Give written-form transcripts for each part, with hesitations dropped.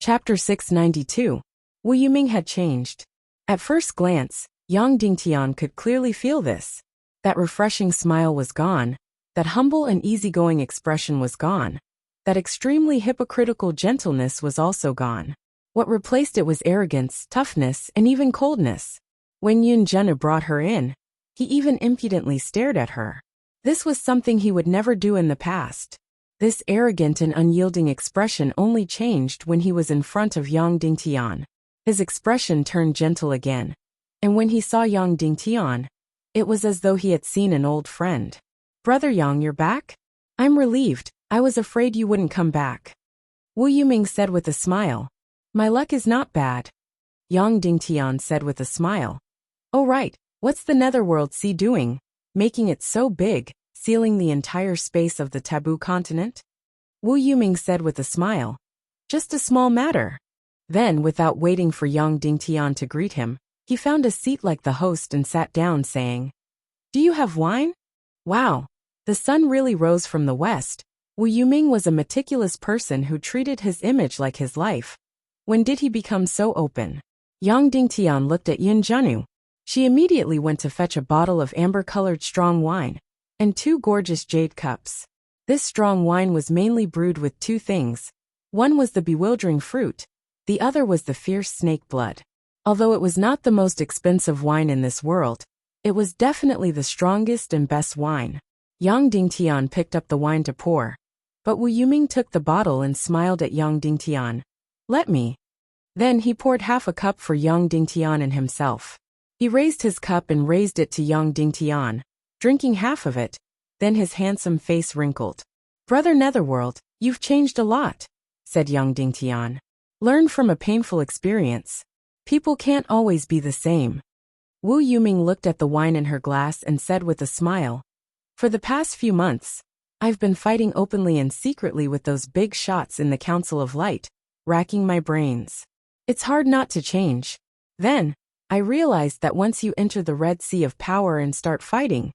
Chapter 692. Wu Yuming had changed. At first glance, Yang Dingtian could clearly feel this. That refreshing smile was gone, that humble and easygoing expression was gone, that extremely hypocritical gentleness was also gone. What replaced it was arrogance, toughness, and even coldness. When Yun Zhenu brought her in, he even impudently stared at her. This was something he would never do in the past. This arrogant and unyielding expression only changed when he was in front of Yang Dingtian. His expression turned gentle again, and when he saw Yang Dingtian, it was as though he had seen an old friend. "Brother Yang, you're back? I'm relieved. I was afraid you wouldn't come back," Wu Yuming said with a smile. "My luck is not bad," Yang Dingtian said with a smile. "Oh right, what's the Netherworld Sea doing, making it so big, sealing the entire space of the taboo continent?" Wu Yuming said with a smile. "Just a small matter." Then, without waiting for Yang Dingtian to greet him, he found a seat like the host and sat down, saying, "Do you have wine?" Wow, the sun really rose from the west. Wu Yuming was a meticulous person who treated his image like his life. When did he become so open? Yang Dingtian looked at Yun Zhenu. She immediately went to fetch a bottle of amber-colored strong wine and 2 gorgeous jade cups. This strong wine was mainly brewed with 2 things. One was the bewildering fruit, the other was the fierce snake blood. Although it was not the most expensive wine in this world, it was definitely the strongest and best wine. Yang Dingtian picked up the wine to pour, but Wu Yuming took the bottle and smiled at Yang Dingtian. "Let me." Then he poured half a cup for Yang Dingtian and himself. He raised his cup and raised it to Yang Dingtian, drinking half of it, then his handsome face wrinkled. "Brother Netherworld, you've changed a lot," said Yang Dingtian. "Learn from a painful experience. People can't always be the same." Wu Yuming looked at the wine in her glass and said with a smile, "For the past few months, I've been fighting openly and secretly with those big shots in the Council of Light, racking my brains. It's hard not to change. Then, I realized that once you enter the Red Sea of power and start fighting,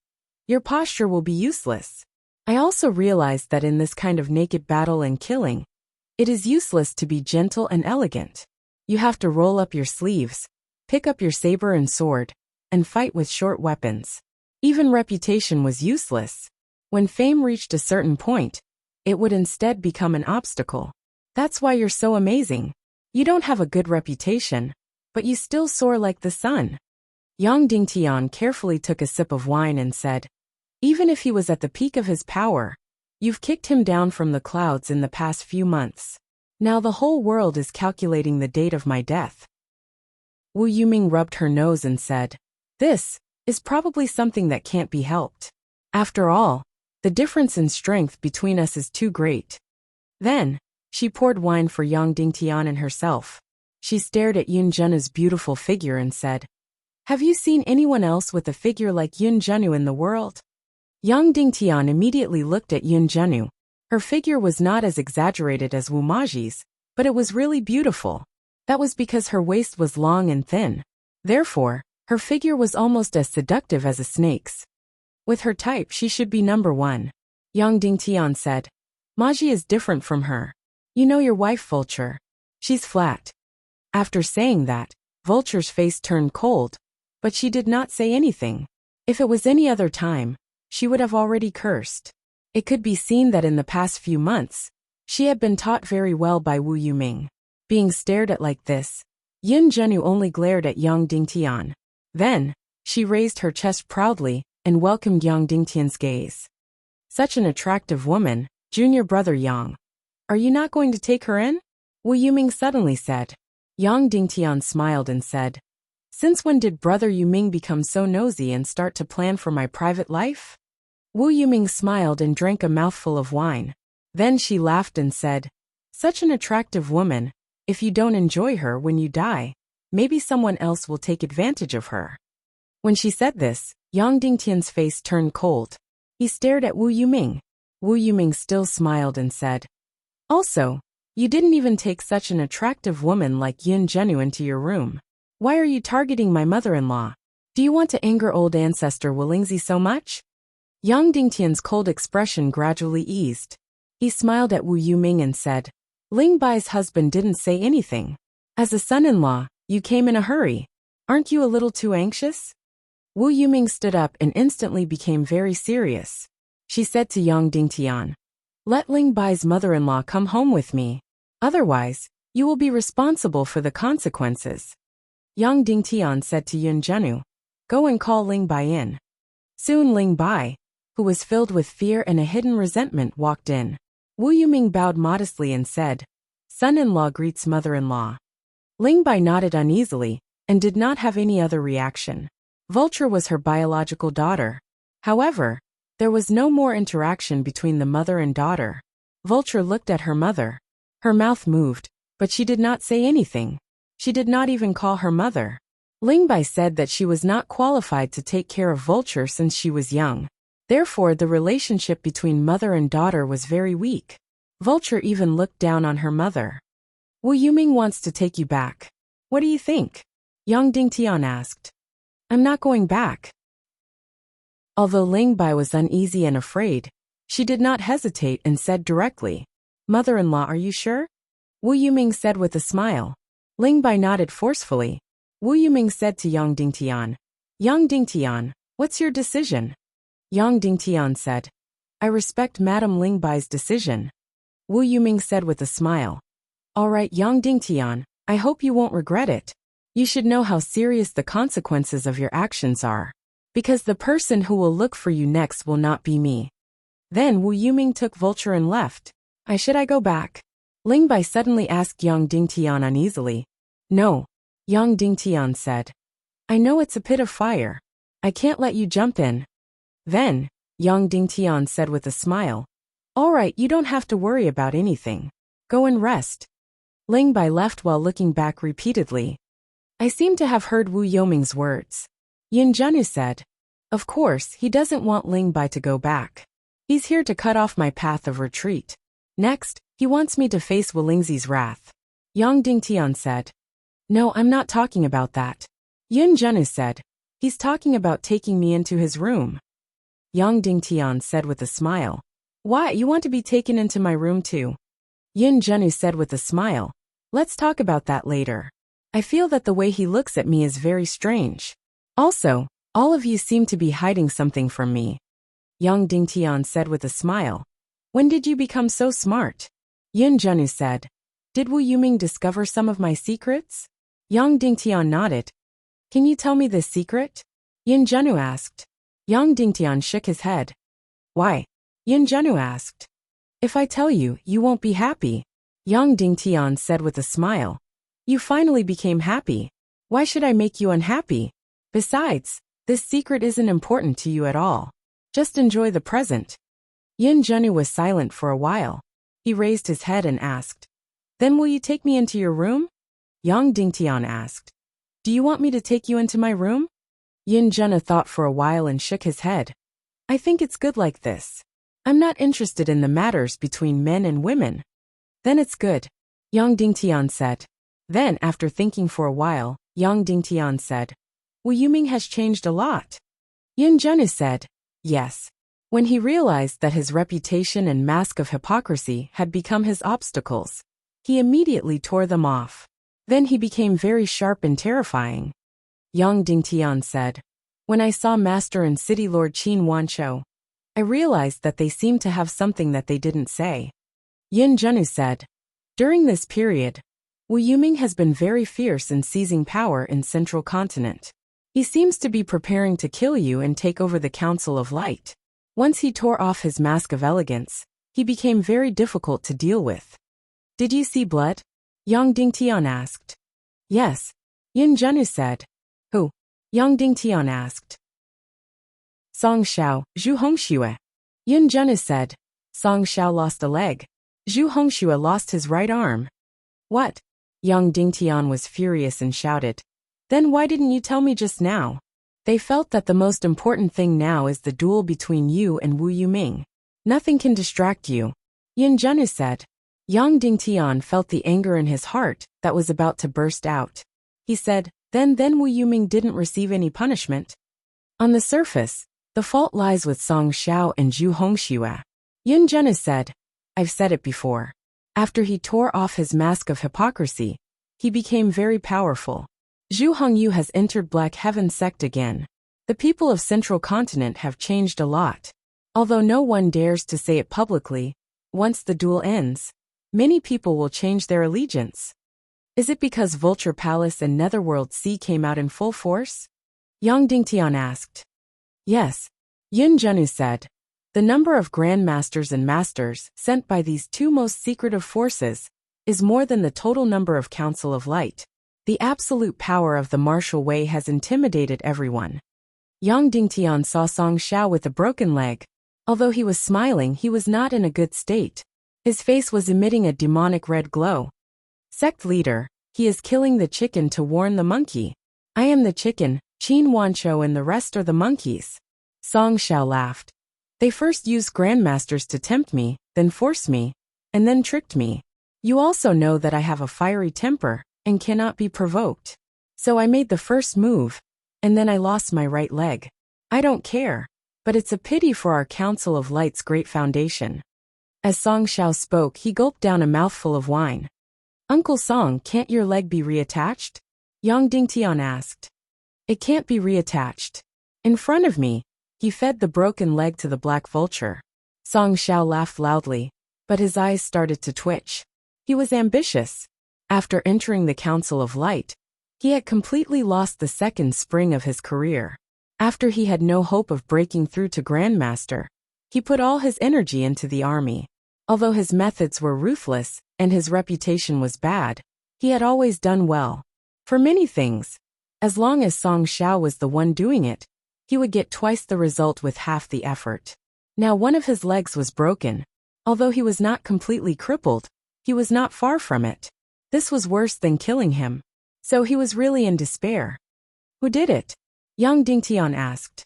your posture will be useless. I also realized that in this kind of naked battle and killing, it is useless to be gentle and elegant. You have to roll up your sleeves, pick up your saber and sword, and fight with short weapons. Even reputation was useless. When fame reached a certain point, it would instead become an obstacle. That's why you're so amazing. You don't have a good reputation, but you still soar like the sun." Yang Dingtian carefully took a sip of wine and said, "Even if he was at the peak of his power, you've kicked him down from the clouds in the past few months. Now the whole world is calculating the date of my death." Wu Yuming rubbed her nose and said, "This is probably something that can't be helped. After all, the difference in strength between us is too great." Then, she poured wine for Yang Dingtian and herself. She stared at Yun Zhenu's beautiful figure and said, "Have you seen anyone else with a figure like Yun Zhenu in the world?" Yang Dingtian immediately looked at Yun Zhenu. Her figure was not as exaggerated as Wu Maji's, but it was really beautiful. That was because her waist was long and thin. Therefore, her figure was almost as seductive as a snake's. With her type, she should be number 1. Yang Dingtian said, "Maji is different from her. You know your wife, Vulture. She's flat." After saying that, Vulture's face turned cold, but she did not say anything. If it was any other time, she would have already cursed. It could be seen that in the past few months, she had been taught very well by Wu Yuming. Being stared at like this, Yun Zhenu only glared at Yang Dingtian. Then, she raised her chest proudly and welcomed Yang Dingtian's gaze. "Such an attractive woman, junior brother Yang. Are you not going to take her in?" Wu Yuming suddenly said. Yang Dingtian smiled and said, "Since when did brother Yuming become so nosy and start to plan for my private life?" Wu Yuming smiled and drank a mouthful of wine. Then she laughed and said, "Such an attractive woman, if you don't enjoy her when you die, maybe someone else will take advantage of her." When she said this, Yang Dingtian's face turned cold. He stared at Wu Yuming. Wu Yuming still smiled and said, "Also, you didn't even take such an attractive woman like Yun Zhenu into your room. Why are you targeting my mother-in-law? Do you want to anger old ancestor Willingzi so much?" Yang Dingtian's cold expression gradually eased. He smiled at Wu Yuming and said, Ling Bai's husband didn't say anything. As a son-in-law, you came in a hurry. Aren't you a little too anxious? Wu Yuming stood up and instantly became very serious. She said to Yang Dingtian, "Let Ling Bai's mother-in-law come home with me. Otherwise, you will be responsible for the consequences." Yang Dingtian said to Yun Zhenu, "Go and call Ling Bai in." Soon Ling Bai, who was filled with fear and a hidden resentment, walked in. Wu Yuming bowed modestly and said, "Son-in-law greets mother-in-law." Ling Bai nodded uneasily and did not have any other reaction. Vulture was her biological daughter. However, there was no more interaction between the mother and daughter. Vulture looked at her mother. Her mouth moved, but she did not say anything. She did not even call her mother. Ling Bai said that she was not qualified to take care of Vulture since she was young. Therefore, the relationship between mother and daughter was very weak. Vulture even looked down on her mother. "Wu Yuming wants to take you back. What do you think?" Yang Dingtian asked. "I'm not going back." Although Ling Bai was uneasy and afraid, she did not hesitate and said directly, "Mother-in-law, are you sure?" Wu Yuming said with a smile. Ling Bai nodded forcefully. Wu Yuming said to Yang Dingtian, "Yang Dingtian, what's your decision?" Yang Dingtian said, "I respect Madame Ling Bai's decision." Wu Yuming said with a smile, "All right, Yang Dingtian, I hope you won't regret it. You should know how serious the consequences of your actions are. Because the person who will look for you next will not be me." Then Wu Yuming took Vulture and left. Should I go back?" Ling Bai suddenly asked Yang Dingtian uneasily. "No," Yang Dingtian said. "I know it's a pit of fire. I can't let you jump in." Then, Yang Dingtian said with a smile, "All right, you don't have to worry about anything. Go and rest." Ling Bai left while looking back repeatedly. "I seem to have heard Wu Yuming's words." Yin Zhenu said, "Of course, he doesn't want Ling Bai to go back. He's here to cut off my path of retreat. Next, he wants me to face Wu Lingzi's wrath." Yang Dingtian said, "No, I'm not talking about that." Yin Zhenu said, "He's talking about taking me into his room." Yang Dingtian said with a smile, "Why, you want to be taken into my room too?" Yin Zhenu said with a smile, "Let's talk about that later. I feel that the way he looks at me is very strange. Also, all of you seem to be hiding something from me." Yang Dingtian said with a smile, "When did you become so smart?" Yin Zhenu said, "Did Wu Yuming discover some of my secrets?" Yang Dingtian nodded. "Can you tell me this secret?" Yin Zhenu asked. Yang Dingtian shook his head. "Why?" Yin Zhenu asked. "If I tell you, you won't be happy." Yang Dingtian said with a smile, "You finally became happy. Why should I make you unhappy? Besides, this secret isn't important to you at all. Just enjoy the present." Yin Zhenu was silent for a while. He raised his head and asked, "Then will you take me into your room?" Yang Dingtian asked, "Do you want me to take you into my room?" Yin Zhenu thought for a while and shook his head. "I think it's good like this. I'm not interested in the matters between men and women." "Then it's good," Yang Dingtian said. Then, after thinking for a while, Yang Dingtian said, "Wu Yuming has changed a lot." Yin Zhenu said, "Yes." When he realized that his reputation and mask of hypocrisy had become his obstacles, he immediately tore them off. Then he became very sharp and terrifying. Yang Dingtian said, "When I saw Master and City Lord Qin Wanshou, I realized that they seemed to have something that they didn't say." Yin Zhenu said, "During this period, Wu Yuming has been very fierce in seizing power in Central Continent. He seems to be preparing to kill you and take over the Council of Light. Once he tore off his mask of elegance, he became very difficult to deal with." "Did you see blood?" Yang Dingtian asked. "Yes," Yin Zhenu said. "Who?" Yang Dingtian asked. "Song Shao, Zhu Hongxue." Yin Zhenu said, "Song Shao lost a leg. Zhu Hongxue lost his right arm." "What?" Yang Dingtian was furious and shouted, "Then why didn't you tell me just now?" They felt that the most important thing now is the duel between you and Wu Yuming. "Nothing can distract you," Yin Zhenu said. Yang Dingtian felt the anger in his heart that was about to burst out. He said, Then Wu Yuming didn't receive any punishment. On the surface, the fault lies with Song Shao and Zhu Hongxue. Yin Zhenu said, "I've said it before. After he tore off his mask of hypocrisy, he became very powerful. Zhu Hongyu has entered Black Heaven sect again. The people of Central Continent have changed a lot. Although no one dares to say it publicly, once the duel ends, many people will change their allegiance. Is it because Vulture Palace and Netherworld Sea came out in full force? Yang Dingtian asked. Yes, Yun Zhenu said. The number of grandmasters and masters sent by these two most secretive forces is more than the total number of Council of Light. The absolute power of the martial way has intimidated everyone. Yang Dingtian saw Song Xiao with a broken leg. Although he was smiling, he was not in a good state. His face was emitting a demonic red glow. Sect leader, he is killing the chicken to warn the monkey. I am the chicken, Qin Wanchou, and the rest are the monkeys. Song Xiao laughed. They first used grandmasters to tempt me, then force me, and then tricked me. You also know that I have a fiery temper and cannot be provoked. So I made the first move, and then I lost my right leg. I don't care, but it's a pity for our Council of Light's great foundation. As Song Xiao spoke, he gulped down a mouthful of wine. Uncle Song, can't your leg be reattached? Yang Dingtian asked. It can't be reattached. In front of me, he fed the broken leg to the black vulture. Song Xiao laughed loudly, but his eyes started to twitch. He was ambitious. After entering the Council of Light, he had completely lost the second spring of his career. After he had no hope of breaking through to Grandmaster, he put all his energy into the army. Although his methods were ruthless and his reputation was bad, he had always done well. For many things, as long as Song Xiao was the one doing it, he would get twice the result with half the effort. Now one of his legs was broken. Although he was not completely crippled, he was not far from it. This was worse than killing him. So he was really in despair. Who did it? Yang Dingtian asked.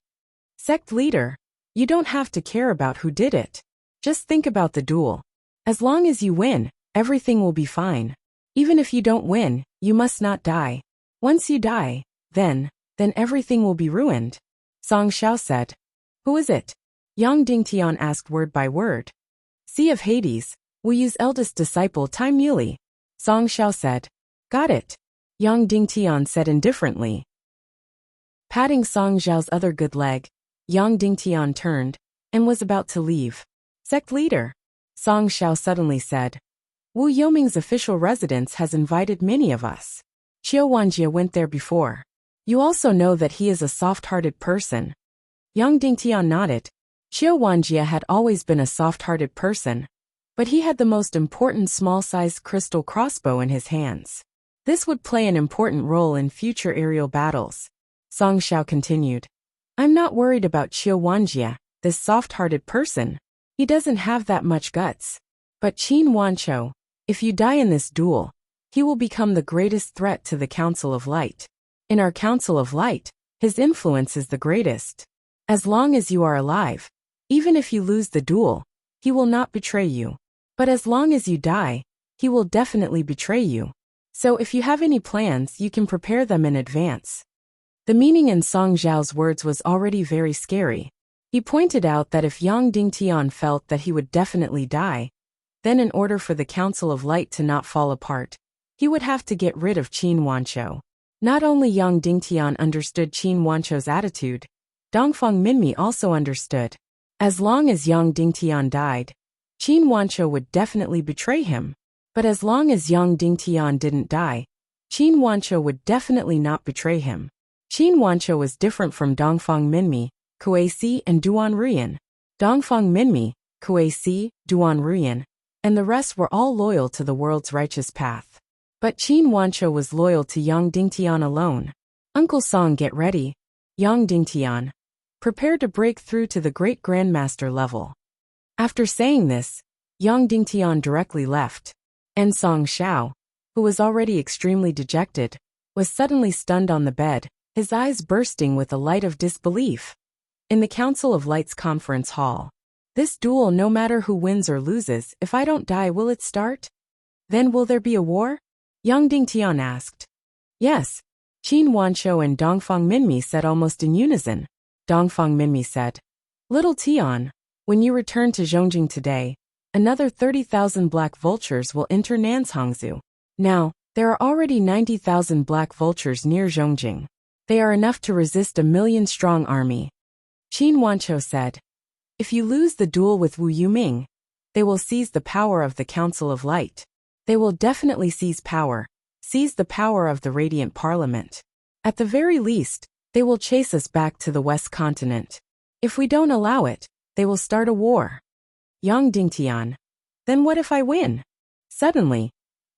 Sect leader, you don't have to care about who did it. Just think about the duel. As long as you win, everything will be fine. Even if you don't win, you must not die. Once you die, then everything will be ruined. Song Xiao said. Who is it? Yang Dingtian asked word by word. Sea of Hades, Wu Yu's eldest disciple Tai Muli. Song Xiao said. Got it. Yang Dingtian said indifferently. Patting Song Xiao's other good leg, Yang Dingtian turned and was about to leave. Sect leader, Song Xiao suddenly said. Wu Yoming's official residence has invited many of us. Qiu Wanjie went there before. You also know that he is a soft-hearted person. Yang Dingtian nodded. Qiu Wanjie had always been a soft-hearted person, but he had the most important small-sized crystal crossbow in his hands. This would play an important role in future aerial battles. Song Xiao continued. I'm not worried about Qiu Wanjie, this soft-hearted person. He doesn't have that much guts. But Qin Wanchou, if you die in this duel, he will become the greatest threat to the Council of Light. In our Council of Light, his influence is the greatest. As long as you are alive, even if you lose the duel, he will not betray you. But as long as you die, he will definitely betray you. So if you have any plans, you can prepare them in advance. The meaning in Song Xiao's words was already very scary. He pointed out that if Yang Dingtian felt that he would definitely die, then in order for the Council of Light to not fall apart, he would have to get rid of Qin Wanchou. Not only Yang Dingtian understood Qin Wanchou's attitude, Dongfang Minmi also understood. As long as Yang Dingtian died, Qin Wanchou would definitely betray him. But as long as Yang Dingtian didn't die, Qin Wanchou would definitely not betray him. Qin Wanchou was different from Dongfang Minmi, Kuei-si and Duan Ruyan. Dongfang Minmi, Kuei-si, Duan Ruyan, and the rest were all loyal to the world's righteous path. But Qin Wanchou was loyal to Yang Dingtian alone. Uncle Song, get ready. Yang Dingtian. Prepare to break through to the great grandmaster level. After saying this, Yang Dingtian directly left. And Song Xiao, who was already extremely dejected, was suddenly stunned on the bed, his eyes bursting with a light of disbelief. In the Council of Light's conference hall. This duel, no matter who wins or loses, if I don't die, will it start? Then will there be a war? Yang Dingtian asked. Yes. Qin Wanchou and Dongfang Minmi said almost in unison. Dongfang Minmi said, Little Tian, when you return to Zhongjing today, Another 30,000 black vultures will enter Nanshangzu. Now, there are already 90,000 black vultures near Zhongjing. They are enough to resist a million-strong army. Qin Wancho said. If you lose the duel with Wu Yuming, they will seize the power of the Council of Light. They will definitely seize the power of the Radiant Parliament. At the very least, they will chase us back to the West Continent. If we don't allow it, they will start a war. Yang Dingtian. Then what if I win? Suddenly,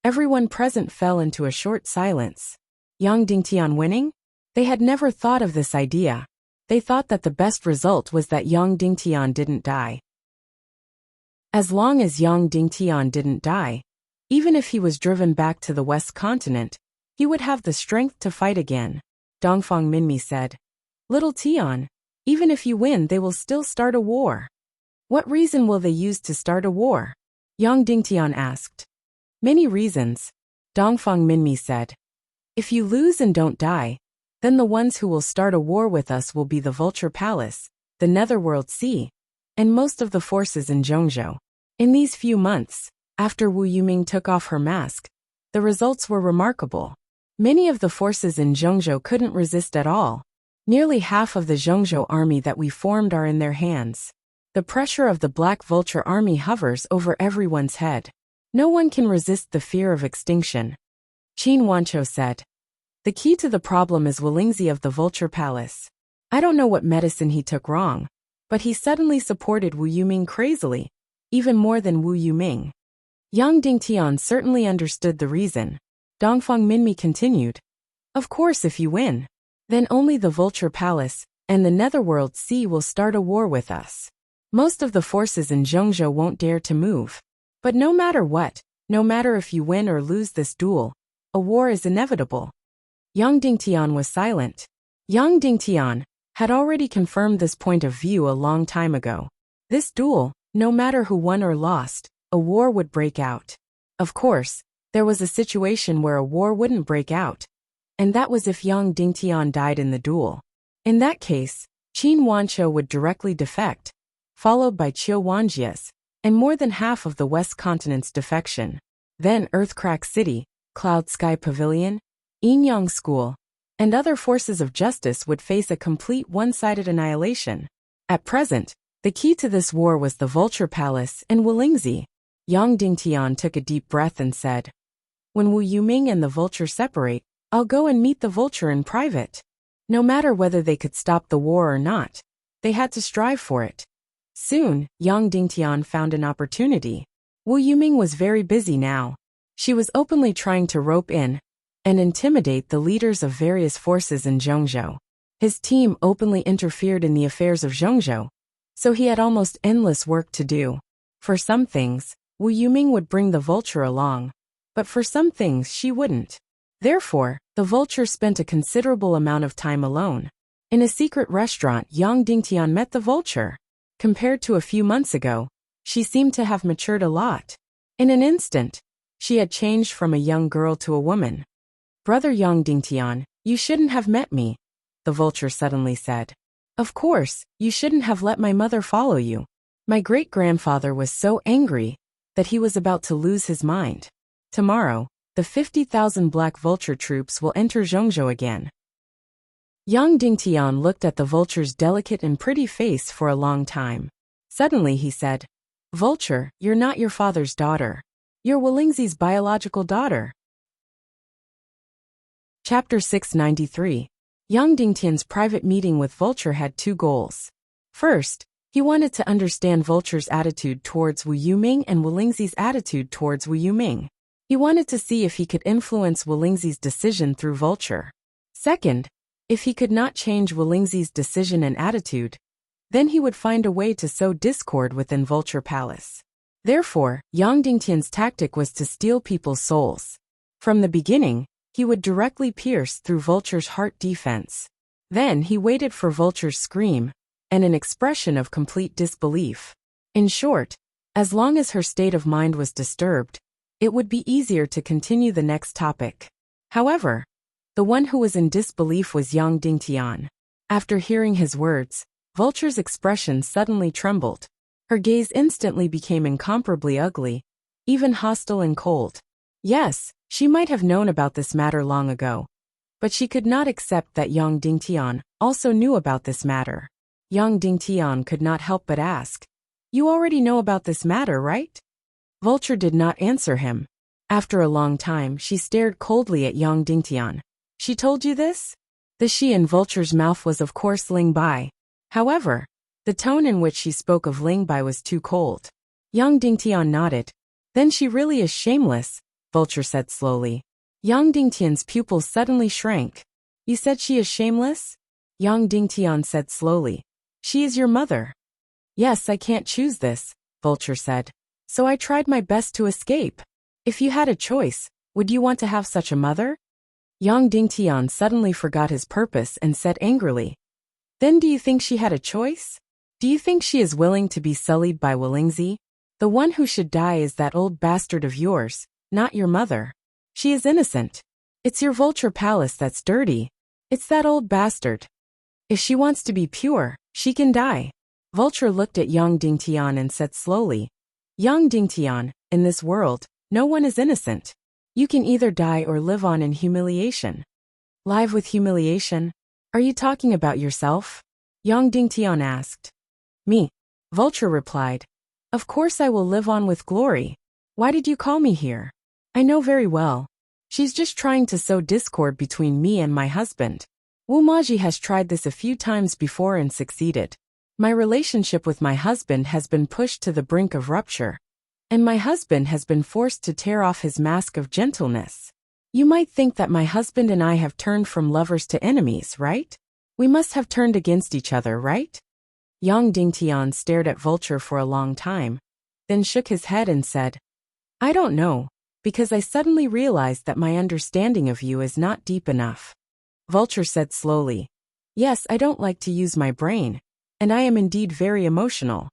everyone present fell into a short silence. Yang Dingtian winning? They had never thought of this idea. They thought that the best result was that Yang Dingtian didn't die. As long as Yang Dingtian didn't die, even if he was driven back to the West Continent, he would have the strength to fight again. Dongfang Minmi said. Little Tian, even if you win they will still start a war. What reason will they use to start a war? Yang Dingtian asked. Many reasons, Dongfang Minmi said. If you lose and don't die, then the ones who will start a war with us will be the Vulture Palace, the Netherworld Sea, and most of the forces in Zhongzhou. In these few months, after Wu Yuming took off her mask, the results were remarkable. Many of the forces in Zhongzhou couldn't resist at all. Nearly half of the Zhongzhou army that we formed are in their hands. The pressure of the Black Vulture army hovers over everyone's head. No one can resist the fear of extinction. Qin Wancho said. The key to the problem is Walingzi of the Vulture Palace. I don't know what medicine he took wrong, but he suddenly supported Wu Yuming crazily, even more than Wu Yuming. Yang Dingtian certainly understood the reason. Dongfang Minmi continued. Of course if you win, then only the Vulture Palace and the Netherworld Sea will start a war with us. Most of the forces in Zhongzhou won't dare to move. But no matter what, no matter if you win or lose this duel, a war is inevitable. Yang Dingtian was silent. Yang Dingtian had already confirmed this point of view a long time ago. This duel, no matter who won or lost, a war would break out. Of course, there was a situation where a war wouldn't break out, and that was if Yang Dingtian died in the duel. In that case, Qin Wancho would directly defect, followed by Qiu Wanjia's, and more than half of the West Continent's defection. Then Earthcrack City, Cloud Sky Pavilion, Yinyang School, and other forces of justice would face a complete one-sided annihilation. At present, the key to this war was the Vulture Palace and Walingzi. Yang Dingtian took a deep breath and said, When Wu Yuming and the Vulture separate, I'll go and meet the Vulture in private. No matter whether they could stop the war or not, they had to strive for it. Soon, Yang Dingtian found an opportunity. Wu Yuming was very busy now. She was openly trying to rope in and intimidate the leaders of various forces in Zhongzhou. His team openly interfered in the affairs of Zhongzhou, so he had almost endless work to do. For some things, Wu Yuming would bring the Vulture along, but for some things she wouldn't. Therefore, the Vulture spent a considerable amount of time alone. In a secret restaurant, Yang Dingtian met the Vulture. Compared to a few months ago, she seemed to have matured a lot. In an instant, she had changed from a young girl to a woman. Brother Yang Dingtian, you shouldn't have met me, the Vulture suddenly said. Of course, you shouldn't have let my mother follow you. My great-grandfather was so angry that he was about to lose his mind. Tomorrow, the 50,000 Black Vulture troops will enter Zhongzhou again. Yang Dingtian looked at the Vulture's delicate and pretty face for a long time. Suddenly he said, Vulture, you're not your father's daughter. You're Walingzi's biological daughter. Chapter 693. Yang Dingtian's private meeting with Vulture had two goals. First, he wanted to understand Vulture's attitude towards Wu Yuming and Walingzi's attitude towards Wu Yuming. He wanted to see if he could influence Walingzi's decision through Vulture. Second, if he could not change Walingzi's decision and attitude, then he would find a way to sow discord within Vulture Palace. Therefore, Yang Dingtian's tactic was to steal people's souls. From the beginning, he would directly pierce through Vulture's heart defense. Then he waited for Vulture's scream and an expression of complete disbelief. In short, as long as her state of mind was disturbed, it would be easier to continue the next topic. However, the one who was in disbelief was Yang Dingtian. After hearing his words, Vulture's expression suddenly trembled. Her gaze instantly became incomparably ugly, even hostile and cold. Yes, she might have known about this matter long ago, but she could not accept that Yang Dingtian also knew about this matter. Yang Dingtian could not help but ask, "You already know about this matter, right?" Vulture did not answer him. After a long time, she stared coldly at Yang Dingtian. "She told you this?" The she in Vulture's mouth was of course Ling Bai. However, the tone in which she spoke of Ling Bai was too cold. Yang Dingtian nodded. "Then she really is shameless," Vulture said slowly. Yang Dingtian's pupils suddenly shrank. "You said she is shameless?" Yang Dingtian said slowly. "She is your mother." "Yes, I can't choose this," Vulture said. "So I tried my best to escape. If you had a choice, would you want to have such a mother?" Yang Dingtian suddenly forgot his purpose and said angrily, "Then do you think she had a choice? Do you think she is willing to be sullied by Wuxia? The one who should die is that old bastard of yours, not your mother. She is innocent. It's your Vulture Palace that's dirty. It's that old bastard. If she wants to be pure, she can die." Vulture looked at Yang Dingtian and said slowly, "Yang Dingtian, in this world, no one is innocent. You can either die or live on in humiliation." "Live with humiliation? Are you talking about yourself?" Yang Dingtian asked. "Me," Vulture replied. "Of course I will live on with glory. Why did you call me here? I know very well. She's just trying to sow discord between me and my husband. Wumaji has tried this a few times before and succeeded. My relationship with my husband has been pushed to the brink of rupture, and my husband has been forced to tear off his mask of gentleness. You might think that my husband and I have turned from lovers to enemies, right? We must have turned against each other, right?" Yang Dingtian stared at Vulture for a long time, then shook his head and said, "I don't know, because I suddenly realized that my understanding of you is not deep enough." Vulture said slowly, "Yes, I don't like to use my brain, and I am indeed very emotional.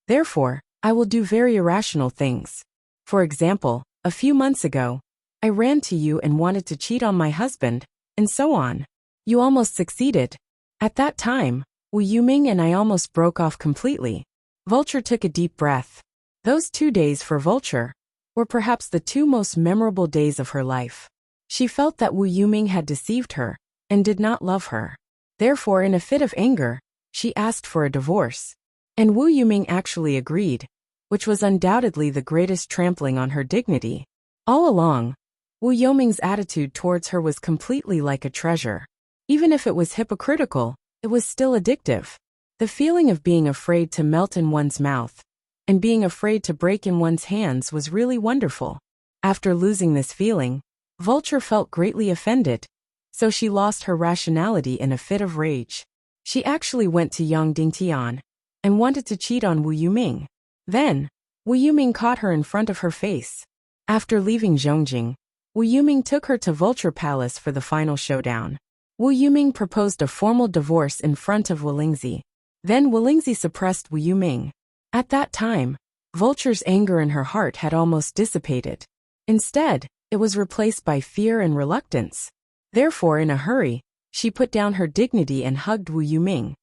Therefore, I will do very irrational things. For example, a few months ago, I ran to you and wanted to cheat on my husband, and so on. You almost succeeded. At that time, Wu Yuming and I almost broke off completely." Vulture took a deep breath. Those 2 days for Vulture were perhaps the 2 most memorable days of her life. She felt that Wu Yuming had deceived her and did not love her. Therefore, in a fit of anger, she asked for a divorce. And Wu Yuming actually agreed, which was undoubtedly the greatest trampling on her dignity. All along, Wu Yuming's attitude towards her was completely like a treasure. Even if it was hypocritical, it was still addictive. The feeling of being afraid to melt in one's mouth and being afraid to break in one's hands was really wonderful. After losing this feeling, Vulture felt greatly offended, so she lost her rationality in a fit of rage. She actually went to Yang Dingtian and wanted to cheat on Wu Yuming. Then, Wu Yuming caught her in front of her face. After leaving Zhongjing, Wu Yuming took her to Vulture Palace for the final showdown. Wu Yuming proposed a formal divorce in front of Wuxia. Then Wuxia suppressed Wu Yuming. At that time, Vulture's anger in her heart had almost dissipated. Instead, it was replaced by fear and reluctance. Therefore, in a hurry, she put down her dignity and hugged Wu Yuming,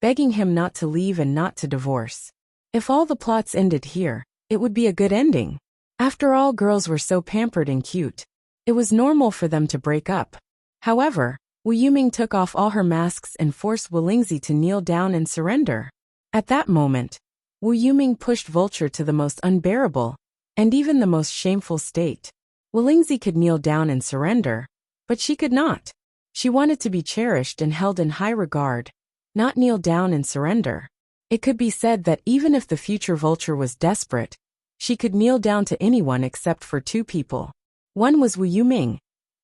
begging him not to leave and not to divorce. If all the plots ended here, it would be a good ending. After all, girls were so pampered and cute. It was normal for them to break up. However, Wu Yuming took off all her masks and forced Wuxia to kneel down and surrender. At that moment, Wu Yuming pushed Vulture to the most unbearable and even the most shameful state. Wuxia could kneel down and surrender, but she could not. She wanted to be cherished and held in high regard, not kneel down and surrender. It could be said that even if the future Vulture was desperate, she could kneel down to anyone except for 2 people. One was Wu Yuming,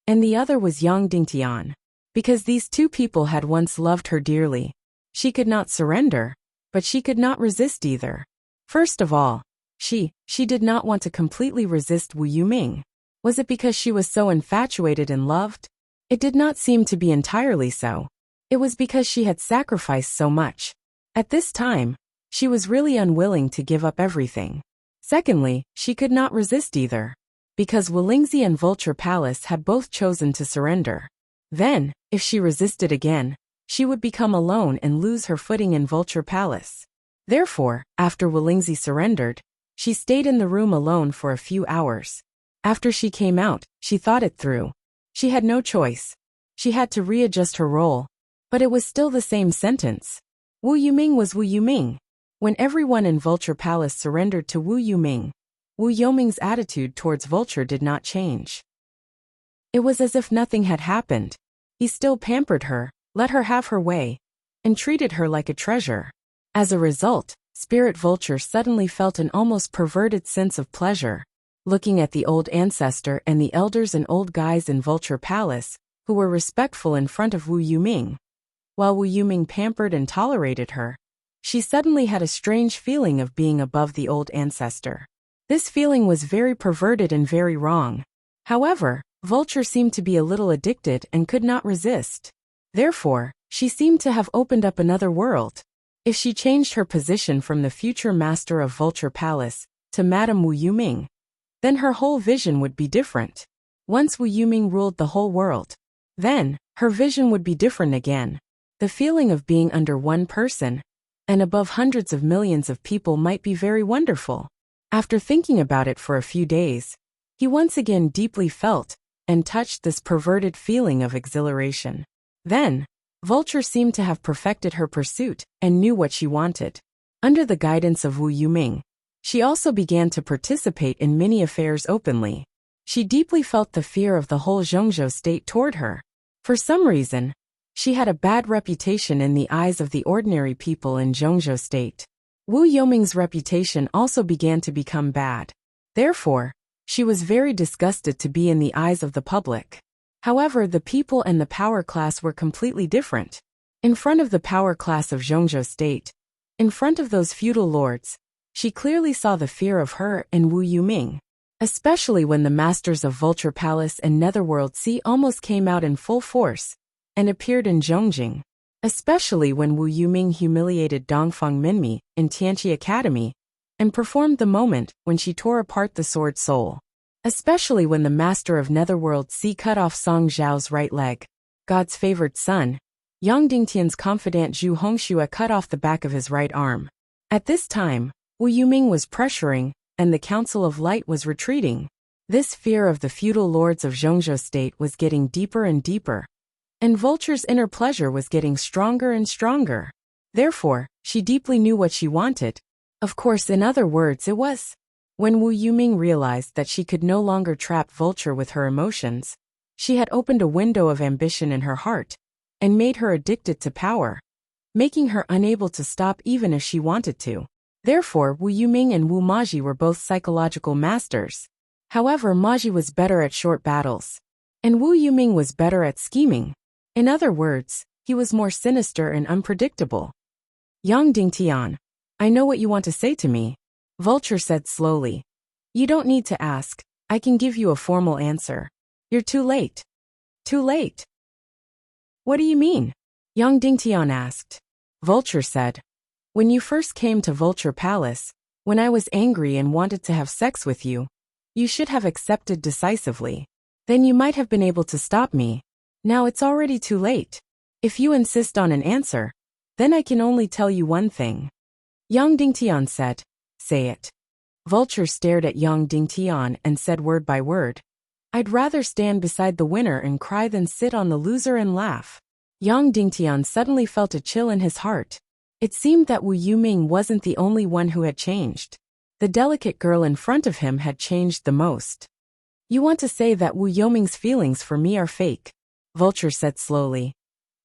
and the other was Yang Dingtian. Because these 2 people had once loved her dearly, she could not surrender, but she could not resist either. First of all, she did not want to completely resist Wu Yuming. Was it because she was so infatuated and loved? It did not seem to be entirely so. It was because she had sacrificed so much. At this time, she was really unwilling to give up everything. Secondly, she could not resist either, because Wuxia and Vulture Palace had both chosen to surrender. Then, if she resisted again, she would become alone and lose her footing in Vulture Palace. Therefore, after Wulingzi surrendered, she stayed in the room alone for a few hours. After she came out, she thought it through. She had no choice. She had to readjust her role. But it was still the same sentence. Wu Yuming was Wu Yuming. When everyone in Vulture Palace surrendered to Wu Yuming, Wu Yuming's attitude towards Vulture did not change. It was as if nothing had happened. He still pampered her, let her have her way, and treated her like a treasure. As a result, Spirit Vulture suddenly felt an almost perverted sense of pleasure, looking at the old ancestor and the elders and old guys in Vulture Palace, who were respectful in front of Wu Yuming. While Wu Yuming pampered and tolerated her, she suddenly had a strange feeling of being above the old ancestor. This feeling was very perverted and very wrong. However, Vulture seemed to be a little addicted and could not resist. Therefore, she seemed to have opened up another world. If she changed her position from the future master of Vulture Palace to Madame Wu Yuming, then her whole vision would be different. Once Wu Yuming ruled the whole world, then her vision would be different again. The feeling of being under one person and above hundreds of millions of people might be very wonderful. After thinking about it for a few days, he once again deeply felt and touched this perverted feeling of exhilaration. Then, Vulture seemed to have perfected her pursuit and knew what she wanted. Under the guidance of Wu Yuming, she also began to participate in many affairs openly. She deeply felt the fear of the whole Zhongzhou state toward her. For some reason, she had a bad reputation in the eyes of the ordinary people in Zhongzhou state. Wu Yuming's reputation also began to become bad. Therefore, she was very disgusted to be in the eyes of the public. However, the people and the power class were completely different. In front of the power class of Zhongzhou state, in front of those feudal lords, she clearly saw the fear of her and Wu Yuming. Especially when the masters of Vulture Palace and Netherworld Sea almost came out in full force and appeared in Zhongjing. Especially when Wu Yuming humiliated Dongfang Minmi in Tianqi Academy and performed the moment when she tore apart the sword soul. Especially when the master of Netherworld Sea cut off Song Zhao's right leg. God's favored son, Yang Dingtian's confidant Zhu Hongxue cut off the back of his right arm. At this time, Wu Yuming was pressuring, and the Council of Light was retreating. This fear of the feudal lords of Zhongzhou state was getting deeper and deeper, and Vulture's inner pleasure was getting stronger and stronger. Therefore, she deeply knew what she wanted. Of course, in other words, it was. When Wu Yuming realized that she could no longer trap Vulture with her emotions, she had opened a window of ambition in her heart, and made her addicted to power, making her unable to stop even if she wanted to. Therefore, Wu Yuming and Wu Maji were both psychological masters. However, Maji was better at short battles, and Wu Yuming was better at scheming. In other words, he was more sinister and unpredictable. Yang Dingtian, I know what you want to say to me, Vulture said slowly. You don't need to ask, I can give you a formal answer. You're too late. Too late? What do you mean? Yang Dingtian asked. Vulture said. When you first came to Vulture Palace, when I was angry and wanted to have sex with you, you should have accepted decisively. Then you might have been able to stop me. Now it's already too late. If you insist on an answer, then I can only tell you one thing. Yang Dingtian said. Say it. Vulture stared at Yang Dingtian and said word by word. I'd rather stand beside the winner and cry than sit on the loser and laugh. Yang Dingtian suddenly felt a chill in his heart. It seemed that Wu Yuming wasn't the only one who had changed. The delicate girl in front of him had changed the most. You want to say that Wu Yuming's feelings for me are fake, Vulture said slowly.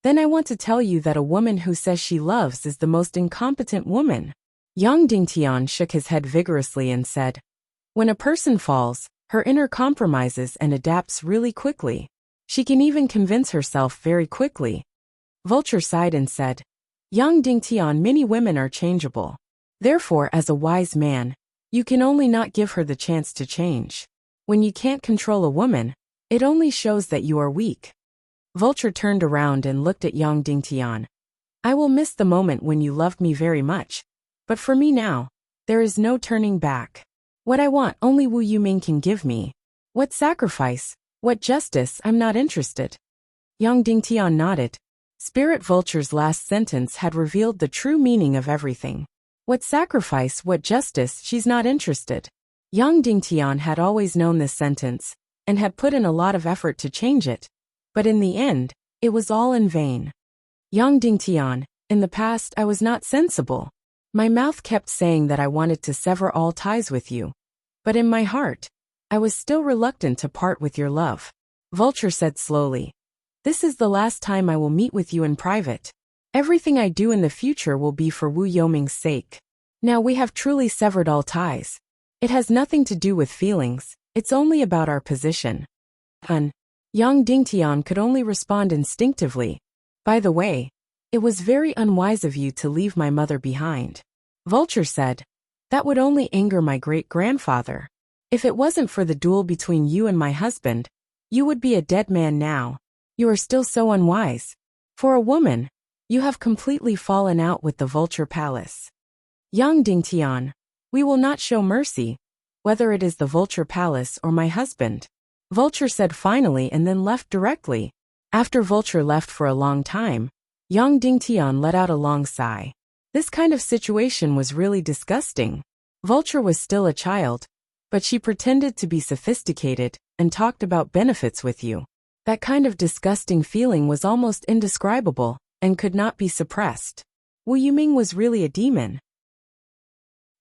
Then I want to tell you that a woman who says she loves is the most incompetent woman. Yang Dingtian shook his head vigorously and said, when a person falls, her inner compromises and adapts really quickly. She can even convince herself very quickly. Vulture sighed and said, Yang Dingtian, many women are changeable. Therefore, as a wise man, you can only not give her the chance to change. When you can't control a woman, it only shows that you are weak. Vulture turned around and looked at Yang Dingtian. I will miss the moment when you loved me very much. But for me now, there is no turning back. What I want only Wu Yuming can give me. What sacrifice, what justice, I'm not interested. Yang Dingtian nodded. Spirit Vulture's last sentence had revealed the true meaning of everything. What sacrifice, what justice, she's not interested. Yang Dingtian had always known this sentence, and had put in a lot of effort to change it. But in the end, it was all in vain. Yang Dingtian, in the past I was not sensible. My mouth kept saying that I wanted to sever all ties with you. But in my heart, I was still reluctant to part with your love. Vulture said slowly. This is the last time I will meet with you in private. Everything I do in the future will be for Wu Yoming's sake. Now we have truly severed all ties. It has nothing to do with feelings, it's only about our position. Yang Dingtian could only respond instinctively. By the way, it was very unwise of you to leave my mother behind. Vulture said, that would only anger my great-grandfather. If it wasn't for the duel between you and my husband, you would be a dead man now. You are still so unwise. For a woman, you have completely fallen out with the Vulture Palace. Yang Dingtian, we will not show mercy, whether it is the Vulture Palace or my husband. Vulture said finally and then left directly. After Vulture left for a long time, Yang Dingtian let out a long sigh. This kind of situation was really disgusting. Vulture was still a child, but she pretended to be sophisticated and talked about benefits with you. That kind of disgusting feeling was almost indescribable and could not be suppressed. Wu Yuming was really a demon.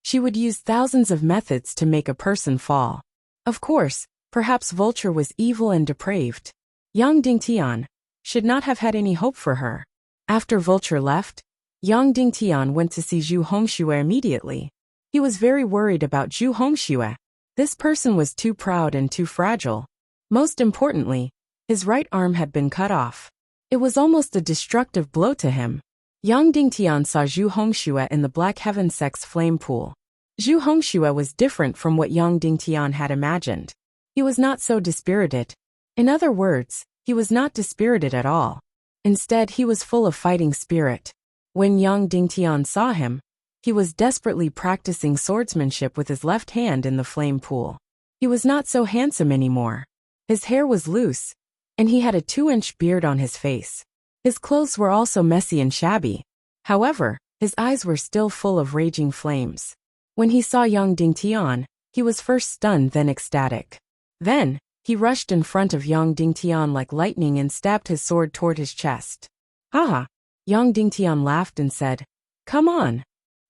She would use thousands of methods to make a person fall. Of course, perhaps Vulture was evil and depraved. Yang Dingtian should not have had any hope for her. After Vulture left, Yang Dingtian went to see Zhu Hongxue immediately. He was very worried about Zhu Hongxue. This person was too proud and too fragile. Most importantly, his right arm had been cut off. It was almost a destructive blow to him. Yang Dingtian saw Zhu Hongxue in the Black Heaven Sex flame pool. Zhu Hongxue was different from what Yang Dingtian had imagined. He was not so dispirited. In other words, he was not dispirited at all. Instead, he was full of fighting spirit. When Yang Dingtian saw him, he was desperately practicing swordsmanship with his left hand in the flame pool. He was not so handsome anymore. His hair was loose, and he had a 2-inch beard on his face. His clothes were also messy and shabby. However, his eyes were still full of raging flames. When he saw Yang Dingtian, he was first stunned then ecstatic. Then, he rushed in front of Yang Dingtian like lightning and stabbed his sword toward his chest. Haha! Yang Dingtian laughed and said, come on.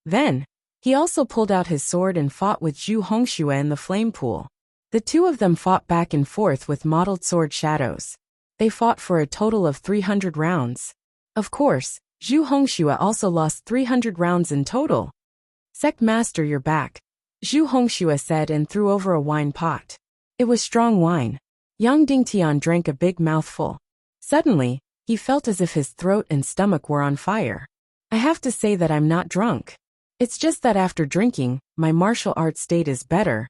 Then, he also pulled out his sword and fought with Zhu Hongxue in the flame pool. The two of them fought back and forth with mottled sword shadows. They fought for a total of 300 rounds. Of course, Zhu Hongxue also lost 300 rounds in total. Sect Master, you're back, Zhu Hongxue said and threw over a wine pot. It was strong wine. Yang Dingtian drank a big mouthful. Suddenly, he felt as if his throat and stomach were on fire. I have to say that I'm not drunk. It's just that after drinking, my martial arts state is better,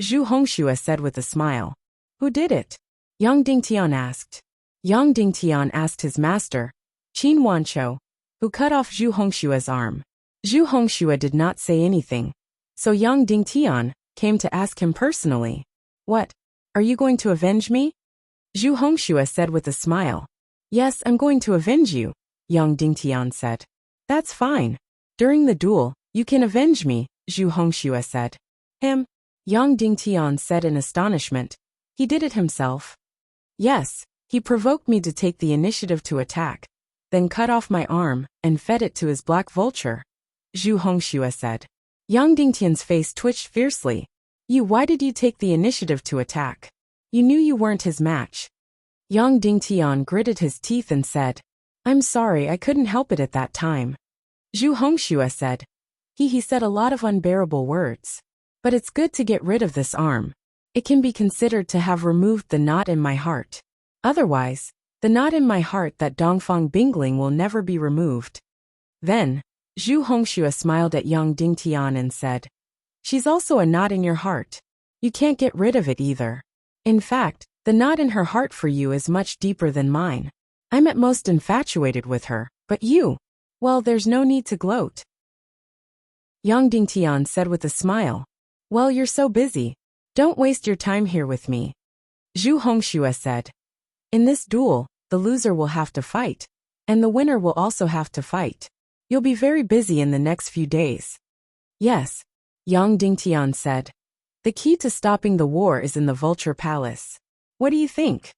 Zhu Hongxue said with a smile. Who did it? Yang Dingtian asked. Yang Dingtian asked his master, Qin Wanqiu, who cut off Zhu Hongxue's arm. Zhu Hongxue did not say anything, so Yang Dingtian came to ask him personally. What? Are you going to avenge me? Zhu Hongxue said with a smile. Yes, I'm going to avenge you, Yang Dingtian said. That's fine. During the duel, you can avenge me, Zhu Hongxue said. Him? Yang Dingtian said in astonishment. He did it himself. Yes, he provoked me to take the initiative to attack, then cut off my arm and fed it to his black vulture, Zhu Hongxue said. Yang Dingtian's face twitched fiercely. Why did you take the initiative to attack? You knew you weren't his match. Yang Dingtian gritted his teeth and said, I'm sorry, I couldn't help it at that time. Zhu Hongxue said. He said a lot of unbearable words. But it's good to get rid of this arm. It can be considered to have removed the knot in my heart. Otherwise, the knot in my heart that Dongfang Bingling will never be removed. Then, Zhu Hongxue smiled at Yang Dingtian and said, She's also a knot in your heart. You can't get rid of it either. In fact, the knot in her heart for you is much deeper than mine. I'm at most infatuated with her, but you, well, there's no need to gloat. Yang Dingtian said with a smile, Well, you're so busy. Don't waste your time here with me. Zhu Hongxue said. In this duel, the loser will have to fight, and the winner will also have to fight. You'll be very busy in the next few days. Yes, Yang Dingtian said. The key to stopping the war is in the Vulture Palace. What do you think?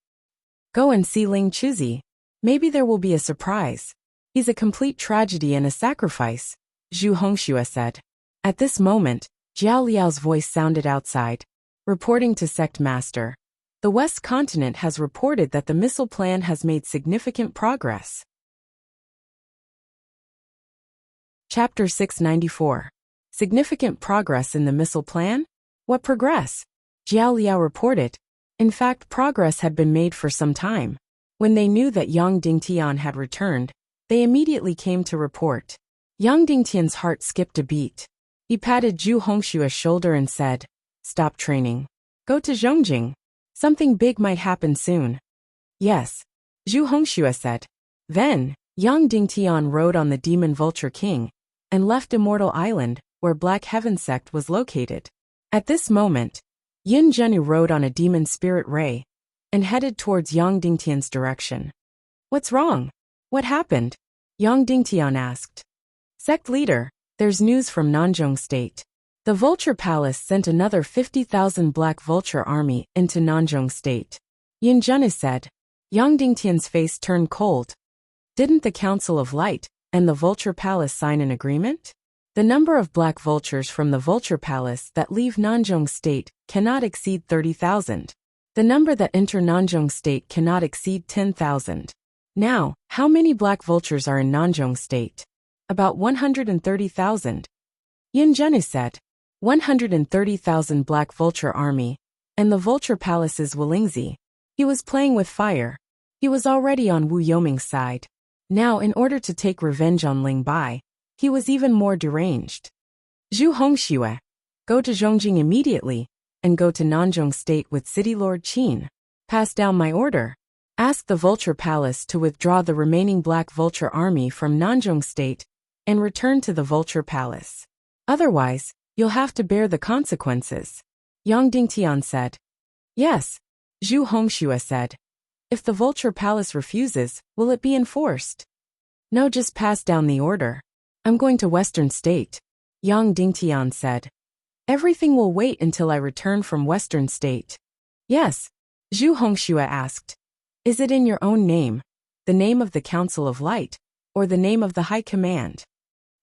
Go and see Ling Chuzi. Maybe there will be a surprise. He's a complete tragedy and a sacrifice, Zhu Hongxue said. At this moment, Jiao Liao's voice sounded outside, reporting to Sect Master. The West Continent has reported that the missile plan has made significant progress. Chapter 694. Significant progress in the missile plan? What progress? Jiao Liao reported. In fact, progress had been made for some time. When they knew that Yang Dingtian had returned, they immediately came to report. Yang Dingtian's heart skipped a beat. He patted Zhu Hongshua's shoulder and said, "Stop training. Go to Zhongjing. Something big might happen soon." "Yes," Zhu Hongxue said. Then, Yang Dingtian rode on the Demon Vulture King and left Immortal Island, where Black Heaven Sect was located. At this moment, Yin Zhenu rode on a Demon Spirit Ray and headed towards Yang Dingtian's direction. "What's wrong? What happened?" Yang Dingtian asked. "Sect leader, there's news from Nanzhong State. The Vulture Palace sent another 50,000 Black Vulture army into Nanzhong State," Yin Zhenu said. Yang Dingtian's face turned cold. Didn't the Council of Light and the Vulture Palace sign an agreement? The number of Black Vultures from the Vulture Palace that leave Nanzhong State cannot exceed 30,000. The number that enter Nanzhong State cannot exceed 10,000. Now, how many Black Vultures are in Nanzhong State? About 130,000. Yin Zhenu said. 130,000 Black Vulture army, and the Vulture Palace's Willingzi. He was playing with fire. He was already on Wu Yoming's side. Now, in order to take revenge on Ling Bai, he was even more deranged. Zhu Hongxue, go to Zhongjing immediately, and go to Nanzhong State with City Lord Qin. Pass down my order. Ask the Vulture Palace to withdraw the remaining Black Vulture army from Nanzhong State and return to the Vulture Palace. Otherwise, you'll have to bear the consequences, Yang Dingtian said. Yes, Zhu Hongxue said. If the Vulture Palace refuses, will it be enforced? No, just pass down the order. I'm going to Western State, Yang Dingtian said. Everything will wait until I return from Western State. Yes, Zhu Hongxue asked. Is it in your own name, the name of the Council of Light, or the name of the High Command?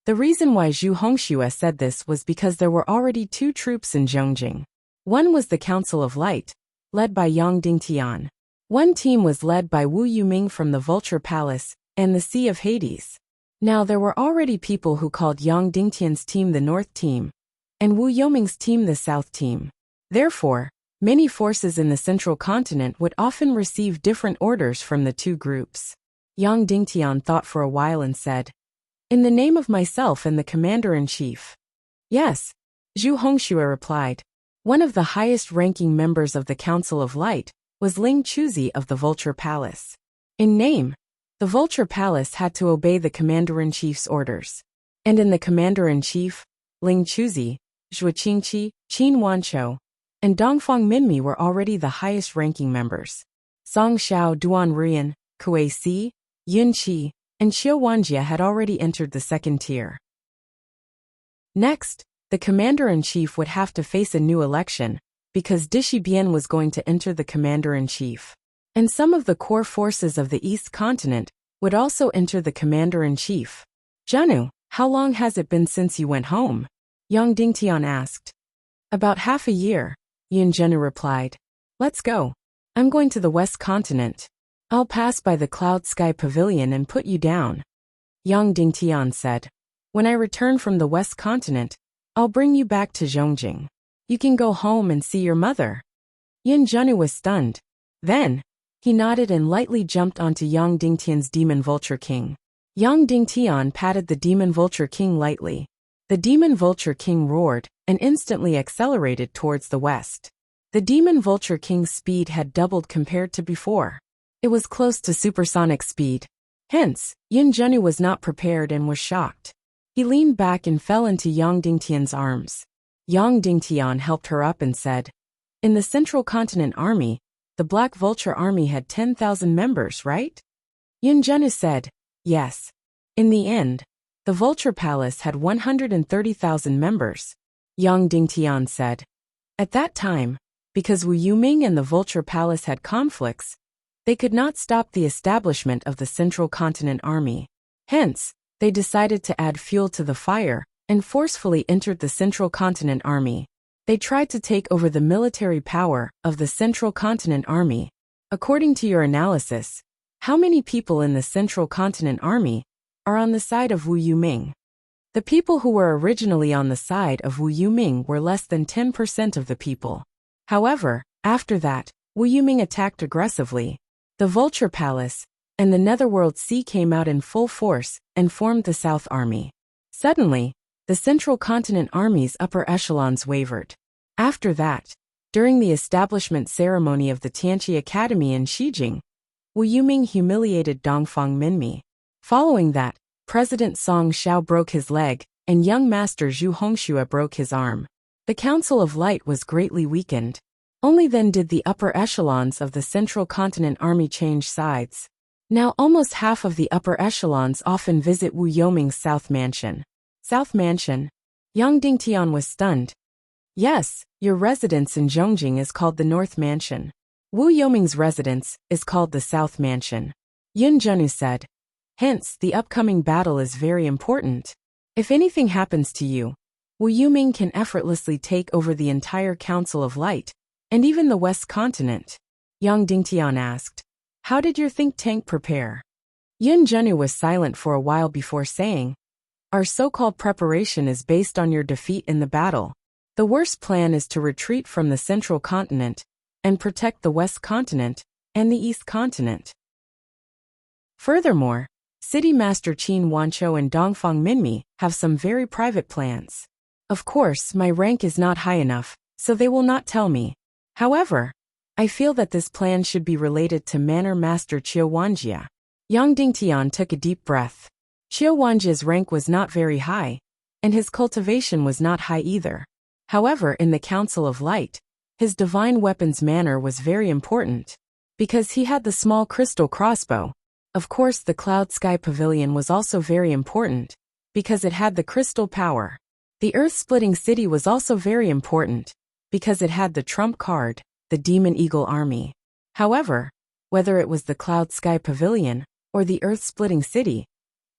The reason why Zhu Hongxue said this was because there were already two troops in Zhongjing. One was the Council of Light, led by Yang Dingtian. One team was led by Wu Yuming from the Vulture Palace and the Sea of Hades. Now there were already people who called Yang Dingtian's team the North Team, and Wu Yoming's team the South Team. Therefore, many forces in the Central Continent would often receive different orders from the two groups. Yang Dingtian thought for a while and said, "In the name of myself and the Commander-in-Chief." Yes, Zhu Hongxue replied. One of the highest-ranking members of the Council of Light was Ling Chuzi of the Vulture Palace. In name, the Vulture Palace had to obey the Commander-in-Chief's orders. And in the Commander-in-Chief, Ling Chuzi, Zhuo Qingqi, Qin Wanqiu, and Dongfang Minmi were already the highest-ranking members. Song Xiao Duan Rian, Kuei Si, Yun Qi, and Xiu Wanjia had already entered the second tier. Next, the Commander-in-Chief would have to face a new election, because Dishi Bian was going to enter the Commander-in-Chief. And some of the core forces of the East Continent would also enter the Commander-in-Chief. Zhenu, how long has it been since you went home? Yang Dingtian asked. About half a year, Yin Zhenu replied. Let's go. I'm going to the West Continent. I'll pass by the Cloud Sky Pavilion and put you down. Yang Dingtian said. When I return from the West Continent, I'll bring you back to Zhongjing. You can go home and see your mother. Yin Zhenu was stunned. Then, he nodded and lightly jumped onto Yang Dingtian's Demon Vulture King. Yang Dingtian patted the Demon Vulture King lightly. The Demon Vulture King roared and instantly accelerated towards the west. The Demon Vulture King's speed had doubled compared to before. It was close to supersonic speed. Hence, Yin Zhenu was not prepared and was shocked. He leaned back and fell into Yang Dingtian's arms. Yang Dingtian helped her up and said, "In the Central Continent Army, the Black Vulture Army had 10,000 members, right?" Yin Zhenu said, "Yes. In the end, The Vulture Palace had 130,000 members, Yang Dingtian said. At that time, because Wu Yuming and the Vulture Palace had conflicts, they could not stop the establishment of the Central Continent Army. Hence, they decided to add fuel to the fire and forcefully entered the Central Continent Army. They tried to take over the military power of the Central Continent Army. According to your analysis, how many people in the Central Continent Army are on the side of Wu Yuming? The people who were originally on the side of Wu Yuming were less than 10% of the people. However, after that, Wu Yuming attacked aggressively. The Vulture Palace and the Netherworld Sea came out in full force and formed the South Army. Suddenly, the Central Continent Army's upper echelons wavered. After that, during the establishment ceremony of the Tianqi Academy in Xijing, Wu Yuming humiliated Dongfang Minmi. Following that, President Song Xiao broke his leg, and young Master Zhu Hongxue broke his arm. The Council of Light was greatly weakened. Only then did the upper echelons of the Central Continent Army change sides. Now almost half of the upper echelons often visit Wu Yuming's South Mansion. South Mansion? Yang Dingtian was stunned. Yes, your residence in Zhongjing is called the North Mansion. Wu Yuming's residence is called the South Mansion. Yun Zhenu said. Hence, the upcoming battle is very important. If anything happens to you, Wu Yuming can effortlessly take over the entire Council of Light, and even the West Continent. Yang Dingtian asked. How did your think tank prepare? Yun Zhenu was silent for a while before saying, our so-called preparation is based on your defeat in the battle. The worst plan is to retreat from the Central Continent and protect the West Continent and the East Continent. Furthermore, City Master Qin Wanqiu and Dongfang Minmi have some very private plans. Of course, my rank is not high enough, so they will not tell me. However, I feel that this plan should be related to Manor Master Qiu Wanjia. Yang Dingtian took a deep breath. Qiu Wanjia's rank was not very high, and his cultivation was not high either. However, in the Council of Light, his divine weapons manner was very important, because he had the small crystal crossbow. Of course, the Cloud Sky Pavilion was also very important, because it had the crystal power. The Earth-splitting city was also very important, because it had the trump card, the Demon Eagle Army. However, whether it was the Cloud Sky Pavilion or the Earth-splitting city,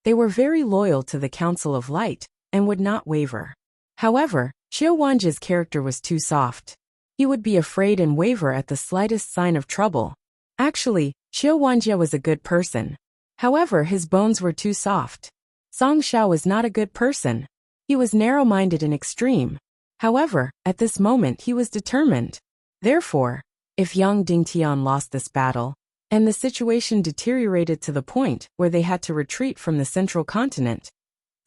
they were very loyal to the Council of Light and would not waver. However, Qiu Wanjia's character was too soft. He would be afraid and waver at the slightest sign of trouble. Actually, Qiu Wanjia was a good person. However, his bones were too soft. Song Xiao was not a good person. He was narrow-minded and extreme. However, at this moment he was determined. Therefore, if Yang Dingtian lost this battle, and the situation deteriorated to the point where they had to retreat from the Central Continent,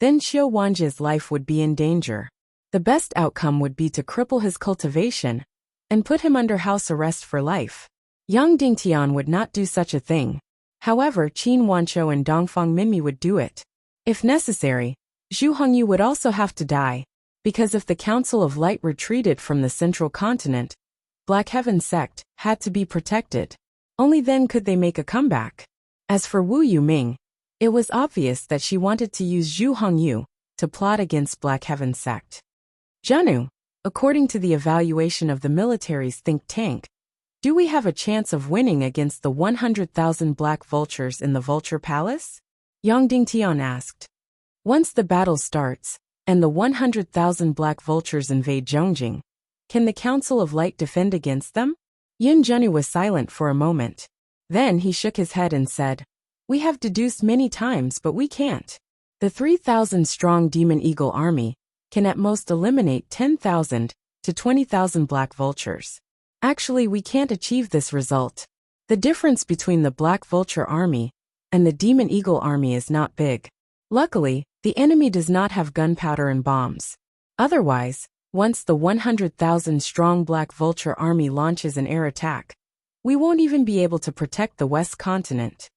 then Qiu Wanjia's life would be in danger. The best outcome would be to cripple his cultivation and put him under house arrest for life. Yang Dingtian would not do such a thing. However, Qin Wanqiu and Dongfang Minmi would do it. If necessary, Zhu Hongyu would also have to die, because if the Council of Light retreated from the Central Continent, Black Heaven Sect had to be protected. Only then could they make a comeback. As for Wu Yuming, it was obvious that she wanted to use Zhu Hongyu to plot against Black Heaven Sect. Zhenu, according to the evaluation of the military's think tank, do we have a chance of winning against the 100,000 black vultures in the Vulture Palace? Yang Dingtian asked. Once the battle starts, and the 100,000 black vultures invade Zhongjing, can the Council of Light defend against them? Yun Zhenu was silent for a moment. Then he shook his head and said, we have deduced many times, but we can't. The 3,000-strong Demon Eagle Army can at most eliminate 10,000 to 20,000 black vultures. Actually, we can't achieve this result. The difference between the Black Vulture Army and the Demon Eagle Army is not big. Luckily, the enemy does not have gunpowder and bombs. Otherwise, once the 100,000-strong Black Vulture Army launches an air attack, we won't even be able to protect the West Continent.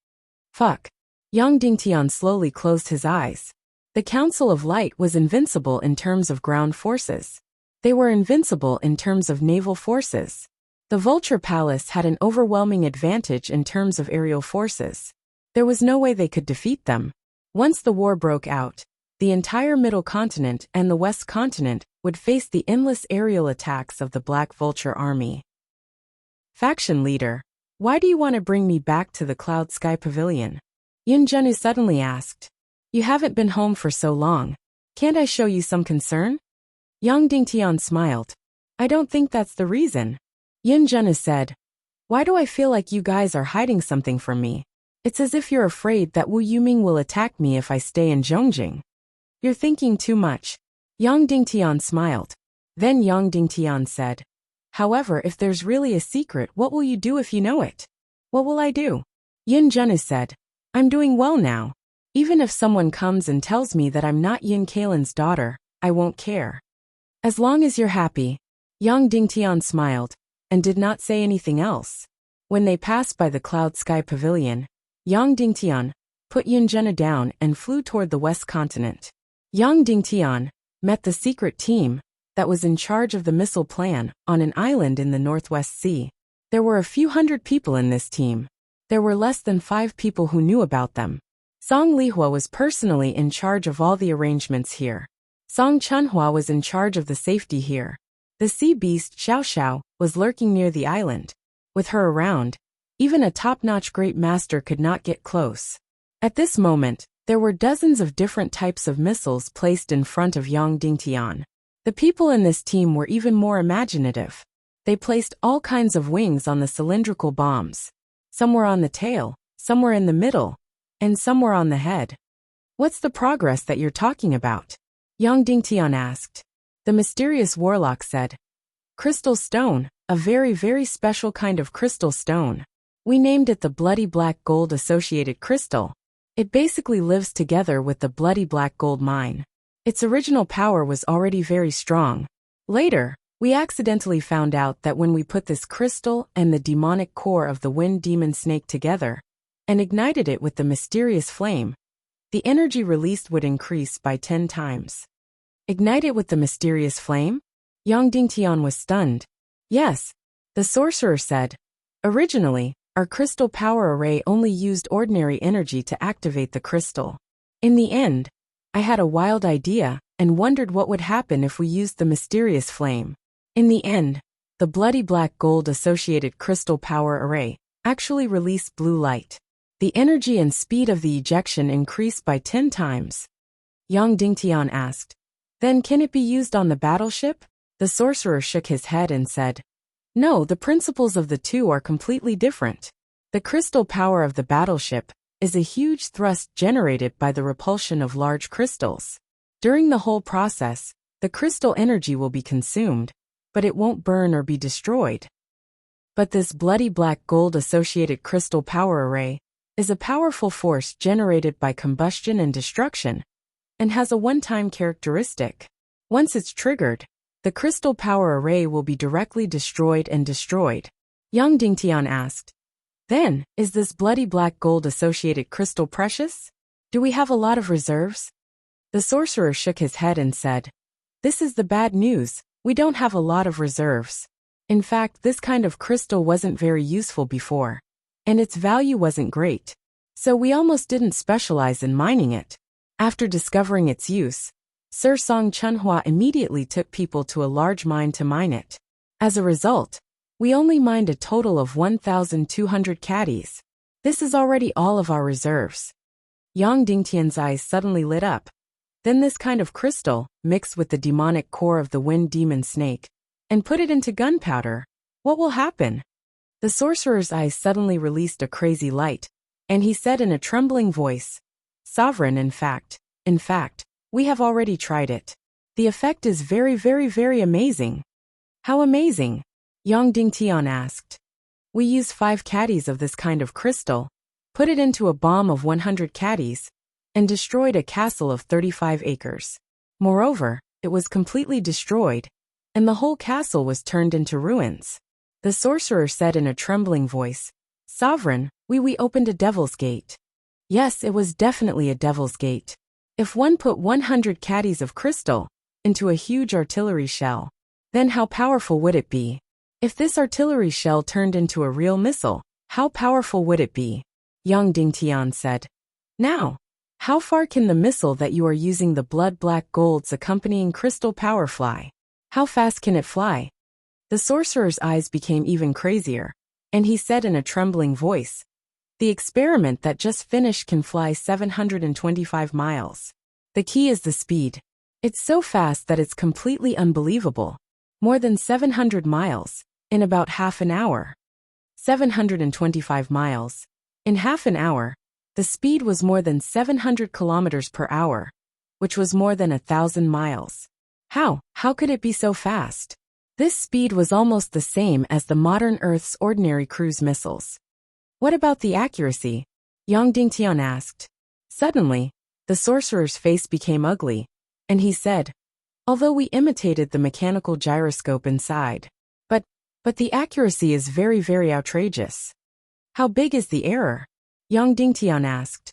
Fuck. Yang Dingtian slowly closed his eyes. The Council of Light was invincible in terms of ground forces. They were invincible in terms of naval forces. The Vulture Palace had an overwhelming advantage in terms of aerial forces. There was no way they could defeat them. Once the war broke out, the entire Middle Continent and the West Continent would face the endless aerial attacks of the Black Vulture Army. Faction leader, why do you want to bring me back to the Cloud Sky Pavilion? Yunjenu suddenly asked. You haven't been home for so long. Can't I show you some concern? Yang Dingtian smiled. I don't think that's the reason. Yunjenu said. Why do I feel like you guys are hiding something from me? It's as if you're afraid that Wu Yuming will attack me if I stay in Zhongjing. You're thinking too much. Yang Dingtian smiled. Then Yang Dingtian said. However, if there's really a secret, what will you do if you know it? What will I do? Yin Zhenu said. I'm doing well now. Even if someone comes and tells me that I'm not Yin Kalin's daughter, I won't care. As long as you're happy. Yang Dingtian smiled, and did not say anything else. When they passed by the Cloud Sky Pavilion, Yang Dingtian put Yin Zhenu down and flew toward the West Continent. Yang Dingtian met the secret team that was in charge of the missile plan on an island in the Northwest Sea. There were a few hundred people in this team. There were less than 5 people who knew about them. Song Lihua was personally in charge of all the arrangements here. Song Chunhua was in charge of the safety here. The sea beast Xiao Xiao was lurking near the island. With her around, even a top-notch great master could not get close. At this moment, there were dozens of different types of missiles placed in front of Yang Dingtian. The people in this team were even more imaginative. They placed all kinds of wings on the cylindrical bombs. Some were on the tail, some were in the middle, and some were on the head. What's the progress that you're talking about? Yang Dingtian asked. The mysterious warlock said. Crystal stone, a very, very special kind of crystal stone. We named it the Bloody Black Gold Associated Crystal. It basically lives together with the Bloody Black Gold mine. Its original power was already very strong. Later, we accidentally found out that when we put this crystal and the demonic core of the Wind Demon Snake together, and ignited it with the mysterious flame, the energy released would increase by 10 times. Ignite it with the mysterious flame? Yang Dingtian was stunned. Yes, the sorcerer said. Originally, our crystal power array only used ordinary energy to activate the crystal. In the end, I had a wild idea and wondered what would happen if we used the mysterious flame. In the end, the Bloody Black Gold Associated Crystal Power Array actually released blue light. The energy and speed of the ejection increased by 10 times. Yang Dingtian asked, Then can it be used on the battleship? The sorcerer shook his head and said, No, the principles of the two are completely different. The crystal power of the battleship is a huge thrust generated by the repulsion of large crystals. During the whole process, the crystal energy will be consumed, but it won't burn or be destroyed. But this Bloody Black Gold Associated Crystal Power Array is a powerful force generated by combustion and destruction, and has a one-time characteristic. Once it's triggered, the crystal power array will be directly destroyed and destroyed. Yang Dingtian asked, Then, is this Bloody Black Gold Associated Crystal precious? Do we have a lot of reserves? The sorcerer shook his head and said, This is the bad news, we don't have a lot of reserves. In fact, this kind of crystal wasn't very useful before, and its value wasn't great. So we almost didn't specialize in mining it. After discovering its use, Sir Song Chunhua immediately took people to a large mine to mine it. As a result, we only mined a total of 1,200 caddies. This is already all of our reserves. Yang Dingtian's eyes suddenly lit up. Then this kind of crystal, mixed with the demonic core of the Wind Demon Snake, and put it into gunpowder. What will happen? The sorcerer's eyes suddenly released a crazy light, and he said in a trembling voice, Sovereign, in fact, we have already tried it. The effect is very, very, very amazing. How amazing? Yang Dingtian asked. We used 5 caddies of this kind of crystal, put it into a bomb of 100 caddies, and destroyed a castle of 35 acres. Moreover, it was completely destroyed, and the whole castle was turned into ruins. The sorcerer said in a trembling voice, Sovereign, we opened a devil's gate. Yes, it was definitely a devil's gate. If one put 100 caddies of crystal into a huge artillery shell, then how powerful would it be? If this artillery shell turned into a real missile, how powerful would it be? Yang Dingtian said. Now, How far can the missile that you are using the blood-black gold's accompanying crystal power fly? How fast can it fly? The sorcerer's eyes became even crazier, and he said in a trembling voice, the experiment that just finished can fly 725 miles. The key is the speed. It's so fast that it's completely unbelievable. More than 700 miles, in about half an hour. 725 miles. In half an hour, the speed was more than 700 kilometers per hour, which was more than 1,000 miles. How could it be so fast? This speed was almost the same as the modern Earth's ordinary cruise missiles. What about the accuracy? Yang Dingtian asked. Suddenly, the sorcerer's face became ugly, and he said, although we imitated the mechanical gyroscope inside, but the accuracy is very, very outrageous. How big is the error? Yang Dingtian asked.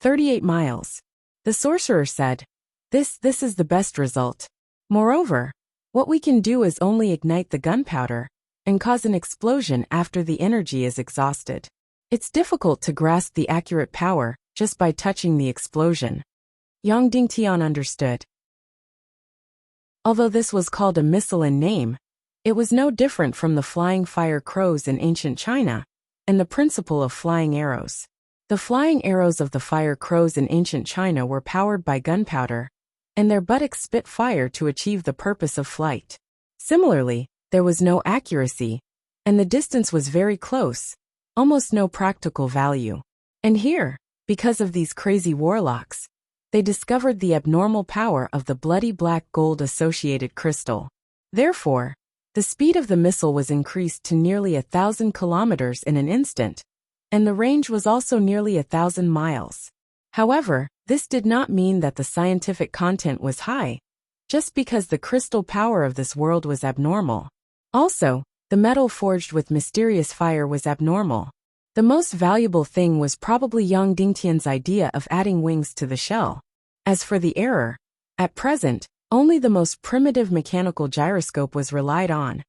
38 miles. The sorcerer said, This is the best result. Moreover, what we can do is only ignite the gunpowder and cause an explosion after the energy is exhausted. It's difficult to grasp the accurate power just by touching the explosion. Yang Dingtian understood. Although this was called a missile in name, it was no different from the flying fire crows in ancient China and the principle of flying arrows. The flying arrows of the fire crows in ancient China were powered by gunpowder, and their buttocks spit fire to achieve the purpose of flight. Similarly, there was no accuracy, and the distance was very close, almost no practical value. And here, because of these crazy warlocks, they discovered the abnormal power of the bloody black gold associated crystal. Therefore, the speed of the missile was increased to nearly 1,000 kilometers in an instant, and the range was also nearly 1,000 miles. However, this did not mean that the scientific content was high, just because the crystal power of this world was abnormal. Also, the metal forged with mysterious fire was abnormal. The most valuable thing was probably Yang Dingtian's idea of adding wings to the shell. As for the error, at present, only the most primitive mechanical gyroscope was relied on,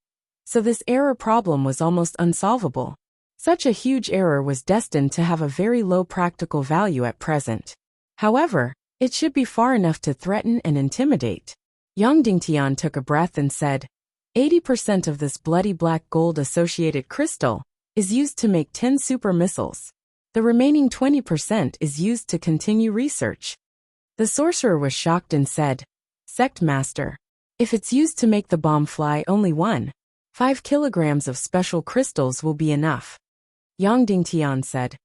so this error problem was almost unsolvable. Such a huge error was destined to have a very low practical value at present. However, it should be far enough to threaten and intimidate. Yang Dingtian took a breath and said, 80% of this bloody black gold associated crystal is used to make 10 super missiles. The remaining 20% is used to continue research. The sorcerer was shocked and said, Sect Master, if it's used to make the bomb fly only 5 kilograms of special crystals will be enough. Yang Dingtian said,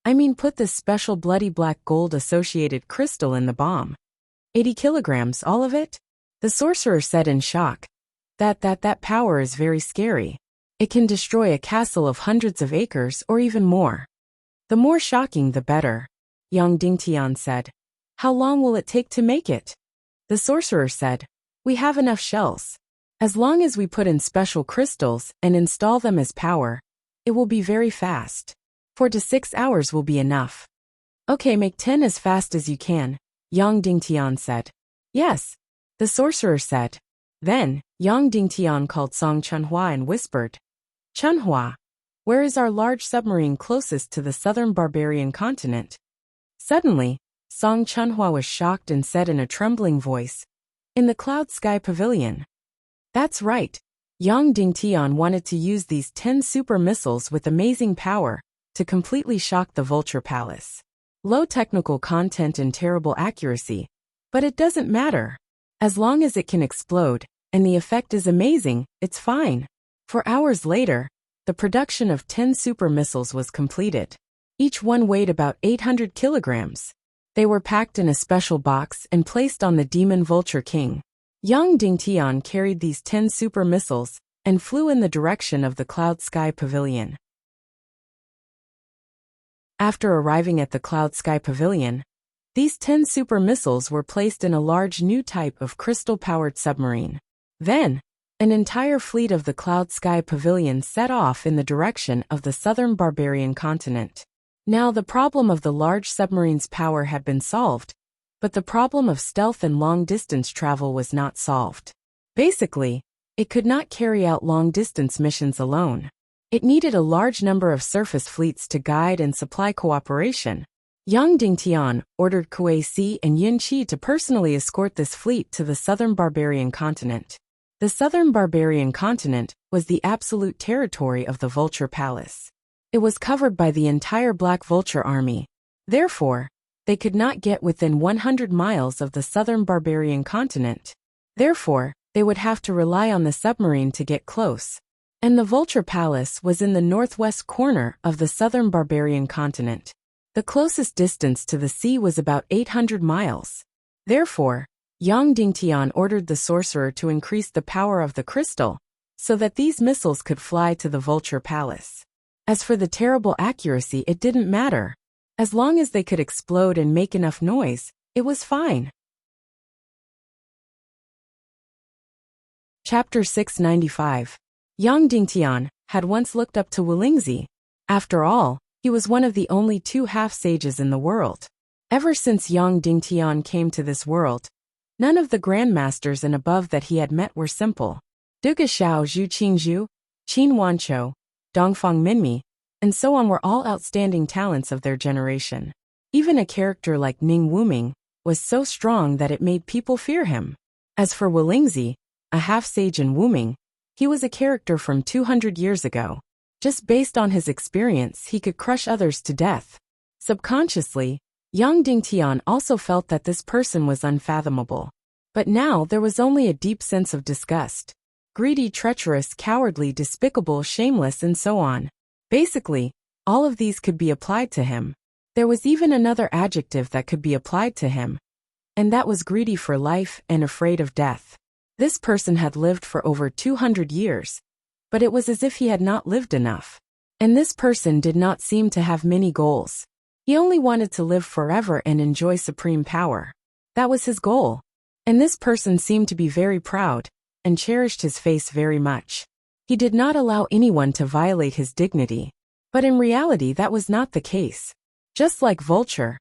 I mean put this special bloody black gold associated crystal in the bomb. 80 kilograms, all of it? The sorcerer said in shock. That power is very scary. It can destroy a castle of hundreds of acres or even more. The more shocking the better, Yang Dingtian said. How long will it take to make it? The sorcerer said, we have enough shells. As long as we put in special crystals and install them as power, it will be very fast. 4 to 6 hours will be enough. Okay, make 10 as fast as you can, Yang Dingtian said. Yes, the sorcerer said. Then, Yang Dingtian called Song Chunhua and whispered, Chunhua, where is our large submarine closest to the southern barbarian continent? Suddenly, Song Chunhua was shocked and said in a trembling voice, in the Cloud Sky Pavilion. That's right. Yang Dingtian wanted to use these 10 super missiles with amazing power to completely shock the Vulture Palace. Low technical content and terrible accuracy, but it doesn't matter. As long as it can explode, and the effect is amazing, it's fine. 4 hours later, the production of 10 super missiles was completed. Each one weighed about 800 kilograms. They were packed in a special box and placed on the Demon Vulture King. Yang Dingtian carried these 10 super missiles and flew in the direction of the Cloud Sky Pavilion. After arriving at the Cloud Sky Pavilion, these 10 super missiles were placed in a large new type of crystal-powered submarine. Then, an entire fleet of the Cloud Sky Pavilion set off in the direction of the southern barbarian continent. Now the problem of the large submarine's power had been solved, but the problem of stealth and long-distance travel was not solved. Basically, it could not carry out long-distance missions alone. It needed a large number of surface fleets to guide and supply cooperation. Yang Dingtian ordered Kuei Si and Yin Qi to personally escort this fleet to the southern barbarian continent. The southern barbarian continent was the absolute territory of the Vulture Palace. It was covered by the entire Black Vulture army. Therefore, they could not get within 100 miles of the southern barbarian continent. Therefore, they would have to rely on the submarine to get close. And the Vulture Palace was in the northwest corner of the southern barbarian continent. The closest distance to the sea was about 800 miles. Therefore, Yang Dingtian ordered the sorcerer to increase the power of the crystal, so that these missiles could fly to the Vulture Palace. As for the terrible accuracy, it didn't matter. As long as they could explode and make enough noise, it was fine. Chapter 695. Yang Dingtian had once looked up to Wulingzi. After all, he was one of the only 2 half-sages in the world. Ever since Yang Dingtian came to this world, none of the grandmasters and above that he had met were simple. Duga Xiao Zhu Qingzhu, Qin Wanqiu, Dongfang Minmi, and so on were all outstanding talents of their generation. Even a character like Ning Wuming was so strong that it made people fear him. As for Wulingzi, a half-sage in Wuming, he was a character from 200 years ago. Just based on his experience, he could crush others to death. Subconsciously, Yang Dingtian also felt that this person was unfathomable. But now there was only a deep sense of disgust. Greedy, treacherous, cowardly, despicable, shameless, and so on. Basically, all of these could be applied to him. There was even another adjective that could be applied to him, and that was greedy for life and afraid of death. This person had lived for over 200 years, but it was as if he had not lived enough. And this person did not seem to have many goals. He only wanted to live forever and enjoy supreme power. That was his goal. And this person seemed to be very proud, and cherished his face very much. He did not allow anyone to violate his dignity. But in reality that was not the case. Just like Vulture,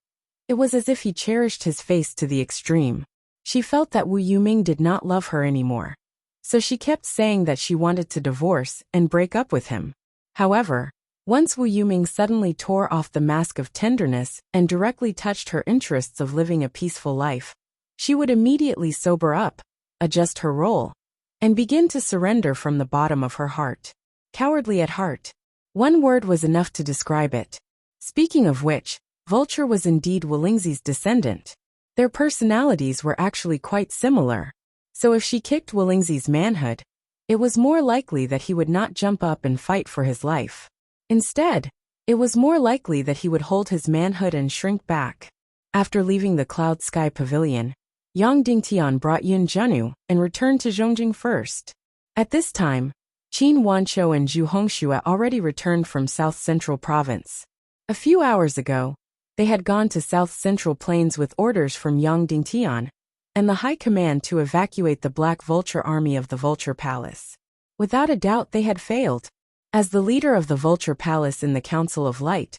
it was as if he cherished his face to the extreme. She felt that Wu Yuming did not love her anymore. So she kept saying that she wanted to divorce and break up with him. However, once Wu Yuming suddenly tore off the mask of tenderness and directly touched her interests of living a peaceful life, she would immediately sober up, adjust her role, and begin to surrender from the bottom of her heart. Cowardly at heart. One word was enough to describe it. Speaking of which, Vulture was indeed Wulingzi's descendant. Their personalities were actually quite similar. So if she kicked Wulingzi's manhood, it was more likely that he would not jump up and fight for his life. Instead, it was more likely that he would hold his manhood and shrink back. After leaving the Cloud Sky Pavilion, Yang Dingtian brought Yun Zhenu and returned to Zhongjing first. At this time, Qin Wanqiu and Zhu Hongxue had already returned from South Central Province. A few hours ago, they had gone to South Central Plains with orders from Yang Dingtian and the High Command to evacuate the Black Vulture army of the Vulture Palace. Without a doubt they had failed. As the leader of the Vulture Palace in the Council of Light,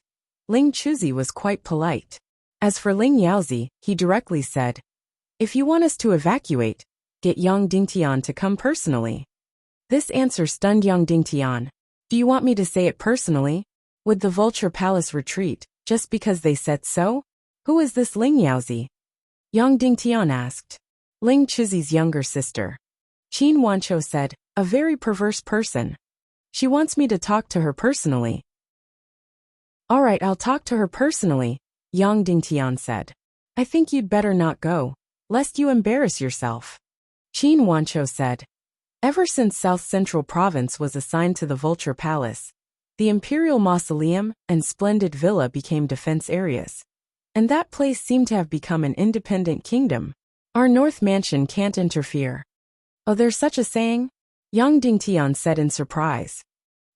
Ling Chuzi was quite polite. As for Ling Yaozi, he directly said, "If you want us to evacuate, get Yang Dingtian to come personally." This answer stunned Yang Dingtian. "Do you want me to say it personally? Would the Vulture Palace retreat, just because they said so? Who is this Ling Yaozi?" Yang Dingtian asked. Ling Chuzi's younger sister. Qin Wanqiu said, "A very perverse person. She wants me to talk to her personally." "All right, I'll talk to her personally," Yang Dingtian said. "I think you'd better not go, lest you embarrass yourself." Qin Wanqiu said. Ever since South Central Province was assigned to the Vulture Palace, the Imperial Mausoleum and Splendid Villa became defense areas. And that place seemed to have become an independent kingdom. Our North Mansion can't interfere. "Oh, there's such a saying?" Yang Dingtian said in surprise.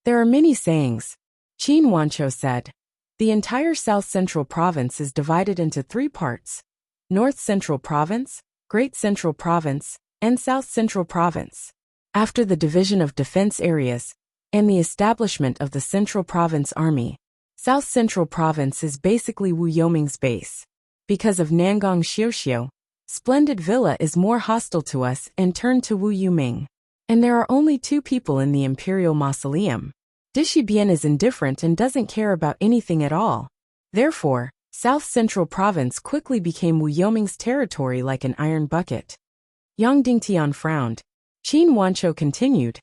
"There are many sayings," Qin Wanqiu said. "The entire South Central Province is divided into 3 parts: North Central Province, Great Central Province, and South Central Province. After the division of defense areas and the establishment of the Central Province Army, South Central Province is basically Wu Yoming's base. Because of Nangong Xiuxiu, Splendid Villa is more hostile to us and turned to Wu Yuming. And there are only 2 people in the Imperial Mausoleum. Dishibian is indifferent and doesn't care about anything at all. Therefore, South Central Province quickly became Wu Yoming's territory like an iron bucket. Yang Dingtian frowned. Qin Wancho continued,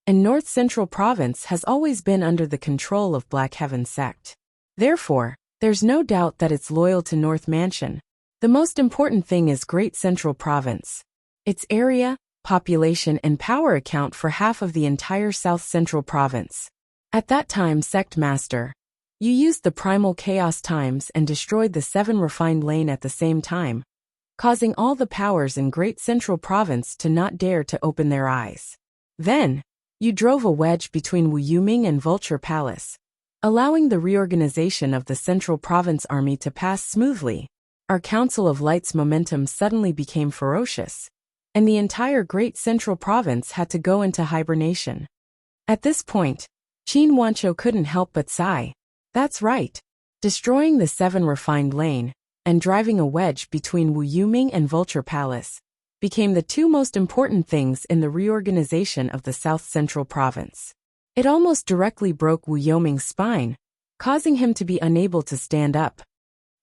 and North Central Province has always been under the control of Black Heaven sect. Therefore, there's no doubt that it's loyal to North Mansion. The most important thing is Great Central Province. Its area, population and power account for half of the entire South Central Province. At that time, Sect Master, you used the primal chaos times and destroyed the 7 refined lane at the same time, causing all the powers in Great Central Province to not dare to open their eyes. Then, you drove a wedge between Wu Yuming and Vulture Palace, allowing the reorganization of the Central Province Army to pass smoothly. Our Council of Light's momentum suddenly became ferocious, and the entire Great Central Province had to go into hibernation. At this point, Qin Wancho couldn't help but sigh. That's right. Destroying the 7 refined lane and driving a wedge between Wu Yuming and Vulture Palace became the 2 most important things in the reorganization of the South Central Province. It almost directly broke Wu Yoming's spine, causing him to be unable to stand up.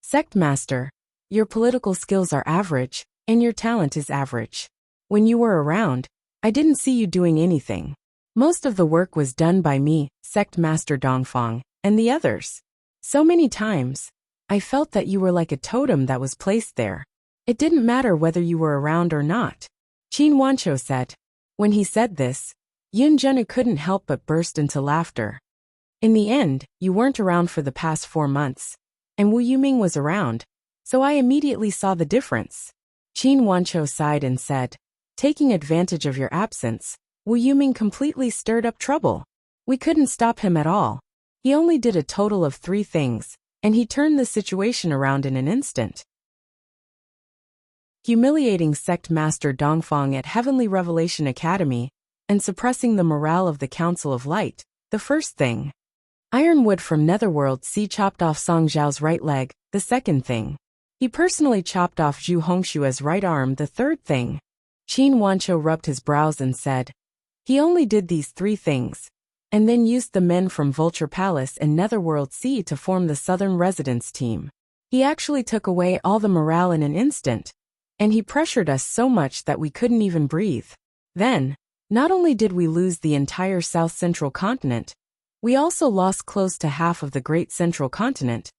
Sect Master, your political skills are average, and your talent is average. When you were around, I didn't see you doing anything. Most of the work was done by me, Sect Master Dongfang, and the others. So many times, I felt that you were like a totem that was placed there. It didn't matter whether you were around or not, Qin Wancho said. When he said this, Yun Zhenu couldn't help but burst into laughter. In the end, you weren't around for the past 4 months, and Wu Yuming was around, so I immediately saw the difference. Qin Wancho sighed and said, taking advantage of your absence, Wu Yuming completely stirred up trouble. We couldn't stop him at all. He only did a total of 3 things, and he turned the situation around in an instant. Humiliating Sect Master Dongfang at Heavenly Revelation Academy, and suppressing the morale of the Council of Light, the first thing. Ironwood from Netherworld Sea chopped off Song Zhao's right leg, the second thing. He personally chopped off Zhu Hongshua's right arm, the third thing. Qin Wancho rubbed his brows and said, he only did these 3 things, and then used the men from Vulture Palace and Netherworld Sea to form the Southern Residence Team. He actually took away all the morale in an instant, and he pressured us so much that we couldn't even breathe. Then, not only did we lose the entire South Central Continent, we also lost close to half of the Great Central Continent,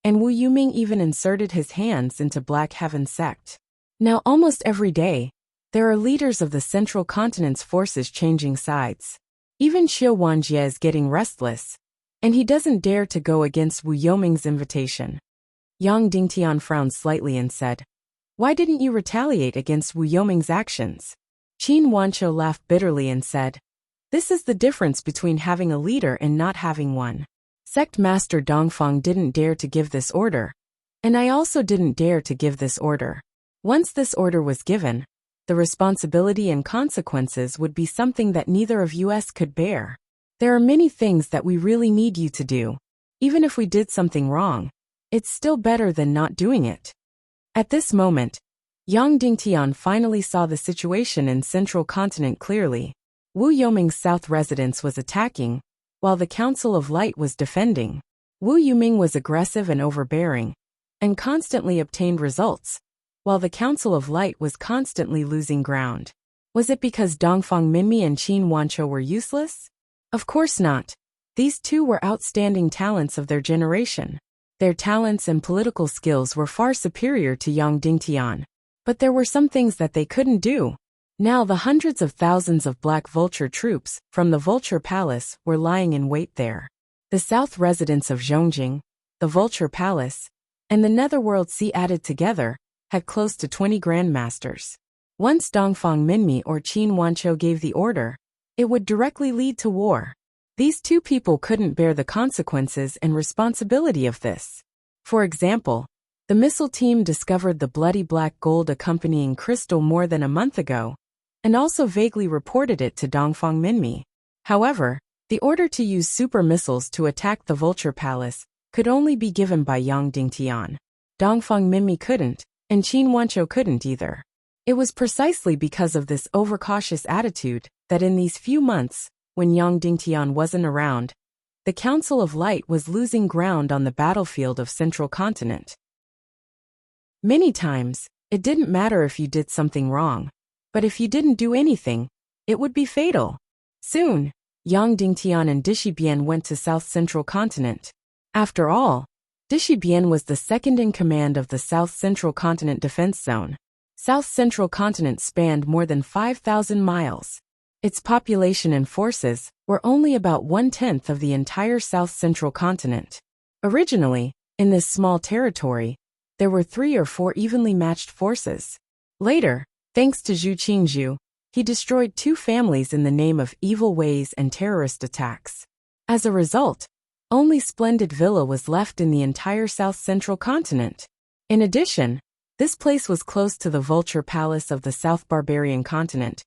and Wu Yuming even inserted his hands into Black Heaven sect. Now almost every day, there are leaders of the Central Continent's forces changing sides. Even Xiu Wanjie is getting restless, and he doesn't dare to go against Wu Yoming's invitation. Yang Dingtian frowned slightly and said, why didn't you retaliate against Wu Yoming's actions? Qin Wancho laughed bitterly and said, this is the difference between having a leader and not having one. Sect Master Dongfang didn't dare to give this order, and I also didn't dare to give this order. Once this order was given, the responsibility and consequences would be something that neither of us could bear. There are many things that we really need you to do. Even if we did something wrong, it's still better than not doing it. At this moment, Yang Dingtian finally saw the situation in Central Continent clearly. Wu Yoming's South residence was attacking, while the Council of Light was defending. Wu Yuming was aggressive and overbearing, and constantly obtained results, while the Council of Light was constantly losing ground. Was it because Dongfang Minmi and Qin Wancho were useless? Of course not. These 2 were outstanding talents of their generation. Their talents and political skills were far superior to Yang Dingtian. But there were some things that they couldn't do. Now the hundreds of thousands of Black Vulture troops from the Vulture Palace were lying in wait there. The south residents of Zhongjing, the Vulture Palace, and the Netherworld Sea added together had close to 20 grandmasters. Once Dongfang Minmi or Qin Wancho gave the order, it would directly lead to war. These 2 people couldn't bear the consequences and responsibility of this. For example, the missile team discovered the bloody black gold accompanying crystal more than a month ago, and also vaguely reported it to Dongfang Minmi. However, the order to use super missiles to attack the Vulture Palace could only be given by Yang Dingtian. Dongfang Minmi couldn't, and Qin Wancho couldn't either. It was precisely because of this overcautious attitude that in these few months, when Yang Dingtian wasn't around, the Council of Light was losing ground on the battlefield of Central Continent. Many times, it didn't matter if you did something wrong, but if you didn't do anything, it would be fatal. Soon, Yang Dingtian and Dishibian went to South Central Continent. After all, Dishibian was the second in command of the South Central Continent Defense Zone. South Central Continent spanned more than 5,000 miles. Its population and forces were only about 1/10 of the entire South Central Continent. Originally, in this small territory, there were 3 or 4 evenly matched forces. Later, thanks to Zhu Qingzhu, he destroyed 2 families in the name of evil ways and terrorist attacks. As a result, only Splendid Villa was left in the entire South Central Continent. In addition, this place was close to the Vulture Palace of the South Barbarian Continent,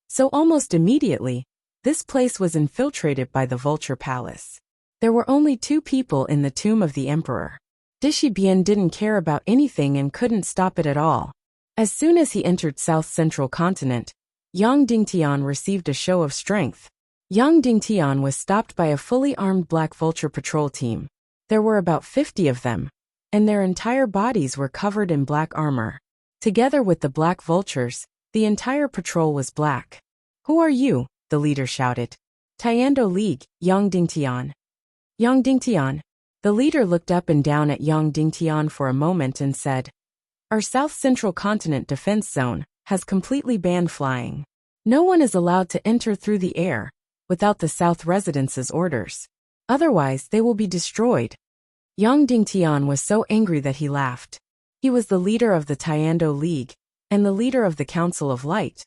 so almost immediately, this place was infiltrated by the Vulture Palace. There were only 2 people in the tomb of the Emperor. Dishibian didn't care about anything and couldn't stop it at all. As soon as he entered South Central Continent, Yang Dingtian received a show of strength. Yang Dingtian was stopped by a fully armed Black Vulture patrol team. There were about 50 of them, and their entire bodies were covered in black armor. Together with the Black Vultures, the entire patrol was black. "Who are you?" the leader shouted. "Tiando League, Yang Dingtian." "Yang Dingtian." The leader looked up and down at Yang Dingtian for a moment and said, "Our South Central Continent Defense Zone has completely banned flying. No one is allowed to enter through the air without the South Residence's orders. Otherwise, they will be destroyed." Yang Dingtian was so angry that he laughed. He was the leader of the Tiando League and the leader of the Council of Light,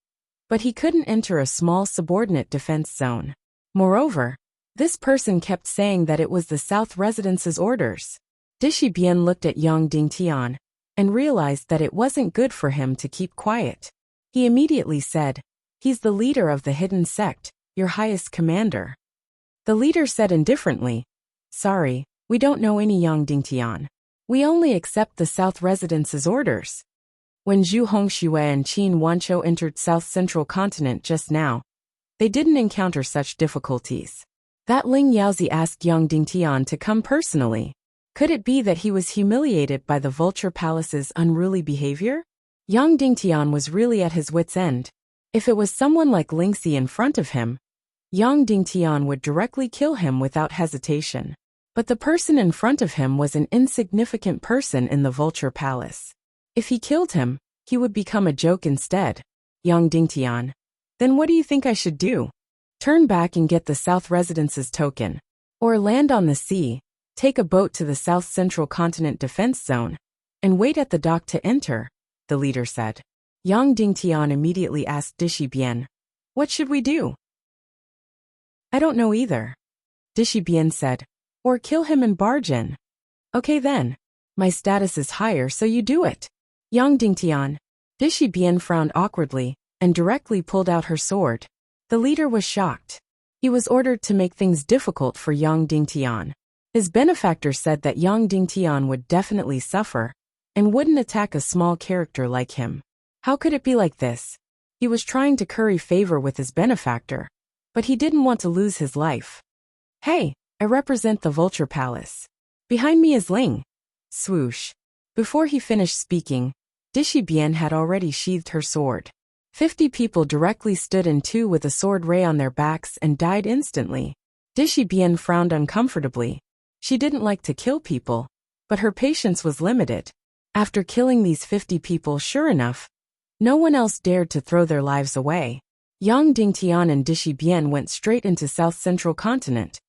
but he couldn't enter a small subordinate defense zone. Moreover, this person kept saying that it was the South Residence's orders. Dishibian looked at Yang Dingtian and realized that it wasn't good for him to keep quiet. He immediately said, "He's the leader of the hidden sect, your highest commander." The leader said indifferently, "Sorry, we don't know any Yang Dingtian. We only accept the South Residence's orders." When Zhu Hongxue and Qin Wanqiu entered South Central Continent just now, they didn't encounter such difficulties. That Ling Yaozi asked Yang Dingtian to come personally. Could it be that he was humiliated by the Vulture Palace's unruly behavior? Yang Dingtian was really at his wit's end. If it was someone like Lingxi in front of him, Yang Dingtian would directly kill him without hesitation. But the person in front of him was an insignificant person in the Vulture Palace. If he killed him, he would become a joke instead. "Yang Dingtian, then what do you think I should do? Turn back and get the South Residence's token. Or land on the sea, take a boat to the South Central Continent Defense Zone, and wait at the dock to enter," the leader said. Yang Dingtian immediately asked Dishibian, "What should we do?" "I don't know either," Dishibian said. "Or kill him and barge in." "Okay then. My status is higher, so you do it." Yang Dingtian. Dishibian frowned awkwardly and directly pulled out her sword. The leader was shocked. He was ordered to make things difficult for Yang Dingtian. His benefactor said that Yang Dingtian would definitely suffer and wouldn't attack a small character like him. How could it be like this? He was trying to curry favor with his benefactor, but he didn't want to lose his life. "Hey, I represent the Vulture Palace. Behind me is Ling." Swoosh. Before he finished speaking, Dishibian had already sheathed her sword. 50 people directly stood in 2 with a sword ray on their backs and died instantly. Dishibian frowned uncomfortably. She didn't like to kill people, but her patience was limited. After killing these 50 people, sure enough, no one else dared to throw their lives away. Yang Dingtian and Dishibian went straight into South Central Continent.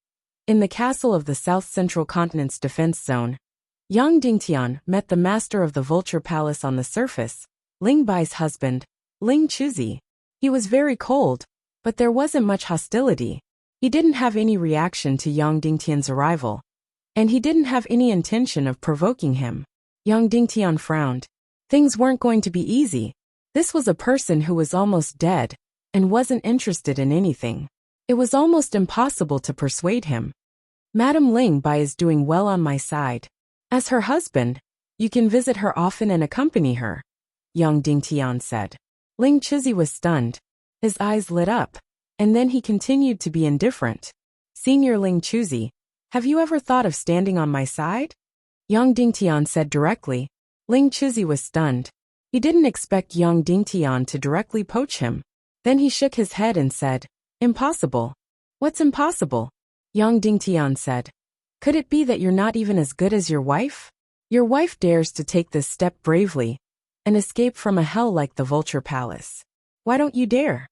In the castle of the South Central Continent's defense zone, Yang Dingtian met the master of the Vulture Palace on the surface, Ling Bai's husband, Ling Chuzi. He was very cold, but there wasn't much hostility. He didn't have any reaction to Yang Dingtian's arrival, and he didn't have any intention of provoking him. Yang Dingtian frowned. Things weren't going to be easy. This was a person who was almost dead and wasn't interested in anything. It was almost impossible to persuade him. "Madam Ling Bai is doing well on my side. As her husband, you can visit her often and accompany her," Yang Dingtian said. Ling Chuzi was stunned. His eyes lit up, and then he continued to be indifferent. "Senior Ling Chuzi, Have you ever thought of standing on my side? Yang Dingtian said directly. Ling Chizi was stunned. He didn't expect Yang Dingtian to directly poach him. Then he shook his head and said, Impossible. What's impossible? Yang Dingtian said. Could it be that you're not even as good as your wife? Your wife dares to take this step bravely and escape from a hell like the Vulture Palace. Why don't you dare?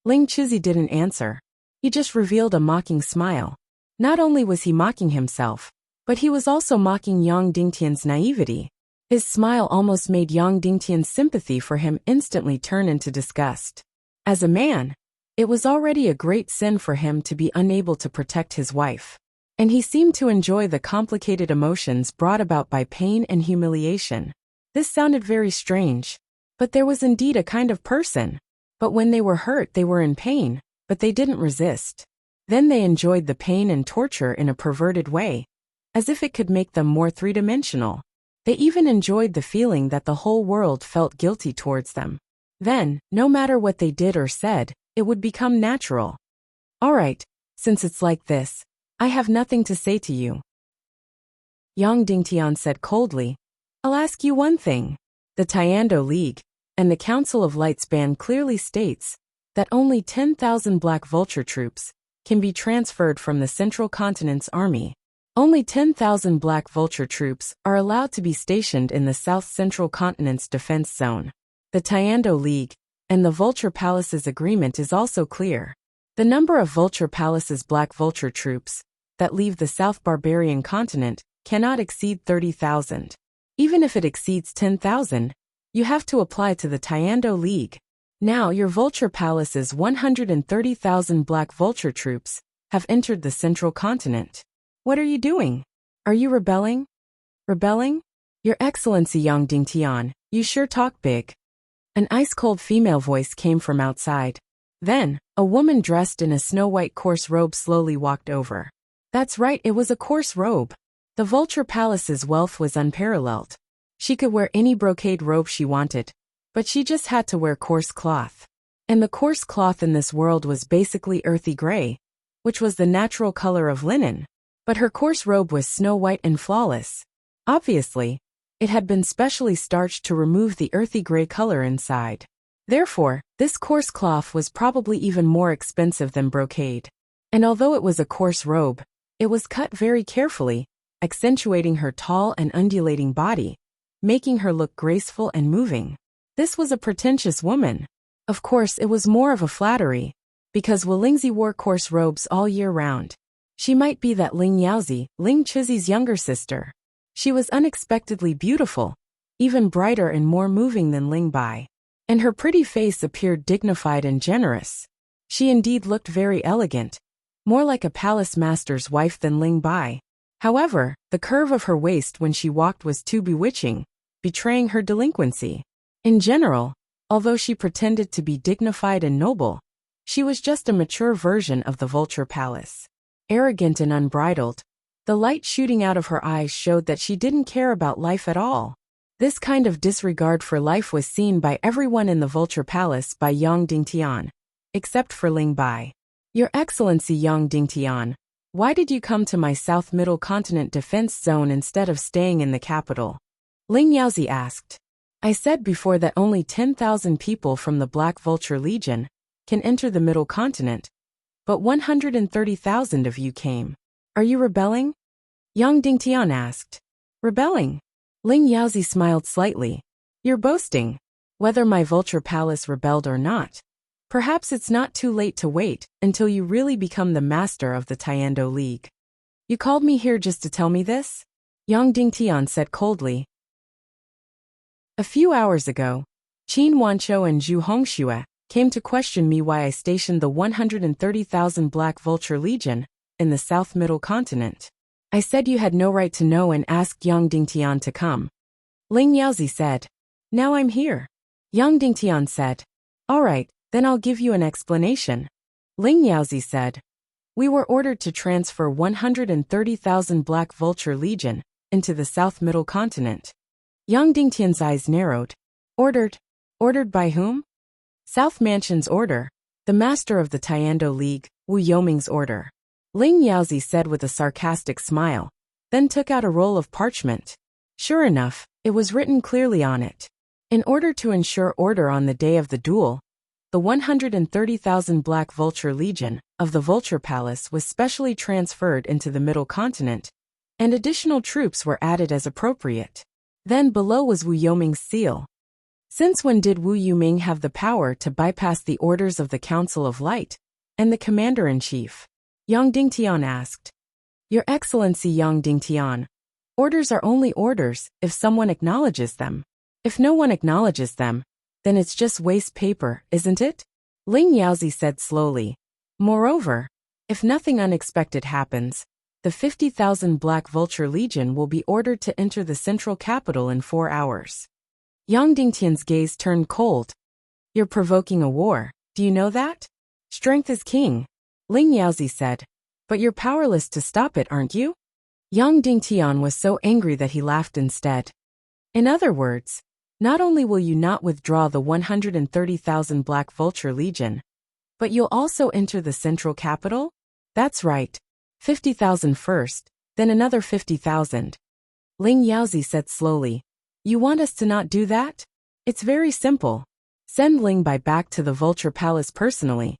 Ling Chizi didn't answer. He just revealed a mocking smile. Not only was he mocking himself, but he was also mocking Yang Dingtian's naivety. His smile almost made Yang Dingtian's sympathy for him instantly turn into disgust. As a man, it was already a great sin for him to be unable to protect his wife. And he seemed to enjoy the complicated emotions brought about by pain and humiliation. This sounded very strange, but there was indeed a kind of person. But when they were hurt, they were in pain, but they didn't resist. Then they enjoyed the pain and torture in a perverted way, as if it could make them more three-dimensional. They even enjoyed the feeling that the whole world felt guilty towards them. Then, no matter what they did or said, it would become natural. All right, since it's like this, I have nothing to say to you. Yang Dingtian said coldly. I'll ask you one thing. The Tiando League and the Council of Light's ban clearly states that only 10,000 Black Vulture troops can be transferred from the Central Continent's army. Only 10,000 Black Vulture troops are allowed to be stationed in the South Central Continent's defense zone. The Tiando League and the Vulture Palace's agreement is also clear. The number of Vulture Palace's Black Vulture troops that leave the South Barbarian continent cannot exceed 30,000. Even if it exceeds 10,000, you have to apply to the Tiando League. Now your Vulture Palace's 130,000 Black Vulture troops have entered the Central Continent. What are you doing? Are you rebelling? Rebelling? Your Excellency Yang Dingtian, you sure talk big. An ice-cold female voice came from outside. Then, a woman dressed in a snow-white coarse robe slowly walked over. That's right, it was a coarse robe. The Vulture Palace's wealth was unparalleled. She could wear any brocade robe she wanted, but she just had to wear coarse cloth. And the coarse cloth in this world was basically earthy gray, which was the natural color of linen. But her coarse robe was snow-white and flawless. Obviously, it had been specially starched to remove the earthy gray color inside. Therefore, this coarse cloth was probably even more expensive than brocade. And although it was a coarse robe, it was cut very carefully, accentuating her tall and undulating body, making her look graceful and moving. This was a pretentious woman. Of course, it was more of a flattery, because Walingzi wore coarse robes all year round. She might be that Ling Yaozi, Ling Chizi's younger sister. She was unexpectedly beautiful, even brighter and more moving than Ling Bai. And her pretty face appeared dignified and generous. She indeed looked very elegant, more like a palace master's wife than Ling Bai. However, the curve of her waist when she walked was too bewitching, betraying her delinquency. In general, although she pretended to be dignified and noble, she was just a mature version of the Vulture Palace. Arrogant and unbridled, the light shooting out of her eyes showed that she didn't care about life at all. This kind of disregard for life was seen by everyone in the Vulture Palace by Yang Dingtian, except for Ling Bai. Your Excellency Yang Dingtian, why did you come to my South Middle Continent defense zone instead of staying in the capital? Ling Yaozi asked. I said before that only 10,000 people from the Black Vulture Legion can enter the Middle Continent, but 130,000 of you came. Are you rebelling? Yang Dingtian asked. Rebelling? Ling Yaozi smiled slightly. You're boasting. Whether my Vulture Palace rebelled or not, perhaps it's not too late to wait until you really become the master of the Tiando League. You called me here just to tell me this? Yang Dingtian said coldly. A few hours ago, Qin Wanqiu and Zhu Hongxue came to question me why I stationed the 130,000 Black Vulture Legion in the South Middle Continent. I said you had no right to know and asked Yang Dingtian to come. Ling Yaozi said. Now I'm here. Yang Dingtian said. All right, then I'll give you an explanation. Ling Yaozi said. We were ordered to transfer 130,000 Black Vulture Legion into the South Middle Continent. Yang Dingtian's eyes narrowed. Ordered? Ordered by whom? South Mansion's order, the master of the Tiando League, Wu Yoming's order. Ling Yaozi said with a sarcastic smile, then took out a roll of parchment. Sure enough, it was written clearly on it. In order to ensure order on the day of the duel, the 130,000 Black Vulture Legion of the Vulture Palace was specially transferred into the Middle Continent, and additional troops were added as appropriate. Then below was Wu Yoming's seal. Since when did Wu Yuming have the power to bypass the orders of the Council of Light and the Commander-in-Chief? Yang Dingtian asked. Your Excellency Yang Dingtian, orders are only orders if someone acknowledges them. If no one acknowledges them, then it's just waste paper, isn't it? Ling Yaozi said slowly. Moreover, if nothing unexpected happens, the 50,000 Black Vulture Legion will be ordered to enter the central capital in 4 hours. Yang Dingtian's gaze turned cold. You're provoking a war, do you know that? Strength is king, Ling Yaozi said. But you're powerless to stop it, aren't you? Yang Dingtian was so angry that he laughed instead. In other words, not only will you not withdraw the 130,000 Black Vulture Legion, but you'll also enter the central capital? That's right. 50,000 first, then another 50,000. Ling Yaozi said slowly. You want us to not do that? It's very simple. Send Ling Bai back to the Vulture Palace personally,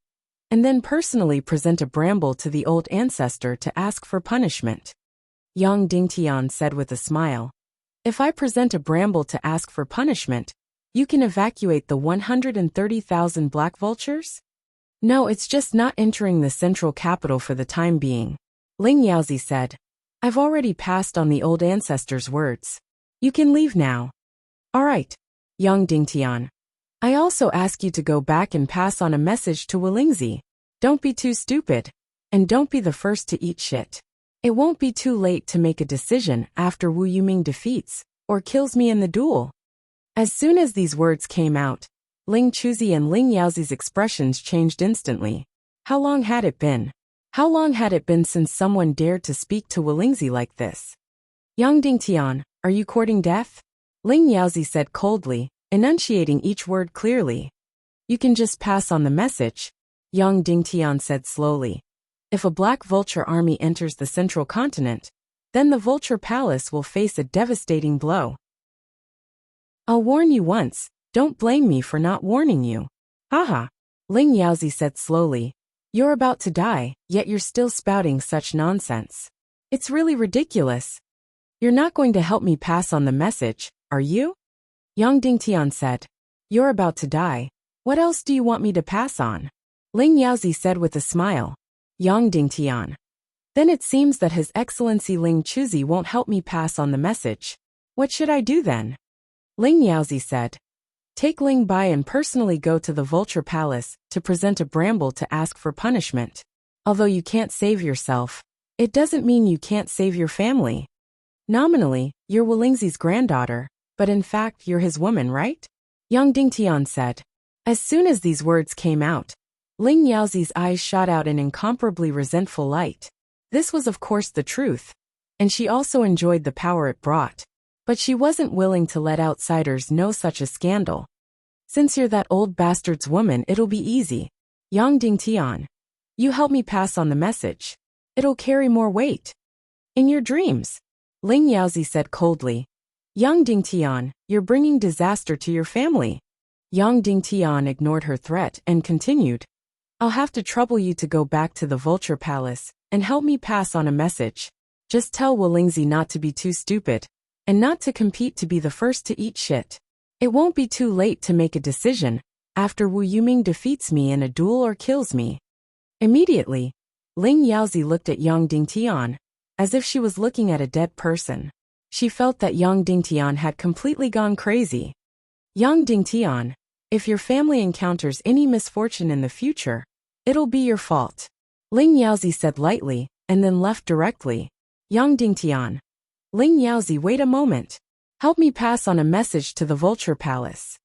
and then personally present a bramble to the old ancestor to ask for punishment. Yang Dingtian said with a smile. If I present a bramble to ask for punishment, you can evacuate the 130,000 Black Vultures? No, it's just not entering the central capital for the time being, Ling Yaozi said. I've already passed on the old ancestor's words. You can leave now. All right, Yang Dingtian. I also ask you to go back and pass on a message to Wolingzi. Don't be too stupid, and don't be the first to eat shit. It won't be too late to make a decision after Wu Yuming defeats or kills me in the duel. As soon as these words came out, Ling Chuzi and Ling Yaozi's expressions changed instantly. How long had it been? How long had it been since someone dared to speak to Wolingzi like this? Yang Dingtian, are you courting death? Ling Yaozi said coldly, enunciating each word clearly. You can just pass on the message, Yang Dingtian said slowly. If a Black Vulture army enters the central continent, then the Vulture Palace will face a devastating blow. I'll warn you once, don't blame me for not warning you. Haha, Ling Yaozi said slowly. You're about to die, yet you're still spouting such nonsense. It's really ridiculous. You're not going to help me pass on the message, are you? Yang Dingtian said. You're about to die. What else do you want me to pass on? Ling Yaozi said with a smile. Yang Dingtian. Then it seems that His Excellency Ling Chuzi won't help me pass on the message. What should I do then? Ling Yaozi said. Take Ling Bai and personally go to the Vulture Palace to present a bramble to ask for punishment. Although you can't save yourself, it doesn't mean you can't save your family. Nominally, you're Wolingzi's granddaughter, but in fact you're his woman, right? Yang Dingtian said. As soon as these words came out, Ling Yaozi's eyes shot out an incomparably resentful light. This was of course the truth, and she also enjoyed the power it brought. But she wasn't willing to let outsiders know such a scandal. Since you're that old bastard's woman, it'll be easy. Yang Dingtian. You help me pass on the message. It'll carry more weight. In your dreams, Ling Yaozi said coldly. Yang Dingtian, you're bringing disaster to your family. Yang Dingtian ignored her threat and continued. I'll have to trouble you to go back to the Vulture Palace and help me pass on a message. Just tell Wolingzi not to be too stupid, and not to compete to be the first to eat shit. It won't be too late to make a decision after Wu Yuming defeats me in a duel or kills me. Immediately, Ling Yaozi looked at Yang Dingtian, as if she was looking at a dead person. She felt that Yang Dingtian had completely gone crazy. Yang Dingtian, if your family encounters any misfortune in the future, it'll be your fault. Ling Yaozi said lightly, and then left directly. Yang Dingtian. Ling Yaozi, wait a moment. Help me pass on a message to the Vulture Palace.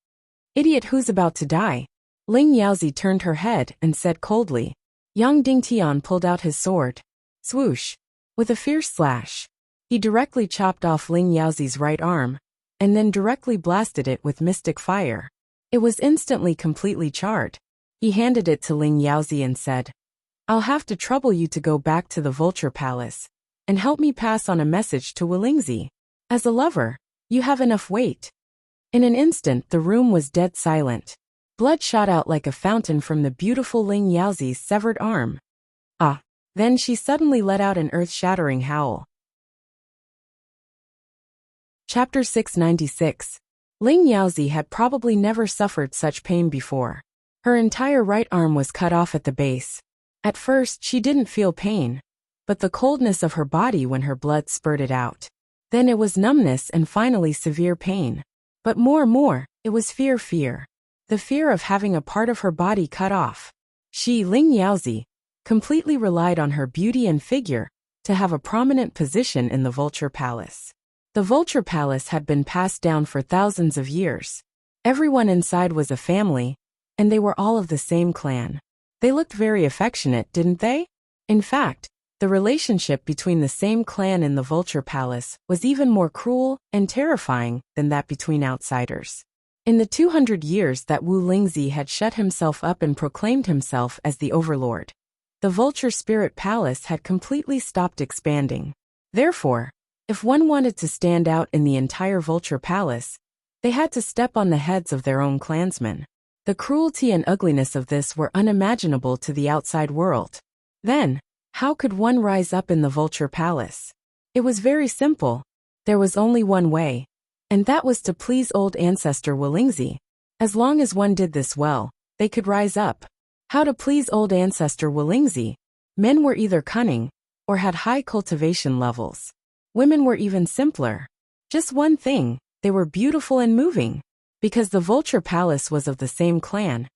Idiot who's about to die. Ling Yaozi turned her head and said coldly. Yang Dingtian pulled out his sword. Swoosh. With a fierce slash, he directly chopped off Ling Yaozi's right arm, and then directly blasted it with mystic fire. It was instantly completely charred. He handed it to Ling Yaozi and said, I'll have to trouble you to go back to the Vulture Palace and help me pass on a message to Wulingzi. As a lover, you have enough weight." In an instant the room was dead silent. Blood shot out like a fountain from the beautiful Ling Yaozi's severed arm. Ah! Then she suddenly let out an earth-shattering howl. Chapter 696. Ling Yaozi had probably never suffered such pain before. Her entire right arm was cut off at the base. At first she didn't feel pain, but the coldness of her body when her blood spurted out. Then it was numbness and finally severe pain. But more, it was fear. The fear of having a part of her body cut off. She, Ling Yaozi, completely relied on her beauty and figure to have a prominent position in the Vulture Palace. The Vulture Palace had been passed down for thousands of years. Everyone inside was a family, and they were all of the same clan. They looked very affectionate, didn't they? In fact, the relationship between the same clan in the Vulture Palace was even more cruel and terrifying than that between outsiders. In the 200 years that Wu Lingzi had shut himself up and proclaimed himself as the overlord, the Vulture Spirit Palace had completely stopped expanding. Therefore, if one wanted to stand out in the entire Vulture Palace, they had to step on the heads of their own clansmen. The cruelty and ugliness of this were unimaginable to the outside world. Then, how could one rise up in the Vulture Palace? It was very simple. There was only one way, and that was to please old ancestor Wulingzi. As long as one did this well, they could rise up. How to please old ancestor Wulingzi? Men were either cunning or had high cultivation levels. Women were even simpler. Just one thing, they were beautiful and moving. Because the Vulture Palace was of the same clan,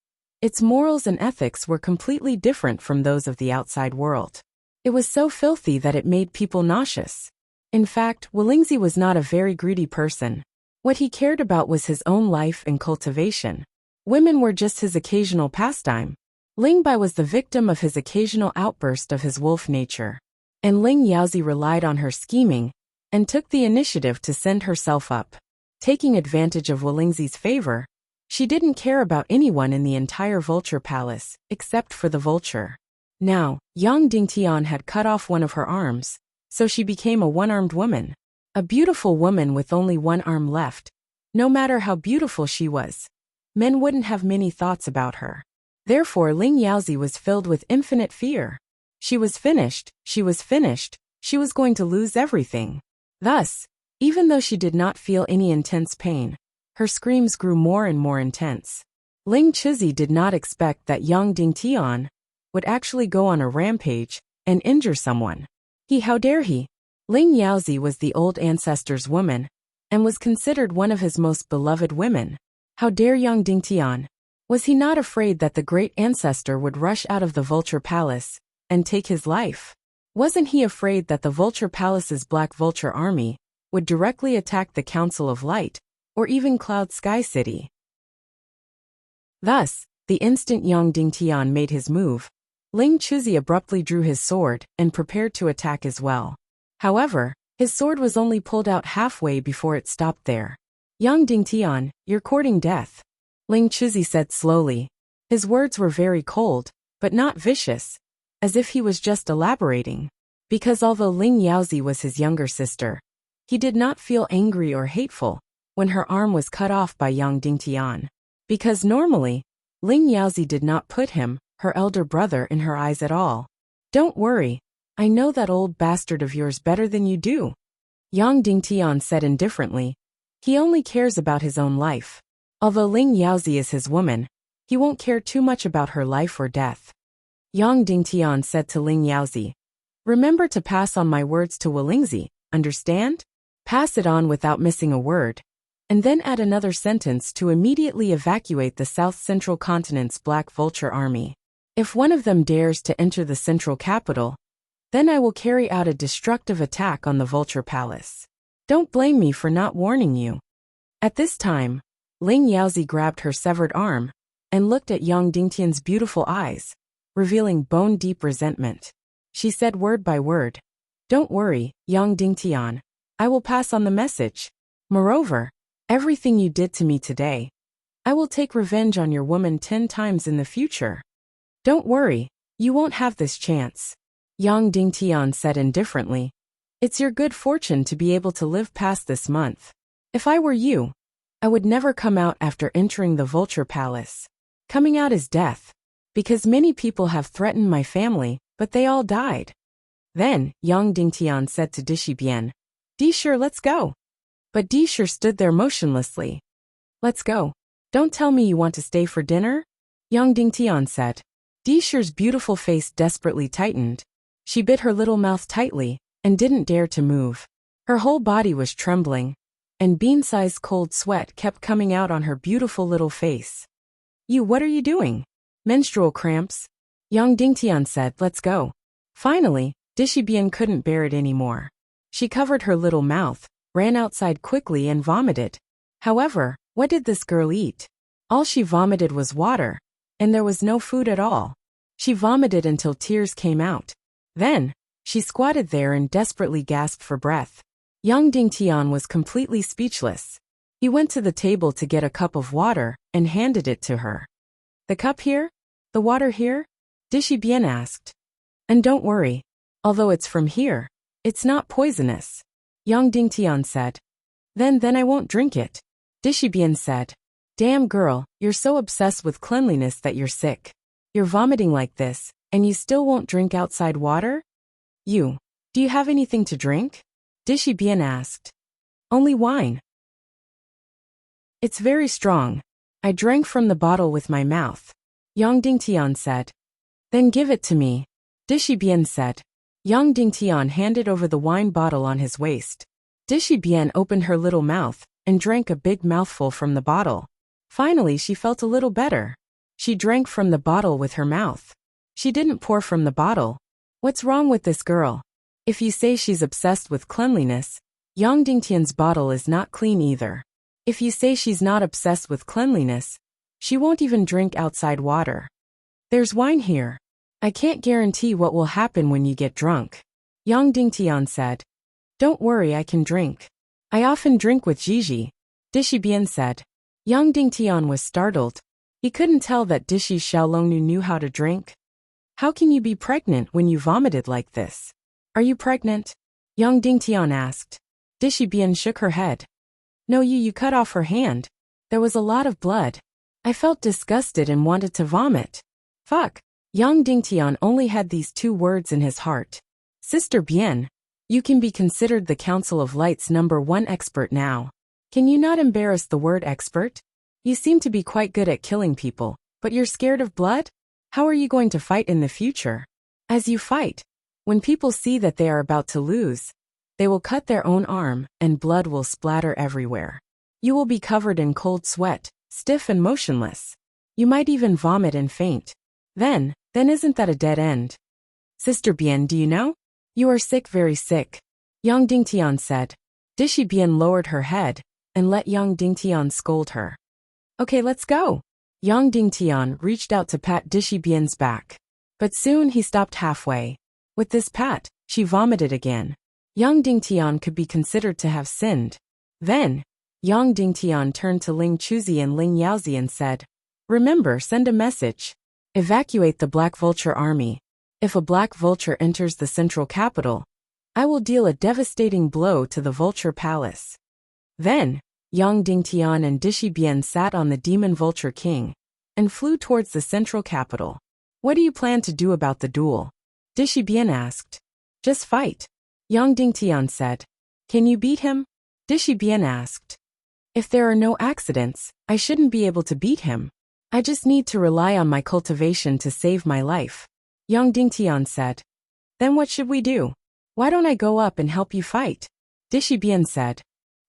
its morals and ethics were completely different from those of the outside world. It was so filthy that it made people nauseous. In fact, Wulingzi was not a very greedy person. What he cared about was his own life and cultivation. Women were just his occasional pastime. Ling Bai was the victim of his occasional outburst of his wolf nature. And Ling Yaozi relied on her scheming and took the initiative to send herself up. Taking advantage of Wulingzi's favor, she didn't care about anyone in the entire Vulture Palace, except for the vulture. Now, Yang Dingtian had cut off one of her arms, so she became a one-armed woman. A beautiful woman with only one arm left. No matter how beautiful she was, men wouldn't have many thoughts about her. Therefore Ling Yaozi was filled with infinite fear. She was finished, she was going to lose everything. Thus, even though she did not feel any intense pain, her screams grew more and more intense. Ling Chizi did not expect that Yang Dingtian would actually go on a rampage and injure someone. How dare he? Ling Yaozi was the old ancestor's woman and was considered one of his most beloved women. How dare Yang Dingtian? Was he not afraid that the great ancestor would rush out of the Vulture Palace and take his life? Wasn't he afraid that the Vulture Palace's Black Vulture army would directly attack the Council of Light, or even Cloud Sky City? Thus, the instant Yang Dingtian made his move, Ling Chuzi abruptly drew his sword and prepared to attack as well. However, his sword was only pulled out halfway before it stopped there. Yang Dingtian, you're courting death, Ling Chuzi said slowly. His words were very cold, but not vicious, as if he was just elaborating. Because although Ling Yaozi was his younger sister, he did not feel angry or hateful when her arm was cut off by Yang Dingtian. Because normally, Ling Yaozi did not put him, her elder brother, in her eyes at all. Don't worry, I know that old bastard of yours better than you do, Yang Dingtian said indifferently. He only cares about his own life. Although Ling Yaozi is his woman, he won't care too much about her life or death. Yang Dingtian said to Ling Yaozi, remember to pass on my words to Wulingzi, understand? Pass it on without missing a word, and then add another sentence to immediately evacuate the South Central Continent's Black Vulture army. If one of them dares to enter the central capital, then I will carry out a destructive attack on the Vulture Palace. Don't blame me for not warning you. At this time, Ling Yaozi grabbed her severed arm and looked at Yang Dingtian's beautiful eyes, revealing bone-deep resentment. She said word by word, don't worry, Yang Dingtian, I will pass on the message. Moreover, everything you did to me today, I will take revenge on your woman 10 times in the future. Don't worry, You won't have this chance. Yang Dingtian said indifferently. It's your good fortune to be able to live past this month. If I were you, I would never come out after entering the Vulture Palace. Coming out is death. Because many people have threatened my family, but they all died. Then, Yang Dingtian said to Dishibian, Dishir, let's go. But Dishir stood there motionlessly. Let's go. Don't tell me you want to stay for dinner? Yang Dingtian said. Dishir's beautiful face desperately tightened. She bit her little mouth tightly, and didn't dare to move. Her whole body was trembling, and bean-sized cold sweat kept coming out on her beautiful little face. What are you doing? Menstrual cramps? Yang Dingtian said, let's go. Finally, Dishibian couldn't bear it anymore. She covered her little mouth, ran outside quickly and vomited. However, what did this girl eat? All she vomited was water, and there was no food at all. She vomited until tears came out. Then, she squatted there and desperately gasped for breath. Yang Dingtian was completely speechless. He went to the table to get a cup of water and handed it to her. The cup here? The water here? Dishibian asked. And don't worry. Although it's from here, it's not poisonous. Yang Dingtian said. Then I won't drink it. Dishibian said. Damn girl, you're so obsessed with cleanliness that you're sick. You're vomiting like this, and you still won't drink outside water? Do you have anything to drink? Dishibian asked. Only wine. It's very strong. I drank from the bottle with my mouth. Yang Dingtian said. Then give it to me. Dishibian said. Yang Dingtian handed over the wine bottle on his waist. Dishibian opened her little mouth and drank a big mouthful from the bottle. Finally, she felt a little better. She drank from the bottle with her mouth. She didn't pour from the bottle. What's wrong with this girl? If you say she's obsessed with cleanliness, Yang Dingtian's bottle is not clean either. If you say she's not obsessed with cleanliness, she won't even drink outside water. There's wine here. I can't guarantee what will happen when you get drunk. Yang Dingtian said. Don't worry, I can drink. I often drink with Gigi. Dishibian said. Yang Dingtian was startled. He couldn't tell that Dishi Xiaolongnu knew how to drink. How can you be pregnant when you vomited like this? Are you pregnant? Yang Dingtian asked. Dishibian shook her head. No, you cut off her hand. There was a lot of blood. I felt disgusted and wanted to vomit. Fuck. Yang Dingtian only had these two words in his heart. Sister Bien, you can be considered the Council of Light's #1 expert now. Can you not embarrass the word expert? You seem to be quite good at killing people, but you're scared of blood? How are you going to fight in the future? As you fight, when people see that they are about to lose, they will cut their own arm and blood will splatter everywhere. You will be covered in cold sweat, stiff and motionless. You might even vomit and faint. Then isn't that a dead end? Sister Bien, do you know? You are sick, very sick. Yang Dingtian said. Dishibian lowered her head and let Yang Dingtian scold her. Okay, let's go. Yang Dingtian reached out to pat Dishibian's back. But soon he stopped halfway. With this pat, she vomited again. Yang Dingtian could be considered to have sinned. Then, Yang Dingtian turned to Ling Chuzi and Ling Yaozi and said, Remember, send a message. Evacuate the Black Vulture army. If a Black Vulture enters the central capital, I will deal a devastating blow to the Vulture Palace. Then, Yang Dingtian and Dishibian sat on the Demon Vulture King and flew towards the central capital. What do you plan to do about the duel? Dishibian asked. Just fight. Yang Dingtian said. Can you beat him? Dishibian asked. If there are no accidents, I shouldn't be able to beat him. I just need to rely on my cultivation to save my life. Yang Dingtian said. Then what should we do? Why don't I go up and help you fight? Dishibian said.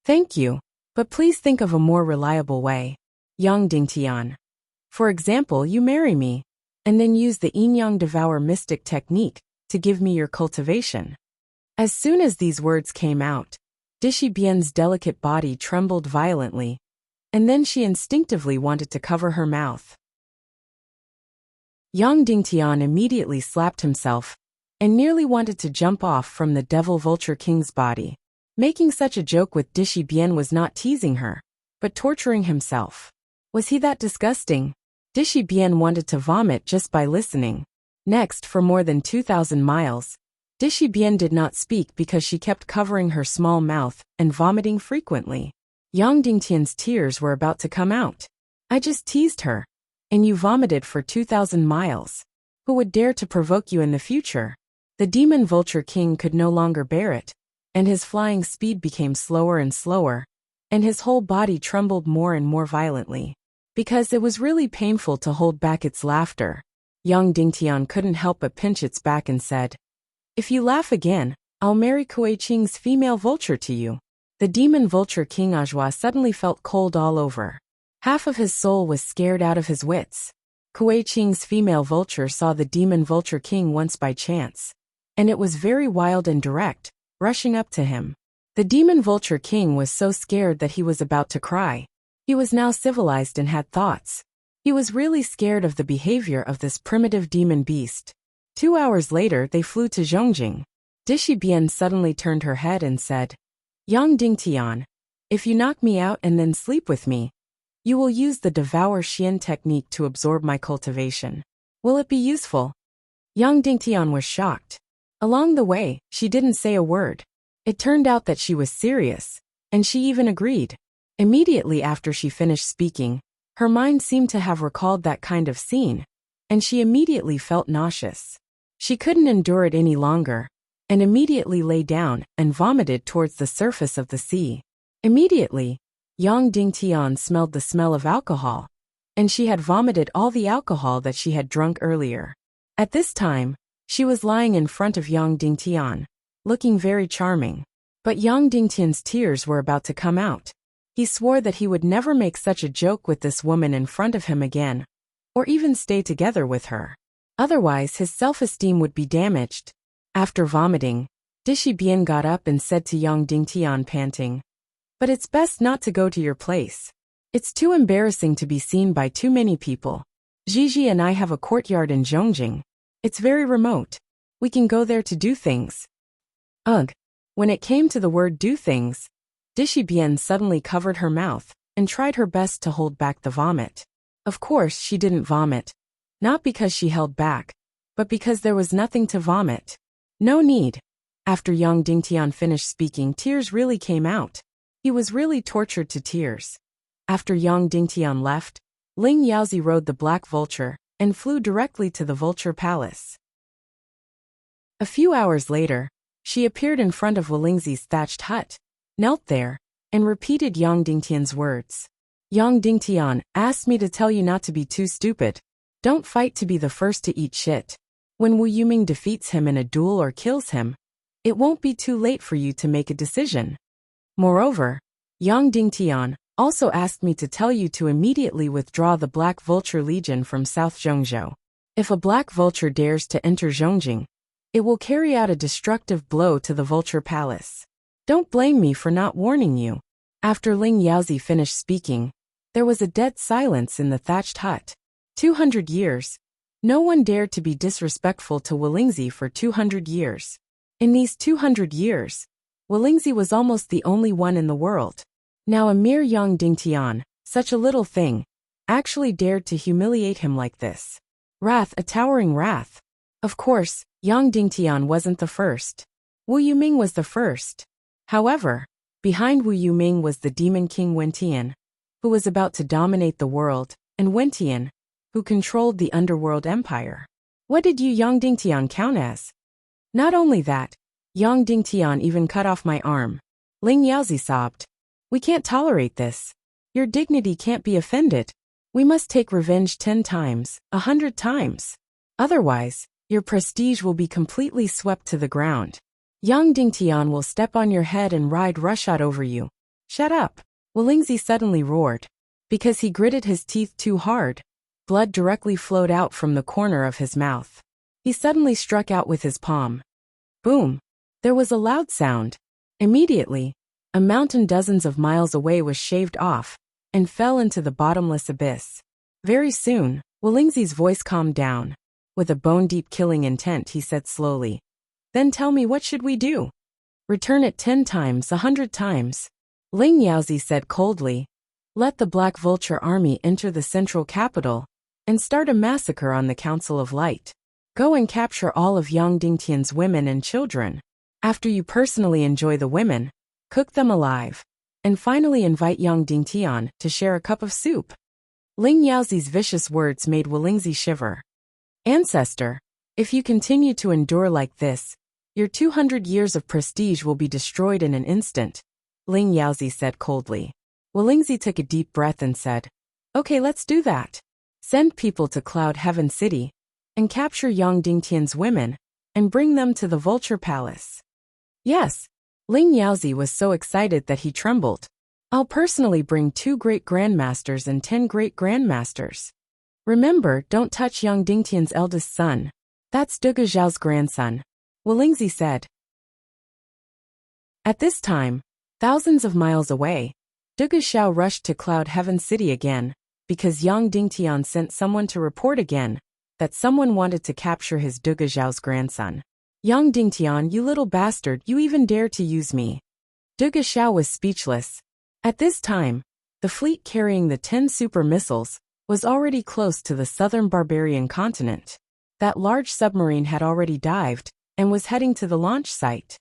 Thank you, but please think of a more reliable way. Yang Dingtian. For example, you marry me, and then use the Yin-Yang Devour Mystic technique to give me your cultivation. As soon as these words came out, Dishibian's delicate body trembled violently, and then she instinctively wanted to cover her mouth. Yang Dingtian immediately slapped himself and nearly wanted to jump off from the Devil Vulture King's body. Making such a joke with Dishibian was not teasing her, but torturing himself. Was he that disgusting? Dishibian wanted to vomit just by listening. Next, for more than 2,000 miles, Dishibian did not speak because she kept covering her small mouth and vomiting frequently. Yang Dingtian's tears were about to come out. I just teased her. And you vomited for 2,000 miles. Who would dare to provoke you in the future? The demon vulture king could no longer bear it, and his flying speed became slower and slower, and his whole body trembled more and more violently. Because it was really painful to hold back its laughter. Yang Dingtian couldn't help but pinch its back and said, "If you laugh again, I'll marry Kuei-Qing's female vulture to you." The demon vulture king Ajua suddenly felt cold all over. Half of his soul was scared out of his wits. Kuei-Qing's female vulture saw the demon vulture king once by chance, and it was very wild and direct, rushing up to him. The demon vulture king was so scared that he was about to cry. He was now civilized and had thoughts. He was really scared of the behavior of this primitive demon beast. 2 hours later they flew to Zhongjing. Dishibian suddenly turned her head and said, "Yang Dingtian, if you knock me out and then sleep with me, you will use the Devour Xian technique to absorb my cultivation. Will it be useful?" Yang Dingtian was shocked. Along the way, she didn't say a word. It turned out that she was serious, and she even agreed. Immediately after she finished speaking, her mind seemed to have recalled that kind of scene, and she immediately felt nauseous. She couldn't endure it any longer, and immediately lay down and vomited towards the surface of the sea. Immediately, Yang Dingtian smelled the smell of alcohol, and she had vomited all the alcohol that she had drunk earlier. At this time, she was lying in front of Yang Dingtian, looking very charming. But Yang Dingtian's tears were about to come out. He swore that he would never make such a joke with this woman in front of him again, or even stay together with her. Otherwise, his self-esteem would be damaged. After vomiting, Dishibian got up and said to Yang Dingtian, panting, "But it's best not to go to your place. It's too embarrassing to be seen by too many people. Gigi and I have a courtyard in Zhongjing. It's very remote. We can go there to do things." Ugh. When it came to the word "do things," Dishibian suddenly covered her mouth and tried her best to hold back the vomit. Of course, she didn't vomit. Not because she held back, but because there was nothing to vomit. No need. After Yang Dingtian finished speaking, tears really came out. He was really tortured to tears. After Yang Dingtian left, Ling Yaozi rode the black vulture and flew directly to the vulture palace. A few hours later, she appeared in front of Walingzi's thatched hut, knelt there, and repeated Yang Dingtian's words. "Yang Dingtian asked me to tell you not to be too stupid. Don't fight to be the first to eat shit. When Wu Yuming defeats him in a duel or kills him, it won't be too late for you to make a decision. Moreover, Yang Dingtian also asked me to tell you to immediately withdraw the Black Vulture Legion from South Zhongzhou. If a black vulture dares to enter Zhongjing, it will carry out a destructive blow to the Vulture Palace. Don't blame me for not warning you." After Ling Yaozi finished speaking, there was a dead silence in the thatched hut. 200 years. No one dared to be disrespectful to Walingzi for 200 years. In these 200 years, Walingzi was almost the only one in the world. Now a mere Yang Dingtian, such a little thing, actually dared to humiliate him like this. Wrath, a towering wrath. Of course, Yang Dingtian wasn't the first. Wu Yuming was the first. However, behind Wu Yuming was the demon king Wentian, who was about to dominate the world, and Wentian, who controlled the underworld empire. What did you Yang Dingtian count as? Not only that, Yang Dingtian even cut off my arm. Ling Yaozi sobbed. "We can't tolerate this. Your dignity can't be offended. We must take revenge 10 times, 100 times. Otherwise, your prestige will be completely swept to the ground. Yang Dingtian will step on your head and ride roughshod over you." "Shut up," Walingzi suddenly roared. Because he gritted his teeth too hard, blood directly flowed out from the corner of his mouth. He suddenly struck out with his palm. Boom! There was a loud sound. Immediately, a mountain dozens of miles away was shaved off and fell into the bottomless abyss. Very soon, Walingzi's voice calmed down. With a bone-deep killing intent, he said slowly, "Then tell me, what should we do?" "Return it 10 times, 100 times. Ling Yaozi said coldly. "Let the Black Vulture army enter the central capital and start a massacre on the Council of Light. Go and capture all of Yang Dingtian's women and children. After you personally enjoy the women, cook them alive. And finally invite Yang Dingtian to share a cup of soup. Ling Yaozi's vicious words made Wulingzi shiver. Ancestor, if you continue to endure like this, your 200 years of prestige will be destroyed in an instant, Ling Yaozi said coldly. Wulingzi took a deep breath and said, Okay, let's do that. Send people to Cloud Heaven City, and capture Yang Dingtian's women, and bring them to the Vulture Palace. Yes, Ling Yaozi was so excited that he trembled. I'll personally bring 2 great grandmasters and 10 great grandmasters. Remember, don't touch Yang Dingtian's eldest son. That's Duge Zhao's grandson, Wulingzi said. At this time, thousands of miles away, Duge Zhao rushed to Cloud Heaven City again, because Yang Dingtian sent someone to report again that someone wanted to capture his Duge Zhao's grandson. Yang Dingtian, you little bastard, you even dare to use me. Duge Zhao was speechless. At this time, the fleet carrying the 10 super missiles was already close to the southern barbarian continent. That large submarine had already dived and was heading to the launch site.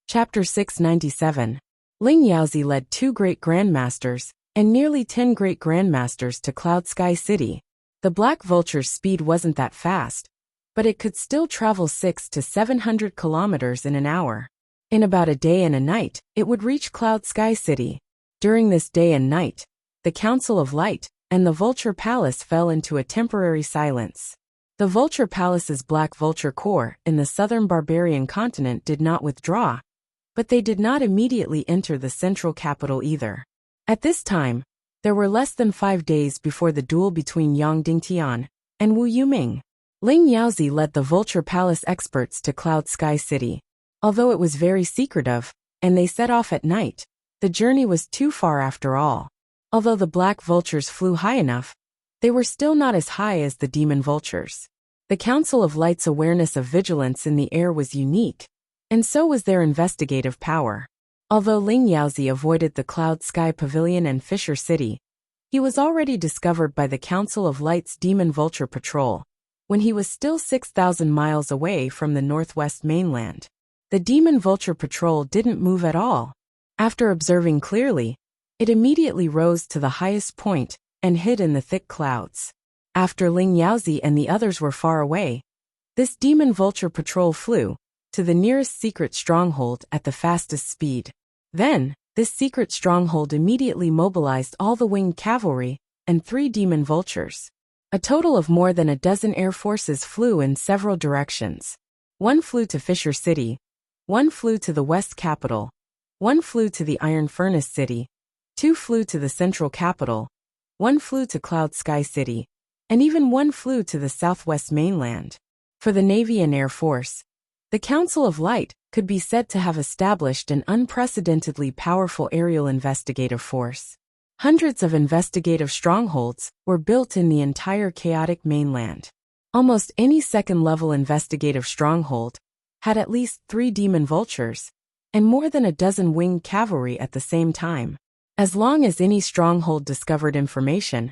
Chapter 697. Ling Yaozi led 2 great grandmasters and nearly 10 great grandmasters to Cloud Sky City. The Black Vulture's speed wasn't that fast, but it could still travel 600 to 700 kilometers in an hour. In about a day and a night, it would reach Cloud Sky City. During this day and night, the Council of Light and the Vulture Palace fell into a temporary silence. The Vulture Palace's Black Vulture Corps in the southern barbarian continent did not withdraw, but they did not immediately enter the central capital either. At this time, there were less than 5 days before the duel between Yang Dingtian and Wu Yuming. Ling Yaozi led the Vulture Palace experts to Cloud Sky City. Although it was very secretive, and they set off at night, the journey was too far after all. Although the black vultures flew high enough, they were still not as high as the demon vultures. The Council of Light's awareness of vigilance in the air was unique, and so was their investigative power. Although Ling Yaozi avoided the Cloud Sky Pavilion and Fisher City, he was already discovered by the Council of Light's Demon Vulture Patrol, when he was still 6,000 miles away from the northwest mainland. The Demon Vulture Patrol didn't move at all. After observing clearly, it immediately rose to the highest point and hid in the thick clouds. After Ling Yaozi and the others were far away, this Demon Vulture Patrol flew to the nearest secret stronghold at the fastest speed. Then, this secret stronghold immediately mobilized all the winged cavalry and 3 demon vultures. A total of more than a dozen air forces flew in several directions. 1 flew to Fisher City, 1 flew to the West Capital, 1 flew to the Iron Furnace City, 2 flew to the Central Capital, 1 flew to Cloud Sky City, and even 1 flew to the Southwest mainland. For the Navy and Air Force, the Council of Light could be said to have established an unprecedentedly powerful aerial investigative force. Hundreds of investigative strongholds were built in the entire chaotic mainland. Almost any second-level investigative stronghold had at least 3 demon vultures, and more than a dozen winged cavalry at the same time. As long as any stronghold discovered information,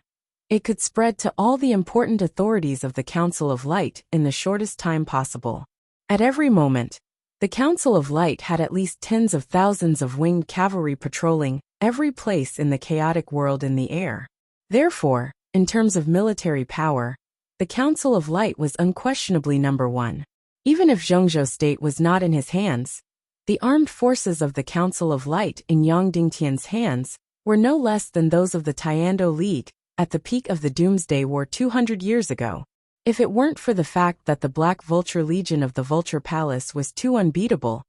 it could spread to all the important authorities of the Council of Light in the shortest time possible. At every moment, the Council of Light had at least tens of thousands of winged cavalry patrolling every place in the chaotic world in the air. Therefore, in terms of military power, the Council of Light was unquestionably number 1. Even if Zhengzhou State was not in his hands, the armed forces of the Council of Light in Yang Dingtian's hands were no less than those of the Tiando League at the peak of the Doomsday War 200 years ago. If it weren't for the fact that the Black Vulture Legion of the Vulture Palace was too unbeatable,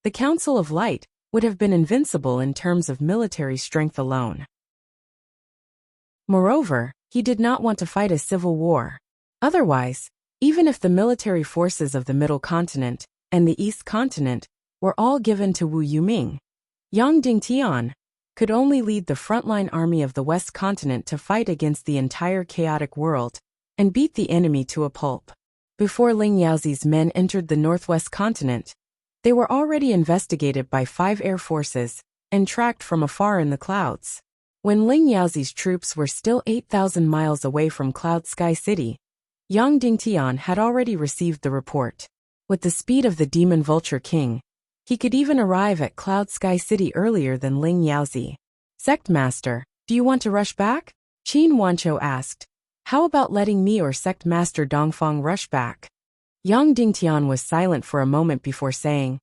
the Council of Light would have been invincible in terms of military strength alone. Moreover, he did not want to fight a civil war. Otherwise, even if the military forces of the Middle Continent and the East Continent were all given to Wu Yuming, Yang Dingtian could only lead the frontline army of the West Continent to fight against the entire chaotic world and beat the enemy to a pulp. Before Ling Yaozi's men entered the Northwest Continent, they were already investigated by 5 air forces and tracked from afar in the clouds. When Ling Yaozi's troops were still 8,000 miles away from Cloud Sky City, Yang Dingtian had already received the report. With the speed of the Demon Vulture King, he could even arrive at Cloud Sky City earlier than Ling Yaozi. Sect Master, do you want to rush back? Qin Wancho asked. How about letting me or Sect Master Dongfang rush back? Yang Dingtian was silent for a moment before saying,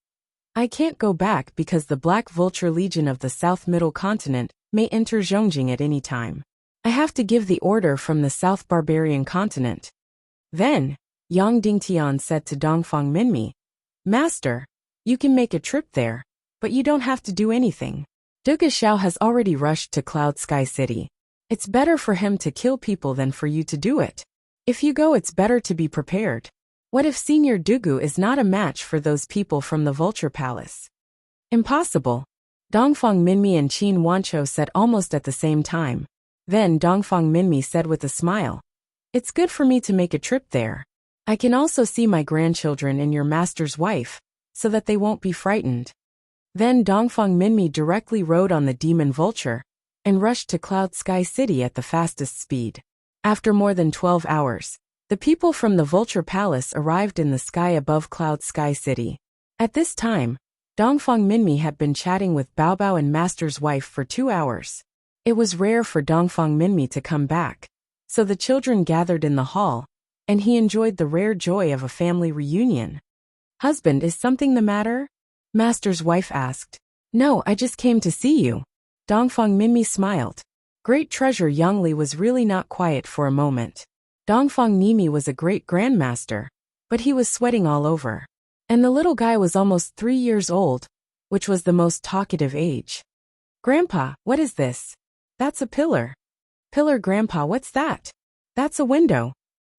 I can't go back because the Black Vulture Legion of the South Middle Continent may enter Zhongjing at any time. I have to give the order from the South Barbarian Continent. Then, Yang Dingtian said to Dongfang Minmi, Master, you can make a trip there, but you don't have to do anything. Duge Xiao has already rushed to Cloud Sky City. It's better for him to kill people than for you to do it. If you go, it's better to be prepared. What if Senior Dugu is not a match for those people from the Vulture Palace? Impossible. Dongfang Minmi and Qin Wancho said almost at the same time. Then Dongfang Minmi said with a smile, It's good for me to make a trip there. I can also see my grandchildren and your master's wife, so that they won't be frightened. Then Dongfang Minmi directly rode on the Demon Vulture and rushed to Cloud Sky City at the fastest speed. After more than 12 hours, the people from the Vulture Palace arrived in the sky above Cloud Sky City. At this time, Dongfang Minmi had been chatting with Baobao and Master's wife for 2 hours. It was rare for Dongfang Minmi to come back, so the children gathered in the hall, and he enjoyed the rare joy of a family reunion. Husband, is something the matter? Master's wife asked. No, I just came to see you. Dongfang Minmi smiled. Great treasure Yangli was really not quiet for a moment. Dongfang Nimi was a great grandmaster, but he was sweating all over. And the little guy was almost 3 years old, which was the most talkative age. Grandpa, what is this? That's a pillar. Pillar, Grandpa, what's that? That's a window.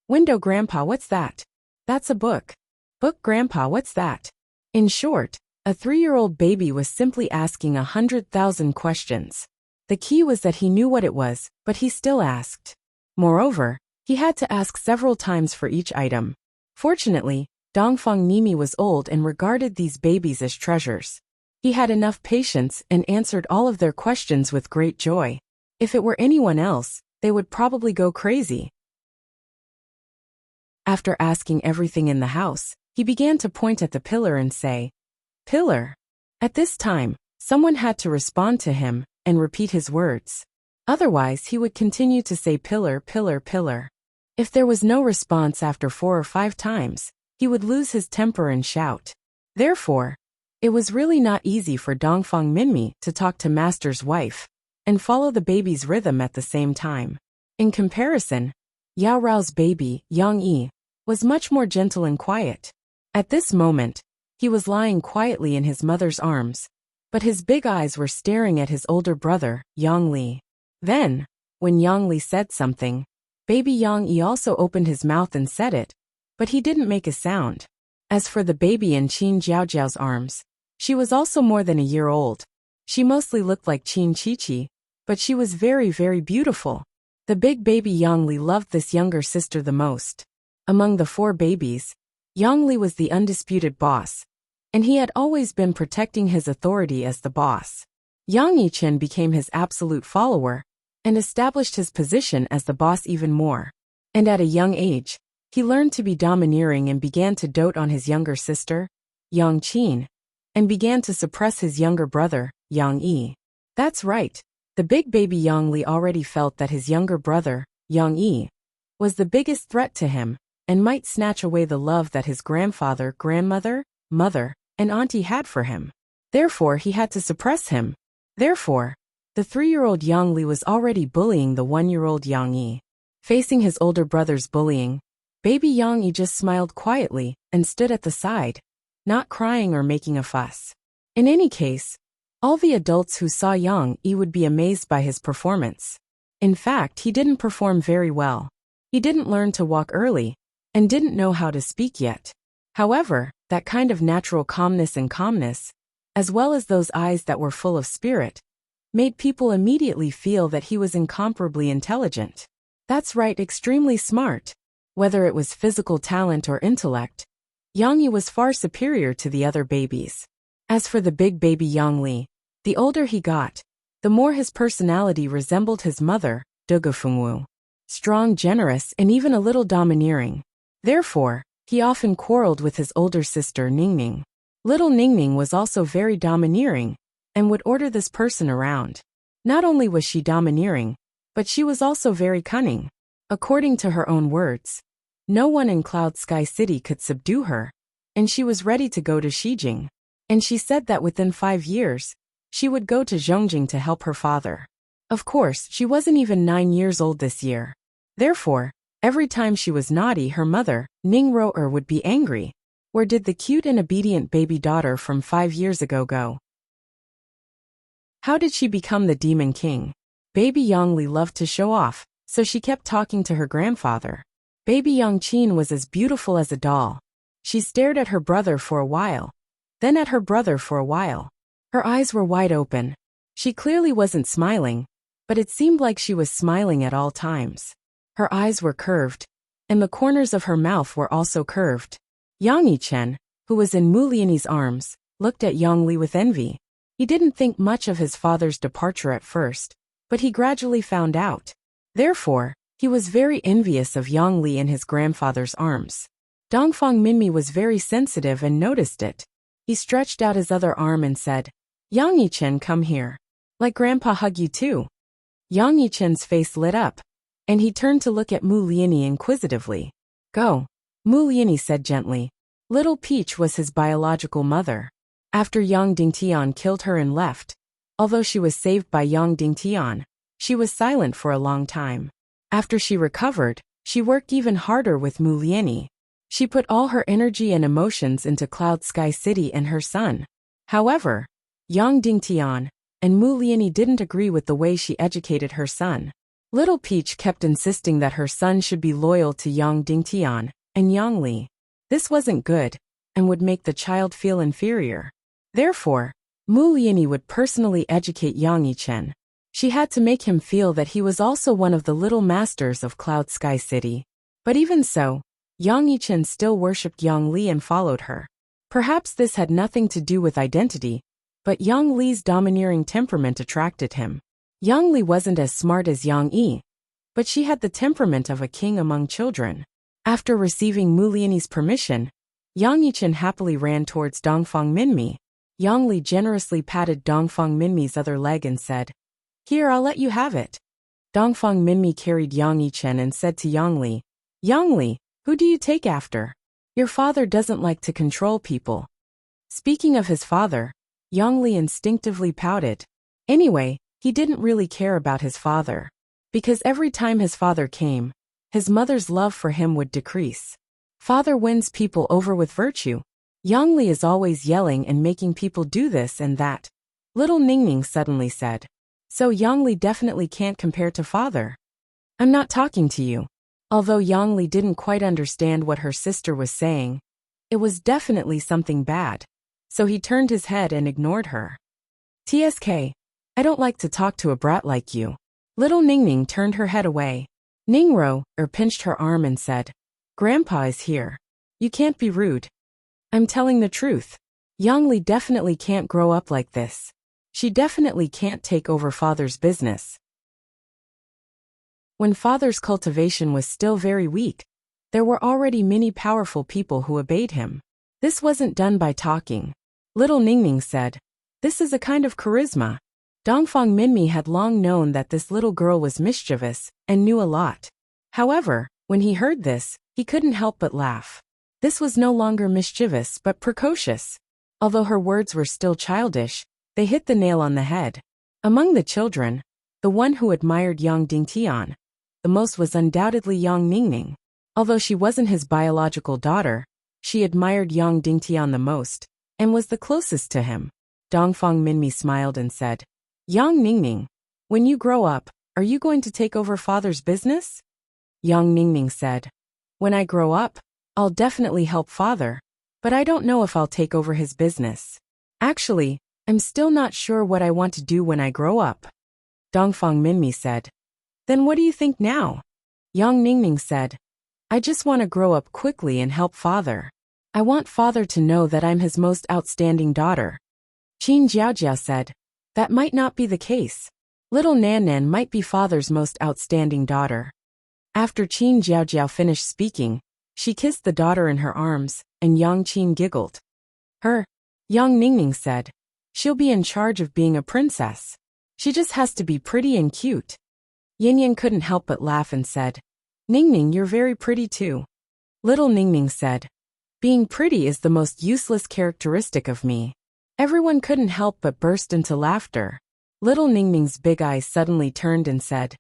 Window, Grandpa, what's that? That's a book. Book, Grandpa, what's that? In short, a 3-year-old baby was simply asking 100,000 questions. The key was that he knew what it was, but he still asked. Moreover, he had to ask several times for each item. Fortunately, Dongfang Nimi was old and regarded these babies as treasures. He had enough patience and answered all of their questions with great joy. If it were anyone else, they would probably go crazy. After asking everything in the house, he began to point at the pillar and say, Pillar. At this time, someone had to respond to him and repeat his words. Otherwise, he would continue to say pillar, pillar, pillar. If there was no response after 4 or 5 times, he would lose his temper and shout. Therefore, it was really not easy for Dongfang Minmi to talk to Master's wife and follow the baby's rhythm at the same time. In comparison, Yao Rao's baby, Yang Yi, was much more gentle and quiet. At this moment, he was lying quietly in his mother's arms, but his big eyes were staring at his older brother, Yang Li. Then, when Yang Li said something, baby Yang Yi also opened his mouth and said it, but he didn't make a sound. As for the baby in Qin Jiaojiao's arms, she was also more than a year old. She mostly looked like Qin Qiqi, but she was very, very beautiful. The big baby Yang Li loved this younger sister the most. Among the 4 babies, Yang Li was the undisputed boss, and he had always been protecting his authority as the boss. Yang Yichen became his absolute follower and established his position as the boss even more. And at a young age, he learned to be domineering and began to dote on his younger sister, Yang Qin, and began to suppress his younger brother, Yang Yi. That's right, the big baby Yang Li already felt that his younger brother, Yang Yi, was the biggest threat to him and might snatch away the love that his grandfather, grandmother, mother, and auntie had for him. Therefore, he had to suppress him. Therefore, the 3-year-old Yang Li was already bullying the 1-year-old Yang Yi. Facing his older brother's bullying, baby Yang Yi just smiled quietly and stood at the side, not crying or making a fuss. In any case, all the adults who saw Yang Yi would be amazed by his performance. In fact, he didn't perform very well. He didn't learn to walk early and didn't know how to speak yet. However, that kind of natural calmness, as well as those eyes that were full of spirit, made people immediately feel that he was incomparably intelligent. That's right, extremely smart. Whether it was physical talent or intellect, Yang Yi was far superior to the other babies. As for the big baby Yang Li, the older he got, the more his personality resembled his mother, Dugafengwu. Strong, generous, and even a little domineering. Therefore, he often quarreled with his older sister Ningning. Little Ningning was also very domineering, and would order this person around. Not only was she domineering, but she was also very cunning. According to her own words, no one in Cloud Sky City could subdue her, and she was ready to go to Xijing. And she said that within 5 years, she would go to Zhongjing to help her father. Of course, she wasn't even 9 years old this year. Therefore, every time she was naughty, her mother, Ning Ro'er, would be angry. Where did the cute and obedient baby daughter from 5 years ago go? How did she become the Demon King? Baby Yangli loved to show off, so she kept talking to her grandfather. Baby Yangqin was as beautiful as a doll. She stared at her brother for a while, then at her brother for a while. Her eyes were wide open. She clearly wasn't smiling, but it seemed like she was smiling at all times. Her eyes were curved, and the corners of her mouth were also curved. Yang Yichen, who was in Mu Lianyi's arms, looked at Yang Li with envy. He didn't think much of his father's departure at first, but he gradually found out. Therefore, he was very envious of Yang Li in his grandfather's arms. Dongfang Minmi was very sensitive and noticed it. He stretched out his other arm and said, "Yang Yichen, come here. Let Grandpa hug you too." Yang Yichen's face lit up, and he turned to look at Mu Lianyi inquisitively. "Go," Mu Lianyi said gently. Little Peach was his biological mother. After Yang Dingtian killed her and left, although she was saved by Yang Dingtian, she was silent for a long time. After she recovered, she worked even harder with Mu Lianyi. She put all her energy and emotions into Cloud Sky City and her son. However, Yang Dingtian and Mu Lianyi didn't agree with the way she educated her son. Little Peach kept insisting that her son should be loyal to Yang Dingtian and Yang Li. This wasn't good, and would make the child feel inferior. Therefore, Mu Lianyi would personally educate Yang Yichen. She had to make him feel that he was also one of the little masters of Cloud Sky City. But even so, Yang Yichen still worshipped Yang Li and followed her. Perhaps this had nothing to do with identity, but Yang Li's domineering temperament attracted him. Yang Li wasn't as smart as Yang Yi, but she had the temperament of a king among children. After receiving Mu Lianyi's permission, Yang Yichen happily ran towards Dongfang Minmi. Yang Li generously patted Dongfang Minmi's other leg and said, "Here, I'll let you have it." Dongfang Minmi carried Yang Yichen and said to Yang Li, "Yang Li, who do you take after? Your father doesn't like to control people." Speaking of his father, Yang Li instinctively pouted. Anyway, he didn't really care about his father. Because every time his father came, his mother's love for him would decrease. Father wins people over with virtue. Yang Li is always yelling and making people do this and that. Little Ningning suddenly said. So Yang Li definitely can't compare to father. I'm not talking to you. Although Yang Li didn't quite understand what her sister was saying, it was definitely something bad. So he turned his head and ignored her. TSK, I don't like to talk to a brat like you. Little Ningning turned her head away. Ningro pinched her arm and said, Grandpa is here. You can't be rude. I'm telling the truth. Yang Li definitely can't grow up like this. She definitely can't take over father's business. When father's cultivation was still very weak, there were already many powerful people who obeyed him. This wasn't done by talking. Little Ningning said, This is a kind of charisma. Dongfang Minmi had long known that this little girl was mischievous and knew a lot. However, when he heard this, he couldn't help but laugh. This was no longer mischievous but precocious. Although her words were still childish, they hit the nail on the head. Among the children, the one who admired Yang Dingtian the most was undoubtedly Yang Ningning. Although she wasn't his biological daughter, she admired Yang Dingtian the most, and was the closest to him. Dongfang Minmi smiled and said, Yang Ningning, when you grow up, are you going to take over father's business? Yang Ningning said, When I grow up, I'll definitely help father, but I don't know if I'll take over his business. Actually, I'm still not sure what I want to do when I grow up. Dongfang Minmi said, Then what do you think now? Yang Ningning said, I just want to grow up quickly and help father. I want father to know that I'm his most outstanding daughter. Qin Jiaojia said, That might not be the case. Little Nan Nan might be father's most outstanding daughter. After Qin Jiaojiao finished speaking, she kissed the daughter in her arms, and Yang Qin giggled. Her, Yang Ningning said. She'll be in charge of being a princess. She just has to be pretty and cute. Yin Yin couldn't help but laugh and said, Ningning, you're very pretty too. Little Ningning said, being pretty is the most useless characteristic of me. Everyone couldn't help but burst into laughter. Little Ningning's big eyes suddenly turned and said,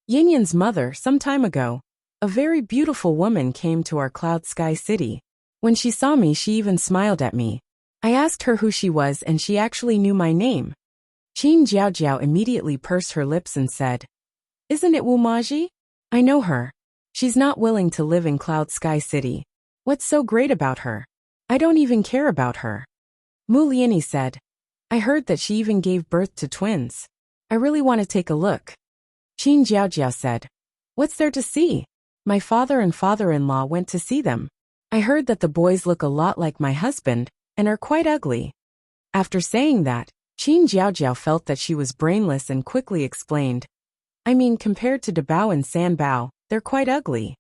Yin Yin's mother, some time ago, a very beautiful woman came to our cloud sky city. When she saw me, she even smiled at me. I asked her who she was and she actually knew my name. Qin Jiaojiao immediately pursed her lips and said, Isn't it Wu Maji? I know her. She's not willing to live in Cloud Sky City. What's so great about her? I don't even care about her. Mu Liani said, I heard that she even gave birth to twins. I really want to take a look. Qin Jiaojiao said, What's there to see? My father and father-in-law went to see them. I heard that the boys look a lot like my husband and are quite ugly. After saying that, Qin Jiaojiao felt that she was brainless and quickly explained, I mean, compared to Dabao and Sanbao, they're quite ugly.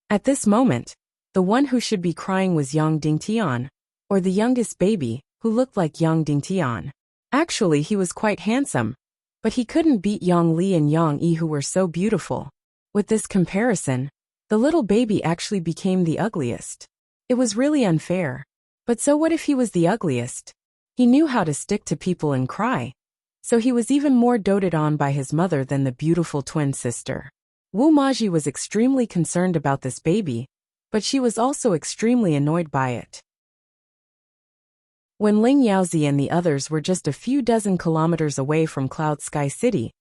At this moment, the one who should be crying was Yang Dingtian, or the youngest baby, who looked like Yang Dingtian. Actually, he was quite handsome, but he couldn't beat Yang Li and Yang Yi, who were so beautiful. With this comparison, the little baby actually became the ugliest. It was really unfair. But so what if he was the ugliest? He knew how to stick to people and cry. So he was even more doted on by his mother than the beautiful twin sister. Wu Maji was extremely concerned about this baby, but she was also extremely annoyed by it. When Ling Yaozi and the others were just a few dozen kilometers away from Cloud Sky City,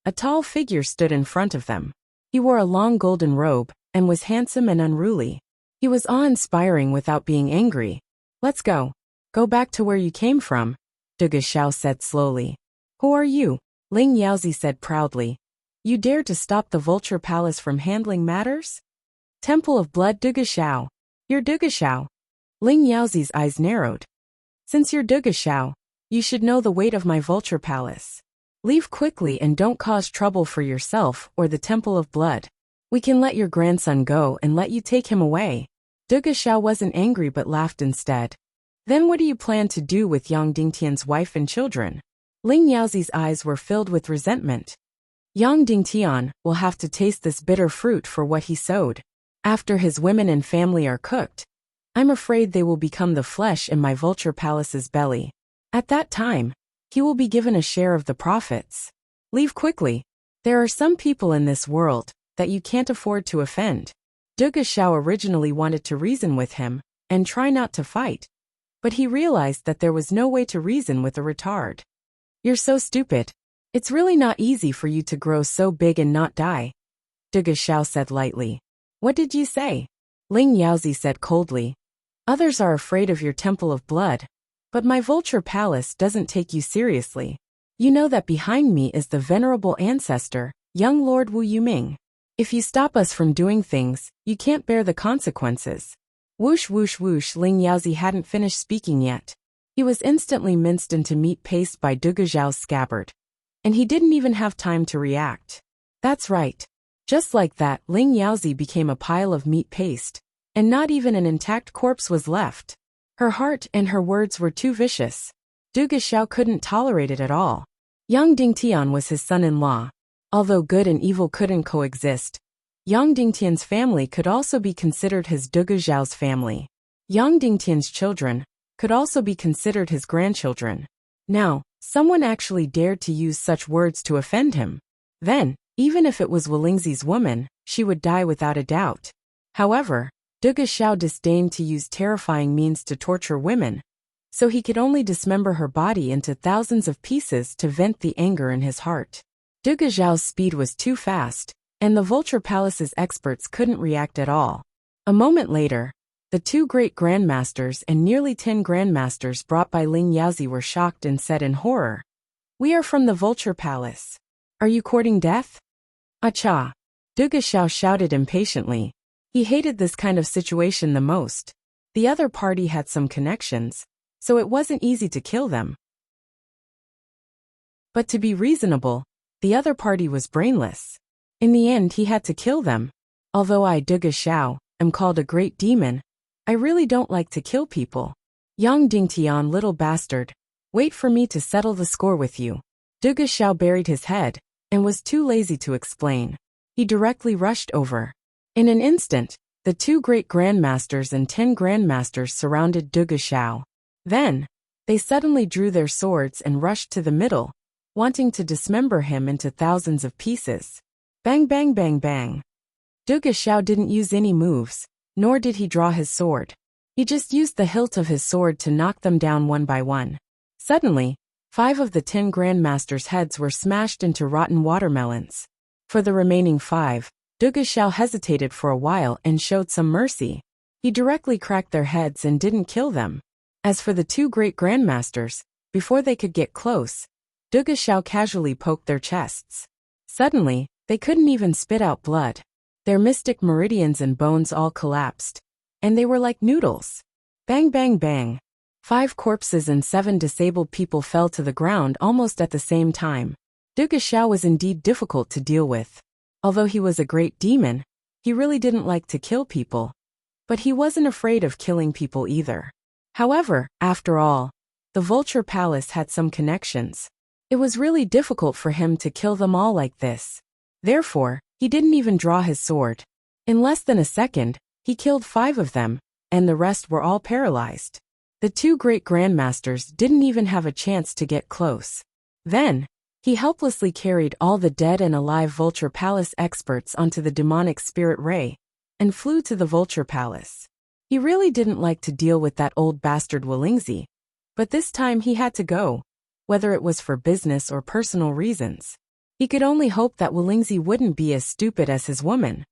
a tall figure stood in front of them. He wore a long golden robe and was handsome and unruly. He was awe-inspiring without being angry. Let's go. Go back to where you came from, Duge Xiao said slowly. Who are you? Ling Yaozi said proudly. You dare to stop the Vulture Palace from handling matters? Temple of Blood Duge Xiao. You're Duge Xiao. Ling Yaozi's eyes narrowed. Since you're Duge Xiao, you should know the weight of my Vulture Palace. Leave quickly and don't cause trouble for yourself or the Temple of Blood. We can let your grandson go and let you take him away. Duge Xiao wasn't angry but laughed instead. Then what do you plan to do with Yang Dingtian's wife and children? Ling Yaozi's eyes were filled with resentment. Yang Dingtian will have to taste this bitter fruit for what he sowed. After his women and family are cooked, I'm afraid they will become the flesh in my Vulture Palace's belly. At that time, he will be given a share of the profits. Leave quickly. There are some people in this world that you can't afford to offend. Duge Xiao originally wanted to reason with him and try not to fight, but he realized that there was no way to reason with a retard. You're so stupid. It's really not easy for you to grow so big and not die, Duge Xiao said lightly. What did you say? Ling Yaozi said coldly. Others are afraid of your Temple of Blood, but my Vulture Palace doesn't take you seriously. You know that behind me is the venerable ancestor, young Lord Wu Yuming. If you stop us from doing things, you can't bear the consequences. Whoosh whoosh whoosh. Ling Yaozi hadn't finished speaking yet. He was instantly minced into meat paste by Duge Xiao's scabbard. And he didn't even have time to react. That's right. Just like that, Ling Yaozi became a pile of meat paste, and not even an intact corpse was left. Her heart and her words were too vicious. Duge Xiao couldn't tolerate it at all. Yang Dingtian was his son-in-law. Although good and evil couldn't coexist, Yang Dingtian's family could also be considered his Duge Xiao's family. Yang Dingtian's children could also be considered his grandchildren. Now, someone actually dared to use such words to offend him. Then, even if it was Walingzi's woman, she would die without a doubt. However, Duge Xiao disdained to use terrifying means to torture women, so he could only dismember her body into thousands of pieces to vent the anger in his heart. Duge Xiao's speed was too fast, and the Vulture Palace's experts couldn't react at all. A moment later, the 2 great grandmasters and nearly 10 grandmasters brought by Ling Yaozi were shocked and said in horror, We are from the Vulture Palace. Are you courting death? Acha! Duge Xiao shouted impatiently. He hated this kind of situation the most. The other party had some connections, so it wasn't easy to kill them. But to be reasonable, the other party was brainless. In the end he had to kill them. Although I, Duga Xiao, am called a great demon, I really don't like to kill people. Yang Dingtian, little bastard. Wait for me to settle the score with you. Duga Xiao buried his head, and was too lazy to explain. He directly rushed over. In an instant, the 2 great grandmasters and 10 grandmasters surrounded Duga Xiao. Then, they suddenly drew their swords and rushed to the middle, wanting to dismember him into thousands of pieces. Bang bang bang bang. Duga Xiao didn't use any moves, nor did he draw his sword. He just used the hilt of his sword to knock them down one by one. Suddenly, 5 of the 10 grandmasters' heads were smashed into rotten watermelons. For the remaining 5, Duga Xiao hesitated for a while and showed some mercy. He directly cracked their heads and didn't kill them. As for the 2 great grandmasters, before they could get close, Duga Xiao casually poked their chests. Suddenly, they couldn't even spit out blood. Their mystic meridians and bones all collapsed, and they were like noodles. Bang bang bang. 5 corpses and 7 disabled people fell to the ground almost at the same time. Duga Xiao was indeed difficult to deal with. Although he was a great demon, he really didn't like to kill people. But he wasn't afraid of killing people either. However, after all, the Vulture Palace had some connections. It was really difficult for him to kill them all like this. Therefore, he didn't even draw his sword. In less than a second, he killed 5 of them, and the rest were all paralyzed. The 2 great grandmasters didn't even have a chance to get close. Then, he helplessly carried all the dead and alive Vulture Palace experts onto the demonic spirit ray, and flew to the Vulture Palace. He really didn't like to deal with that old bastard Wuxia, but this time he had to go, whether it was for business or personal reasons. He could only hope that Wuxia wouldn't be as stupid as his woman.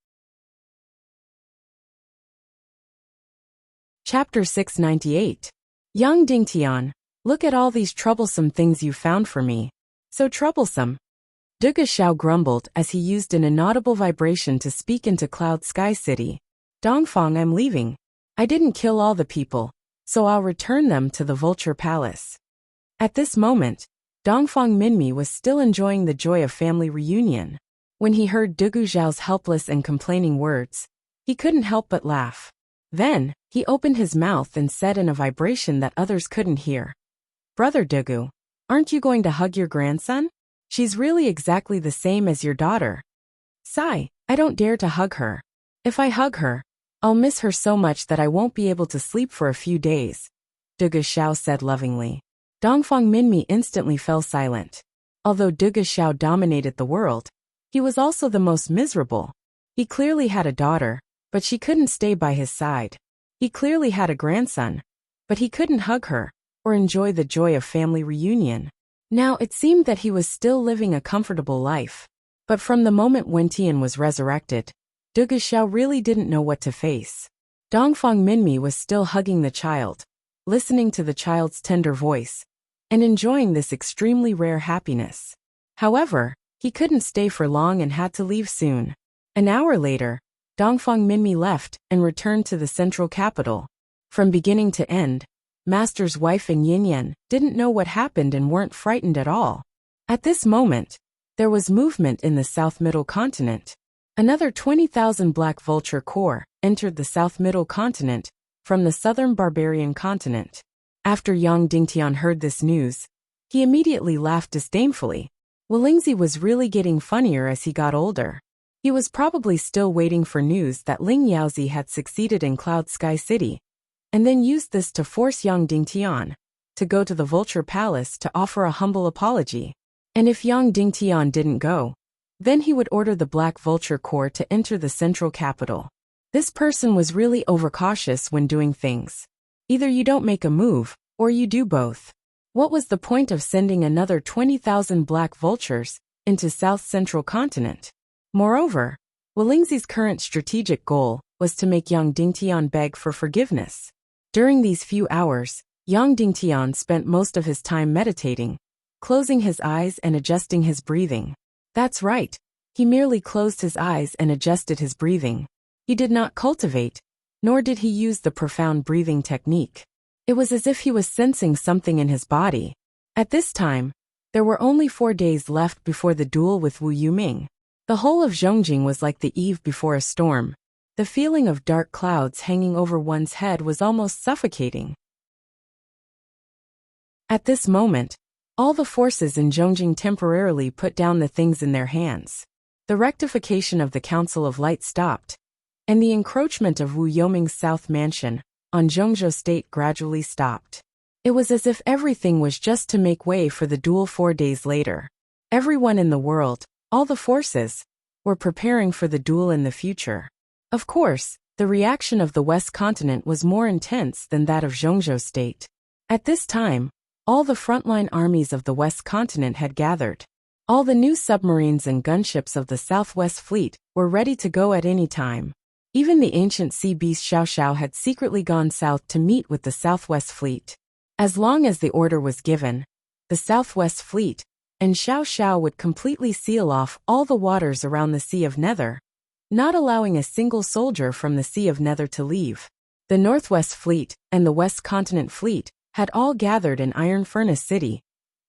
Chapter 698. Yang Dingtian, look at all these troublesome things you found for me. So troublesome. Duga Xiao grumbled as he used an inaudible vibration to speak into Cloud Sky City. Dongfang, I'm leaving. I didn't kill all the people, so I'll return them to the Vulture Palace. At this moment, Dongfang Minmi was still enjoying the joy of family reunion. When he heard Dugu Xiao's helpless and complaining words, he couldn't help but laugh. Then, he opened his mouth and said in a vibration that others couldn't hear. Brother Dugu, aren't you going to hug your grandson? She's really exactly the same as your daughter. Sigh, I don't dare to hug her. If I hug her, I'll miss her so much that I won't be able to sleep for a few days, Duga Xiao said lovingly. Dongfang Minmi instantly fell silent. Although Duga Xiao dominated the world, he was also the most miserable. He clearly had a daughter, but she couldn't stay by his side. He clearly had a grandson, but he couldn't hug her, or enjoy the joy of family reunion. Now it seemed that he was still living a comfortable life. But from the moment Wen Tian was resurrected, Duga Xiao really didn't know what to face. Dongfang Minmi was still hugging the child, listening to the child's tender voice, and enjoying this extremely rare happiness. However, he couldn't stay for long and had to leave soon. An hour later, Dongfang Minmi left and returned to the central capital. From beginning to end, Master's wife and Yin Yan didn't know what happened and weren't frightened at all. At this moment, there was movement in the South Middle Continent. Another 20,000 Black Vulture Corps entered the South Middle Continent from the Southern Barbarian Continent. After Yang Dingtian heard this news, he immediately laughed disdainfully. Wuxia was really getting funnier as he got older. He was probably still waiting for news that Ling Yaozi had succeeded in Cloud Sky City, and then used this to force Yang Dingtian to go to the Vulture Palace to offer a humble apology. And if Yang Dingtian didn't go, then he would order the Black Vulture Corps to enter the central capital. This person was really overcautious when doing things. Either you don't make a move, or you do both. What was the point of sending another 20,000 Black Vultures into South Central Continent? Moreover, Wuxia's current strategic goal was to make Yang Dingtian beg for forgiveness. During these few hours, Yang Dingtian spent most of his time meditating, closing his eyes and adjusting his breathing. That's right, he merely closed his eyes and adjusted his breathing. He did not cultivate, nor did he use the profound breathing technique. It was as if he was sensing something in his body. At this time, There were only 4 days left before the duel with Wu Yuming. The whole of Zhongjing was like the eve before a storm. The feeling of dark clouds hanging over one's head was almost suffocating. At this moment, all the forces in Zhongjing temporarily put down the things in their hands. The rectification of the Council of Light stopped, and the encroachment of Wu Yoming's South Mansion on Zhongzhou State gradually stopped. It was as if everything was just to make way for the duel 4 days later. Everyone in the world, all the forces, were preparing for the duel in the future. Of course, the reaction of the West Continent was more intense than that of Zhongzhou State. At this time, all the frontline armies of the West Continent had gathered. All the new submarines and gunships of the Southwest Fleet were ready to go at any time. Even the ancient sea beast Xiao Xiao had secretly gone south to meet with the Southwest Fleet. As long as the order was given, the Southwest Fleet and Xiao Xiao would completely seal off all the waters around the Sea of Nether, not allowing a single soldier from the Sea of Nether to leave. The Northwest Fleet and the West Continent Fleet had all gathered in Iron Furnace City,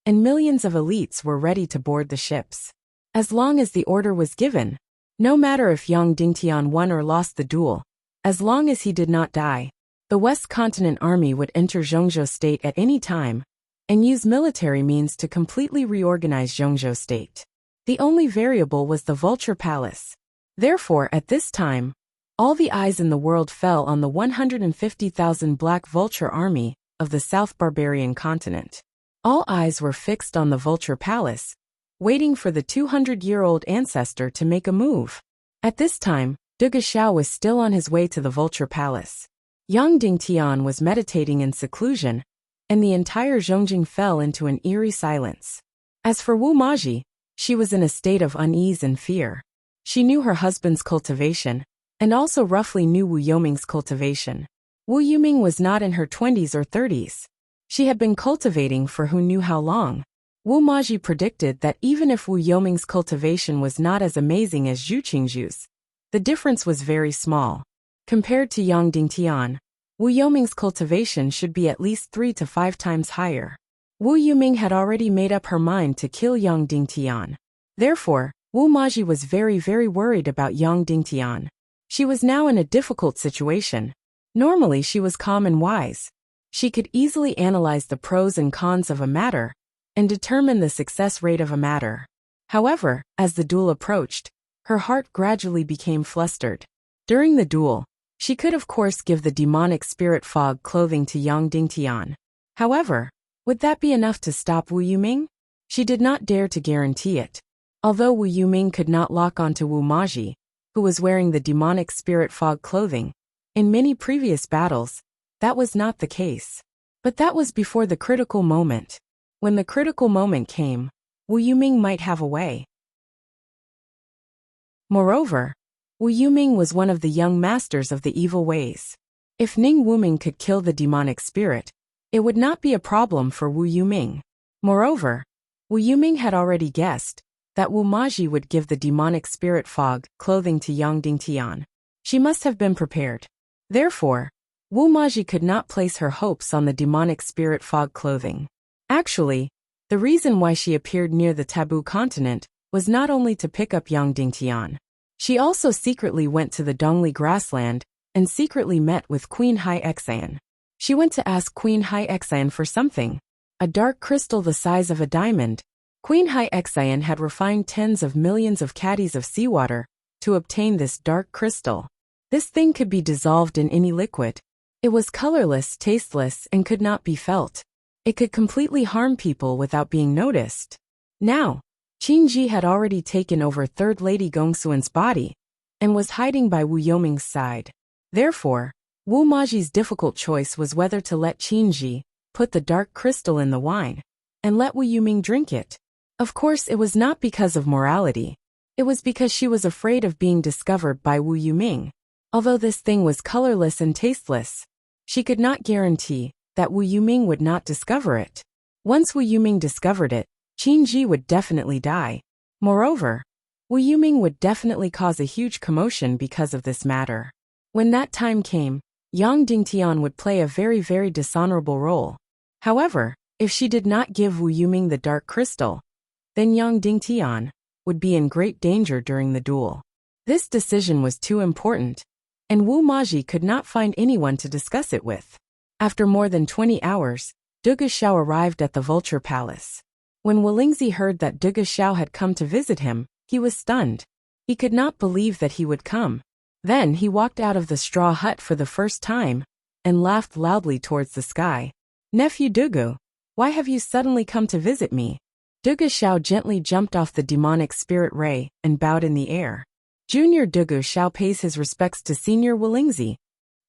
and millions of elites were ready to board the ships. As long as the order was given, no matter if Yang Dingtian won or lost the duel, as long as he did not die, the West Continent Army would enter Zhongzhou State at any time and use military means to completely reorganize Zhongzhou State. The only variable was the Vulture Palace. Therefore, at this time, all the eyes in the world fell on the 150,000 Black Vulture Army of the South Barbarian continent. All eyes were fixed on the Vulture Palace, waiting for the 200-year-old ancestor to make a move. At this time, Duge Xiao was still on his way to the Vulture Palace. Yang Dingtian was meditating in seclusion, and the entire Zhongjing fell into an eerie silence. As for Wu Maji, she was in a state of unease and fear. She knew her husband's cultivation, and also roughly knew Wu Yoming's cultivation. Wu Yuming was not in her 20s or 30s. She had been cultivating for who knew how long. Wu Maji predicted that even if Wu Yoming's cultivation was not as amazing as Zhu Qingzhu's, the difference was very small. Compared to Yang Dingtian, Wu Yoming's cultivation should be at least 3 to 5 times higher. Wu Yuming had already made up her mind to kill Yang Dingtian. Therefore, Wu Maji was very worried about Yang Dingtian. She was now in a difficult situation. Normally she was calm and wise. She could easily analyze the pros and cons of a matter and determine the success rate of a matter. However, as the duel approached, her heart gradually became flustered. During the duel, she could of course give the demonic spirit fog clothing to Yang Dingtian. However, would that be enough to stop Wu Yuming? She did not dare to guarantee it. Although Wu Yuming could not lock onto Wu Maji, who was wearing the demonic spirit fog clothing, in many previous battles, that was not the case. But that was before the critical moment. When the critical moment came, Wu Yuming might have a way. Moreover, Wu Yuming was one of the young masters of the evil ways. If Ning Wuming could kill the demonic spirit, it would not be a problem for Wu Yuming. Moreover, Wu Yuming had already guessed that Wu Maji would give the demonic spirit fog clothing to Yang Dingtian. She must have been prepared. Therefore, Wu Maji could not place her hopes on the demonic spirit fog clothing. Actually, the reason why she appeared near the taboo continent was not only to pick up Yang Dingtian. She also secretly went to the Dongli grassland and secretly met with Queen Hai Exan. She went to ask Queen Hai Exan for something, a dark crystal the size of a diamond. Queen Hai Exan had refined tens of millions of caddies of seawater to obtain this dark crystal. This thing could be dissolved in any liquid. It was colorless, tasteless, and could not be felt. It could completely harm people without being noticed. Now, Qin Ji had already taken over Third Lady Gongsuan's body and was hiding by Wu Yoming's side. Therefore, Wu Maji's difficult choice was whether to let Qin Ji put the dark crystal in the wine and let Wu Yuming drink it. Of course, it was not because of morality. It was because she was afraid of being discovered by Wu Yuming. Although this thing was colorless and tasteless, she could not guarantee that Wu Yuming would not discover it. Once Wu Yuming discovered it, Qin Ji would definitely die. Moreover, Wu Yuming would definitely cause a huge commotion because of this matter. When that time came, Yang Dingtian would play a very dishonorable role. However, If she did not give Wu Yuming the dark crystal, then Yang Dingtian would be in great danger during the duel. This decision was too important, and Wu Maji could not find anyone to discuss it with. After more than 20 hours, Duge Xiao arrived at the Vulture Palace. When Wu Lingzi heard that Duge Xiao had come to visit him, he was stunned. He could not believe that he would come. Then he walked out of the straw hut for the first time and laughed loudly towards the sky. "Nephew Dugu, why have you suddenly come to visit me?" Duge Xiao gently jumped off the demonic spirit ray and bowed in the air. Junior Dugu Xiao pays his respects to Senior Wu Lingzi.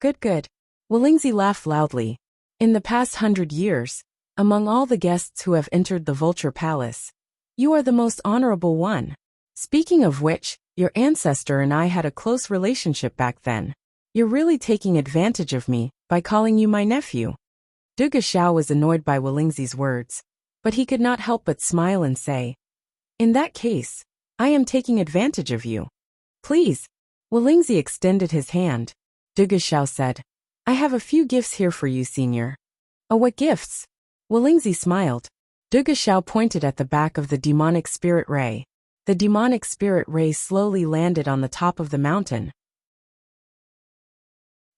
Good, good. Wu Lingzi laughed loudly. In the past 100 years, among all the guests who have entered the Vulture Palace, you are the most honorable one. Speaking of which, your ancestor and I had a close relationship back then. You're really taking advantage of me by calling you my nephew. Duge Xiao was annoyed by Wu Lingzi's words, but he could not help but smile and say, "In that case, I am taking advantage of you. Please." Wu Lingzi extended his hand. Duge Xiao said, "I have a few gifts here for you, senior." "Oh, what gifts?" Wu Lingzi smiled. Duge Xiao pointed at the back of the demonic spirit ray. The demonic spirit ray slowly landed on the top of the mountain.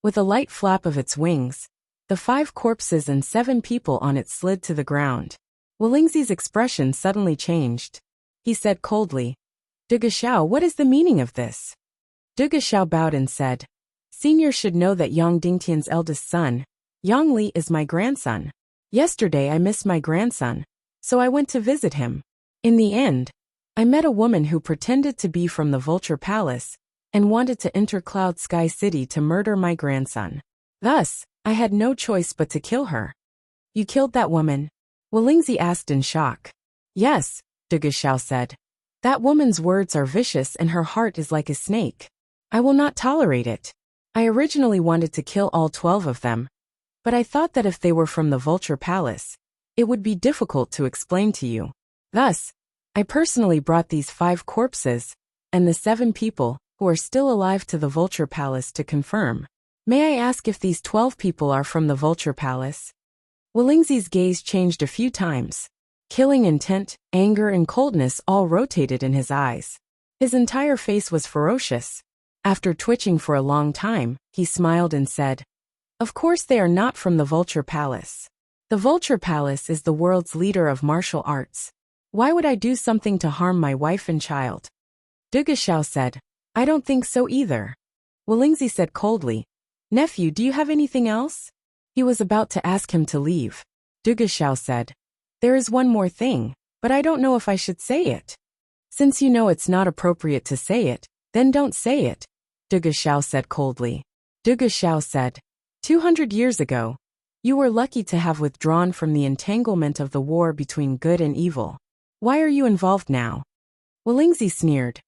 With a light flap of its wings, the 5 corpses and 7 people on it slid to the ground. Wu Lingzi's expression suddenly changed. He said coldly, "Duge Xiao, what is the meaning of this?" Duge Xiao bowed and said, "Senior should know that Yang Dingtian's eldest son, Yang Li, is my grandson. Yesterday I missed my grandson, so I went to visit him. In the end, I met a woman who pretended to be from the Vulture Palace and wanted to enter Cloud Sky City to murder my grandson. Thus, I had no choice but to kill her." "You killed that woman?" Wu Lingzi asked in shock. "Yes," Duge Xiao said. "That woman's words are vicious and her heart is like a snake. I will not tolerate it. I originally wanted to kill all 12 of them, but I thought that if they were from the Vulture Palace, it would be difficult to explain to you. Thus, I personally brought these 5 corpses and the 7 people who are still alive to the Vulture Palace to confirm. May I ask if these 12 people are from the Vulture Palace?" Wu Lingzi's gaze changed a few times. Killing intent, anger, and coldness all rotated in his eyes. His entire face was ferocious. After twitching for a long time, he smiled and said, "Of course they are not from the Vulture Palace. The Vulture Palace is the world's leader of martial arts. Why would I do something to harm my wife and child?" Duge Xiao said, "I don't think so either." Wu Lingzi said coldly, "Nephew, do you have anything else?" He was about to ask him to leave. Duge Xiao said, "There is one more thing, but I don't know if I should say it." "Since you know it's not appropriate to say it, then don't say it," Duge Xiao said coldly. Duge Xiao said, 200 years ago, you were lucky to have withdrawn from the entanglement of the war between good and evil. Why are you involved now?" Wu Lingzi sneered.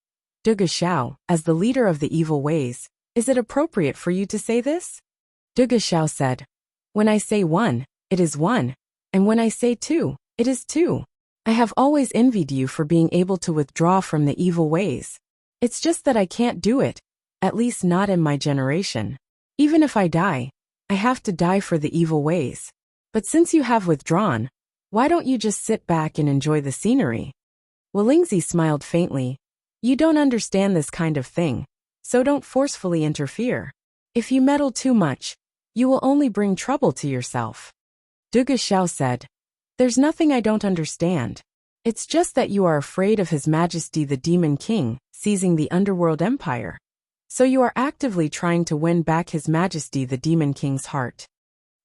"Duge Xiao, as the leader of the evil ways, is it appropriate for you to say this?" Duge Xiao said, "When I say 1, it is 1, and when I say 2, it is 2. I have always envied you for being able to withdraw from the evil ways. It's just that I can't do it, at least not in my generation. Even if I die, I have to die for the evil ways. But since you have withdrawn, why don't you just sit back and enjoy the scenery?" Wu Lingzi smiled faintly. "You don't understand this kind of thing, so don't forcefully interfere. If you meddle too much, you will only bring trouble to yourself." Duge Xiao said, "There's nothing I don't understand. It's just that you are afraid of His Majesty the Demon King seizing the Underworld Empire. So you are actively trying to win back His Majesty the Demon King's heart."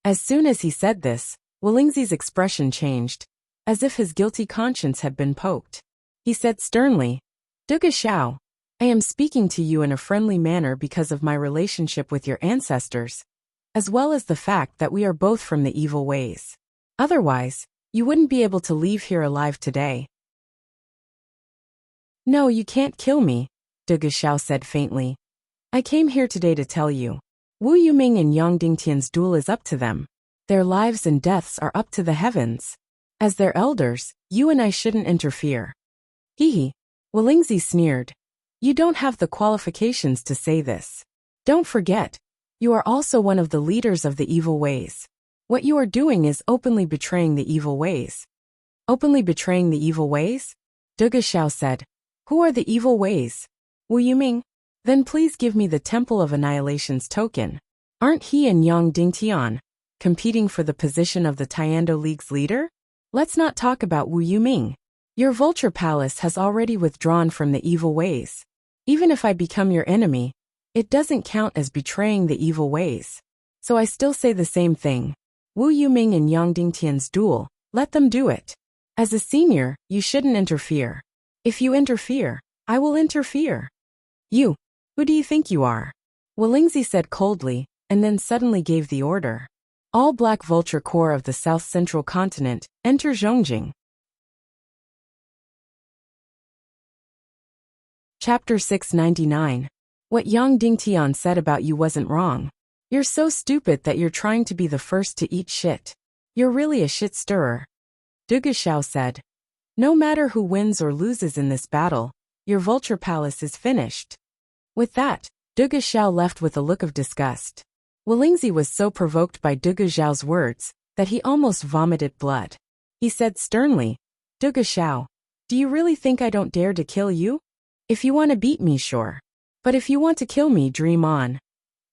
As soon as he said this, Wu Lingzi's expression changed, as if his guilty conscience had been poked. He said sternly, "Duge Xiao, I am speaking to you in a friendly manner because of my relationship with your ancestors, as well as the fact that we are both from the evil ways. Otherwise, you wouldn't be able to leave here alive today." "No, you can't kill me," Duge Xiao said faintly. "I came here today to tell you. Wu Yuming and Yang Dingtian's duel is up to them. Their lives and deaths are up to the heavens. As their elders, you and I shouldn't interfere." "Hee." Wu Lingzi sneered. "You don't have the qualifications to say this. Don't forget, you are also one of the leaders of the evil ways. What you are doing is openly betraying the evil ways. Openly betraying the evil ways? Duge Xiao said. Who are the evil ways? Wu Yuming? Then please give me the Temple of Annihilation's token. Aren't he and Yang Dingtian competing for the position of the Tiando League's leader? Let's not talk about Wu Yuming. Your Vulture Palace has already withdrawn from the evil ways. Even if I become your enemy, it doesn't count as betraying the evil ways. So I still say the same thing. Wu Yuming and Yang Dingtian's duel, let them do it. As a senior, you shouldn't interfere. If you interfere, I will interfere. You, who do you think you are? Walingzi said coldly, and then suddenly gave the order. All Black Vulture Corps of the South Central Continent, enter Zhongjing. Chapter 699. What Yang Dingtian said about you wasn't wrong. You're so stupid that you're trying to be the first to eat shit. You're really a shit stirrer. Duge Xiao said. No matter who wins or loses in this battle, your Vulture Palace is finished. With that, Duge Xiao left with a look of disgust. Walingzi was so provoked by Duge Xiao's words that he almost vomited blood. He said sternly, Duge Xiao, do you really think I don't dare to kill you? If you want to beat me, sure. But if you want to kill me, dream on.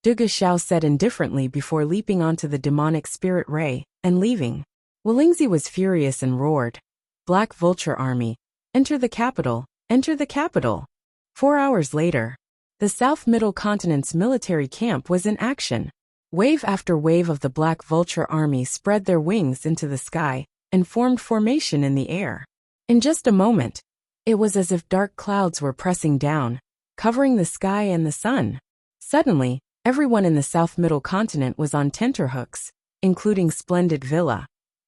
Duge Xiao said indifferently before leaping onto the demonic spirit ray and leaving. Walingzi was furious and roared. Black Vulture Army, enter the capital, enter the capital. 4 hours later, the South Middle Continent's military camp was in action. Wave after wave of the Black Vulture Army spread their wings into the sky and formed formation in the air. In just a moment, it was as if dark clouds were pressing down, covering the sky and the sun. Suddenly, everyone in the South Middle Continent was on tenterhooks, including Splendid Villa,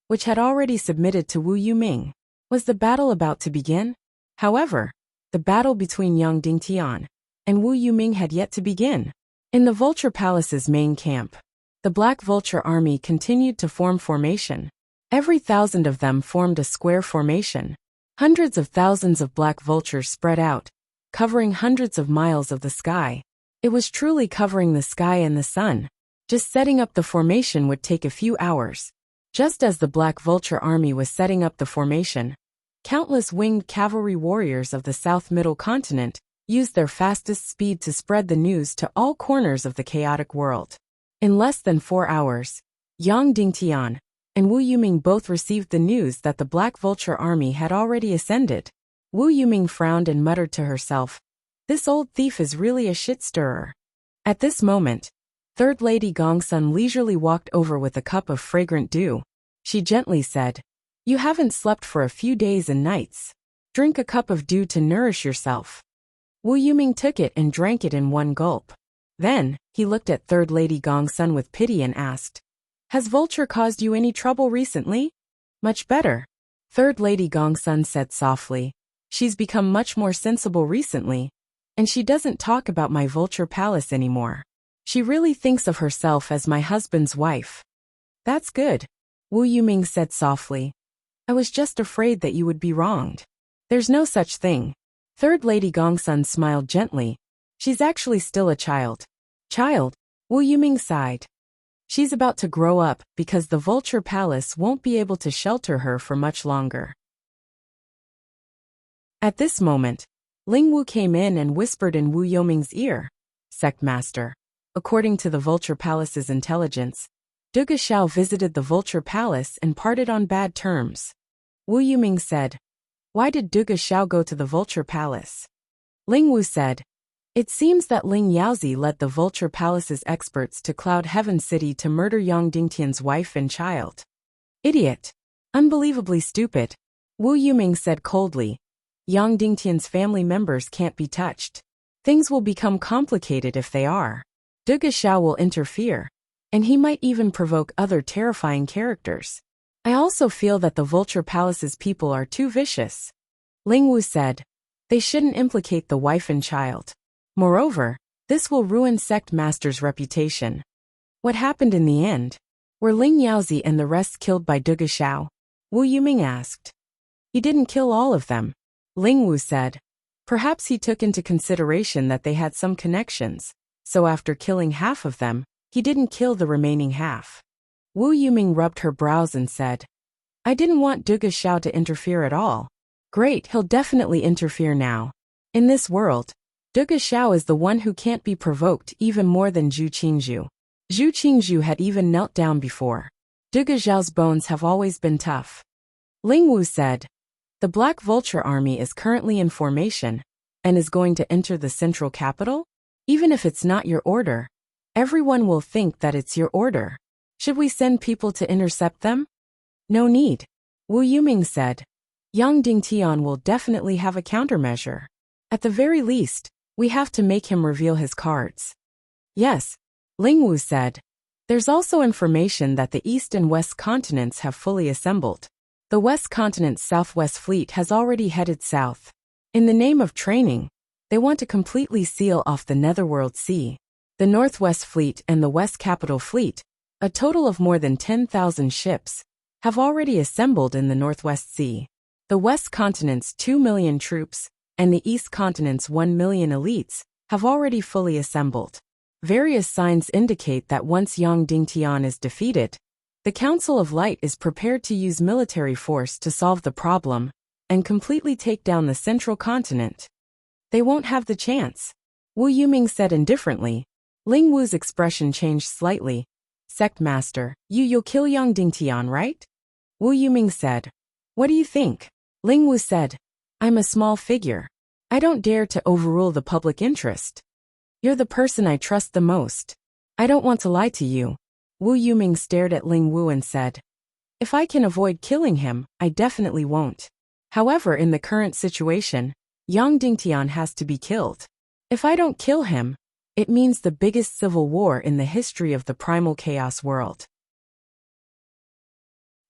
which had already submitted to Wu Yuming. Was the battle about to begin? However, the battle between Yang Dingtian and Wu Yuming had yet to begin. In the Vulture Palace's main camp, the Black Vulture Army continued to form formation. Every 1,000 of them formed a square formation. Hundreds of thousands of black vultures spread out, covering hundreds of miles of the sky. It was truly covering the sky and the sun. Just setting up the formation would take a few hours. Just as the Black Vulture Army was setting up the formation, countless winged cavalry warriors of the South Middle Continent used their fastest speed to spread the news to all corners of the chaotic world. In less than 4 hours, Yang Dingtian and Wu Yuming both received the news that the Black Vulture Army had already ascended. Wu Yuming frowned and muttered to herself, this old thief is really a shit stirrer. At this moment, Third Lady Gongsun leisurely walked over with a cup of fragrant dew. She gently said, you haven't slept for a few days and nights. Drink a cup of dew to nourish yourself. Wu Yuming took it and drank it in one gulp. Then, he looked at Third Lady Gongsun with pity and asked, has Vulture caused you any trouble recently? Much better. Third Lady Gongsun said softly, she's become much more sensible recently, and she doesn't talk about my Vulture Palace anymore. She really thinks of herself as my husband's wife. That's good. Wu Yuming said softly. I was just afraid that you would be wronged. There's no such thing. Third Lady Gongsun smiled gently. She's actually still a child. Child? Wu Yuming sighed. She's about to grow up because the Vulture Palace won't be able to shelter her for much longer. At this moment, Ling Wu came in and whispered in Wu Yuming's ear. Sect Master. According to the Vulture Palace's intelligence, Duge Xiao visited the Vulture Palace and parted on bad terms. Wu Yuming said, why did Duge Xiao go to the Vulture Palace? Ling Wu said, it seems that Ling Yaozi led the Vulture Palace's experts to Cloud Heaven City to murder Yang Dingtian's wife and child. Idiot. Unbelievably stupid. Wu Yuming said coldly, Yang Dingtian's family members can't be touched. Things will become complicated if they are. Duge Xiao will interfere, and he might even provoke other terrifying characters. I also feel that the Vulture Palace's people are too vicious. Ling Wu said, they shouldn't implicate the wife and child. Moreover, this will ruin Sect Master's reputation. What happened in the end? Were Ling Yaozi and the rest killed by Duge Xiao? Wu Yuming asked. He didn't kill all of them. Ling Wu said. Perhaps he took into consideration that they had some connections, so after killing half of them, he didn't kill the remaining half. Wu Yuming rubbed her brows and said, I didn't want Duga Xiao to interfere at all. Great, he'll definitely interfere now. In this world, Duga Xiao is the one who can't be provoked even more than Zhu Qingzhu. Zhu Qingzhu had even knelt down before. Duga Xiao's bones have always been tough. Ling Wu said, the Black Vulture Army is currently in formation and is going to enter the central capital? Even if it's not your order, everyone will think that it's your order. Should we send people to intercept them? No need. Wu Yuming said, Yang Dingtian will definitely have a countermeasure. At the very least, we have to make him reveal his cards. Yes, Ling Wu said. There's also information that the East and West continents have fully assembled. The West Continent's Southwest Fleet has already headed south. In the name of training, they want to completely seal off the Netherworld Sea. The Northwest Fleet and the West Capital Fleet, a total of more than 10,000 ships, have already assembled in the Northwest Sea. The West Continent's 2 million troops and the East Continent's 1 million elites have already fully assembled. Various signs indicate that once Yang Dingtian is defeated, the Council of Light is prepared to use military force to solve the problem and completely take down the central continent. They won't have the chance, Wu Yuming said indifferently. Ling Wu's expression changed slightly. Sect Master, you'll kill Yang Dingtian, right? Wu Yuming said. What do you think? Ling Wu said. I'm a small figure. I don't dare to overrule the public interest. You're the person I trust the most. I don't want to lie to you. Wu Yuming stared at Ling Wu and said, if I can avoid killing him, I definitely won't. However, in the current situation, Yang Dingtian has to be killed. If I don't kill him, it means the biggest civil war in the history of the primal chaos world.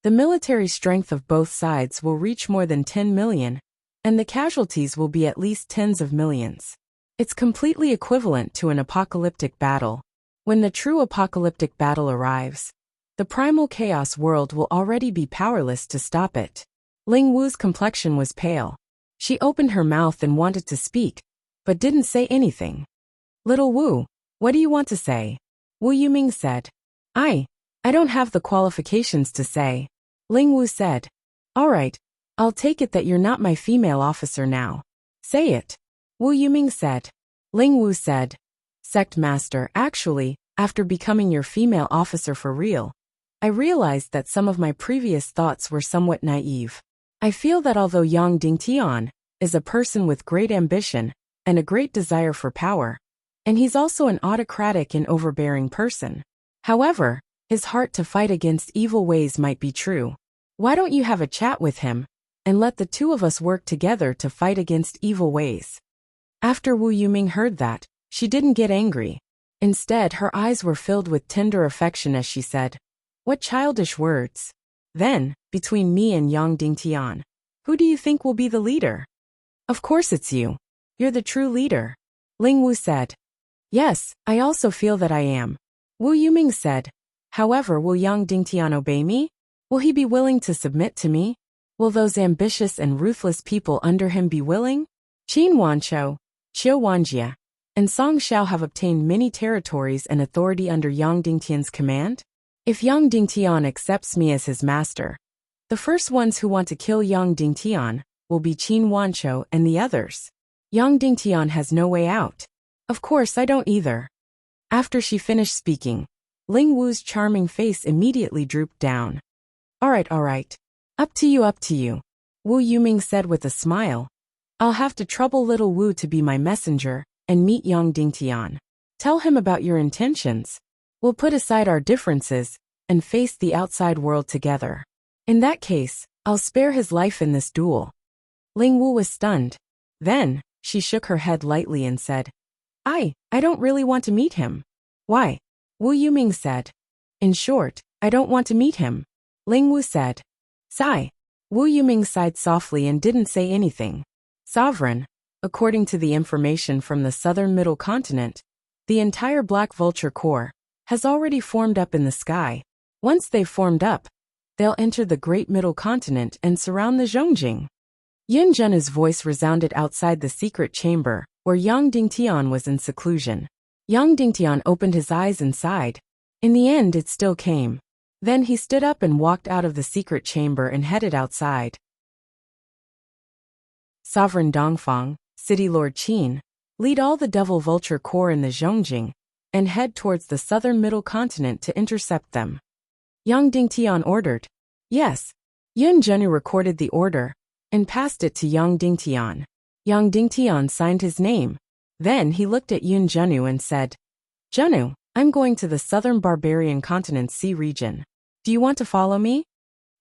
The military strength of both sides will reach more than 10 million, and the casualties will be at least tens of millions. It's completely equivalent to an apocalyptic battle. When the true apocalyptic battle arrives, the primal chaos world will already be powerless to stop it. Ling Wu's complexion was pale. She opened her mouth and wanted to speak, but didn't say anything. Little Wu, what do you want to say? Wu Yuming said. I don't have the qualifications to say. Ling Wu said. All right, I'll take it that you're not my female officer now. Say it. Wu Yuming said. Ling Wu said. Sect Master, actually, after becoming your female officer for real, I realized that some of my previous thoughts were somewhat naive. I feel that although Yang Dingtian is a person with great ambition and a great desire for power, and he's also an autocratic and overbearing person. However, his heart to fight against evil ways might be true. Why don't you have a chat with him and let the two of us work together to fight against evil ways? After Wu Yuming heard that, she didn't get angry. Instead, her eyes were filled with tender affection as she said, what childish words. Then, between me and Yang Dingtian, who do you think will be the leader? Of course it's you. You're the true leader. Ling Wu said. Yes, I also feel that I am. Wu Yuming said. However, will Yang Dingtian obey me? Will he be willing to submit to me? Will those ambitious and ruthless people under him be willing? Qin Wanqiu, Qiu Wanjia, and Song Xiao have obtained many territories and authority under Yang Dingtian's command. If Yang Dingtian accepts me as his master, the first ones who want to kill Yang Dingtian will be Qin Wanqiu and the others. Yang Dingtian has no way out. Of course I don't either. After she finished speaking, Ling Wu's charming face immediately drooped down. All right. Up to you. Wu Yuming said with a smile. I'll have to trouble little Wu to be my messenger and meet Yang Dingtian. Tell him about your intentions. We'll put aside our differences and face the outside world together. In that case, I'll spare his life in this duel. Ling Wu was stunned. Then, she shook her head lightly and said, I don't really want to meet him. Why? Wu Yuming said. In short, I don't want to meet him. Ling Wu said. Sigh. Wu Yuming sighed softly and didn't say anything. Sovereign, according to the information from the southern middle continent, the entire Black Vulture Corps has already formed up in the sky. Once they've formed up, they'll enter the great middle continent and surround the Zhongjing. Yin Zhen's voice resounded outside the secret chamber, where Yang Dingtian was in seclusion. Yang Dingtian opened his eyes and sighed. In the end it still came. Then he stood up and walked out of the secret chamber and headed outside. Sovereign Dongfang, City Lord Qin, lead all the Devil Vulture Corps in the Zhongjing and head towards the southern middle continent to intercept them. Yang Dingtian ordered. Yes. Yun Zhenyu recorded the order and passed it to Yang Dingtian. Yang Dingtian signed his name. Then he looked at Yun Zhenyu and said, Zhenyu, I'm going to the southern barbarian continent's sea region. Do you want to follow me?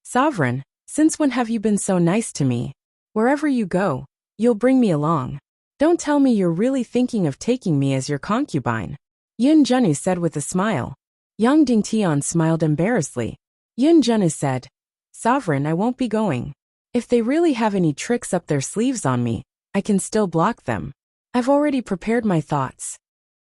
Sovereign, since when have you been so nice to me? Wherever you go, you'll bring me along. Don't tell me you're really thinking of taking me as your concubine. Yun Zhenyu said with a smile. Yang Dingtian smiled embarrassedly. Yun Zhenyu said, Sovereign, I won't be going. If they really have any tricks up their sleeves on me, I can still block them. I've already prepared my thoughts.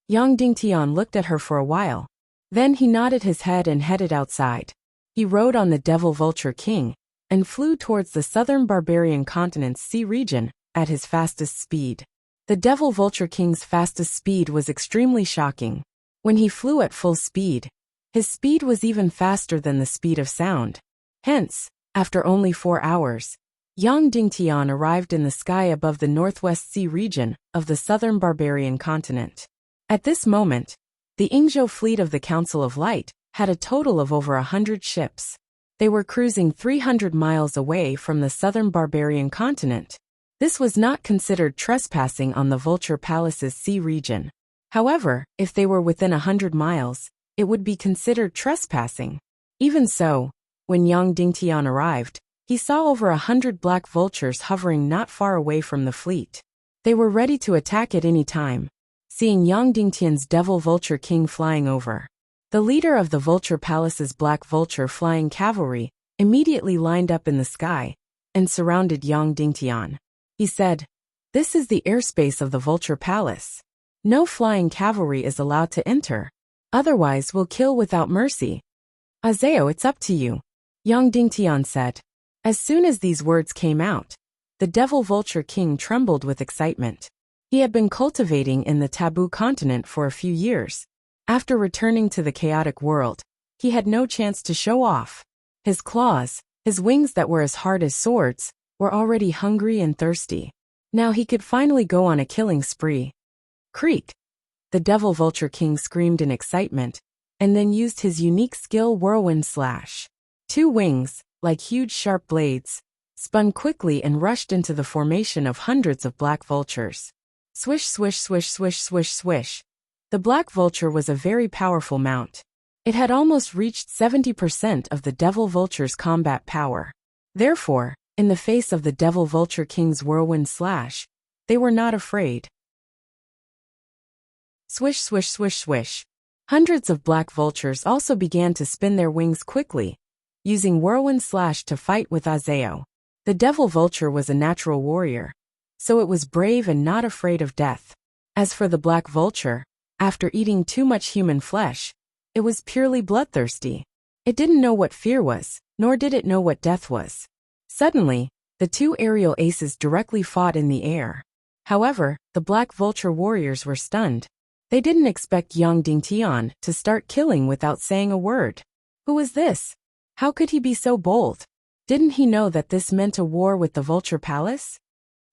Yang Dingtian looked at her for a while. Then he nodded his head and headed outside. He rode on the Devil Vulture King and flew towards the southern barbarian continent's sea region at his fastest speed. The Devil Vulture King's fastest speed was extremely shocking. When he flew at full speed, his speed was even faster than the speed of sound. Hence, after only 4 hours, Yang Dingtian arrived in the sky above the northwest sea region of the southern barbarian continent. At this moment, the Yingzhou fleet of the Council of Light had a total of over 100 ships. They were cruising 300 miles away from the southern barbarian continent. This was not considered trespassing on the Vulture Palace's sea region. However, if they were within 100 miles, it would be considered trespassing. Even so, when Yang Dingtian arrived, he saw over 100 black vultures hovering not far away from the fleet. They were ready to attack at any time. Seeing Yang Dingtian's Devil Vulture King flying over, the leader of the Vulture Palace's Black Vulture Flying Cavalry immediately lined up in the sky and surrounded Yang Dingtian. He said, This is the airspace of the Vulture Palace. No flying cavalry is allowed to enter. Otherwise we'll kill without mercy. Azeo, it's up to you, Yang Dingtian said. As soon as these words came out, the Devil Vulture King trembled with excitement. He had been cultivating in the taboo continent for a few years. After returning to the chaotic world, he had no chance to show off. His claws, his wings that were as hard as swords, were already hungry and thirsty. Now he could finally go on a killing spree. Creak! The Devil Vulture King screamed in excitement, and then used his unique skill Whirlwind Slash. 2 wings, like huge sharp blades, spun quickly and rushed into the formation of hundreds of black vultures. Swish, swish, swish, swish, swish, swish. The Black Vulture was a very powerful mount. It had almost reached 70% of the Devil Vulture's combat power. Therefore, in the face of the Devil Vulture King's Whirlwind Slash, they were not afraid. Swish, swish, swish, swish. Hundreds of black vultures also began to spin their wings quickly, using Whirlwind Slash to fight with Azeo. The Devil Vulture was a natural warrior, so it was brave and not afraid of death. As for the Black Vulture, after eating too much human flesh, it was purely bloodthirsty. It didn't know what fear was, nor did it know what death was. Suddenly, the 2 aerial aces directly fought in the air. However, the Black Vulture warriors were stunned. They didn't expect Yang Dingtian to start killing without saying a word. Who was this? How could he be so bold? Didn't he know that this meant a war with the Vulture Palace?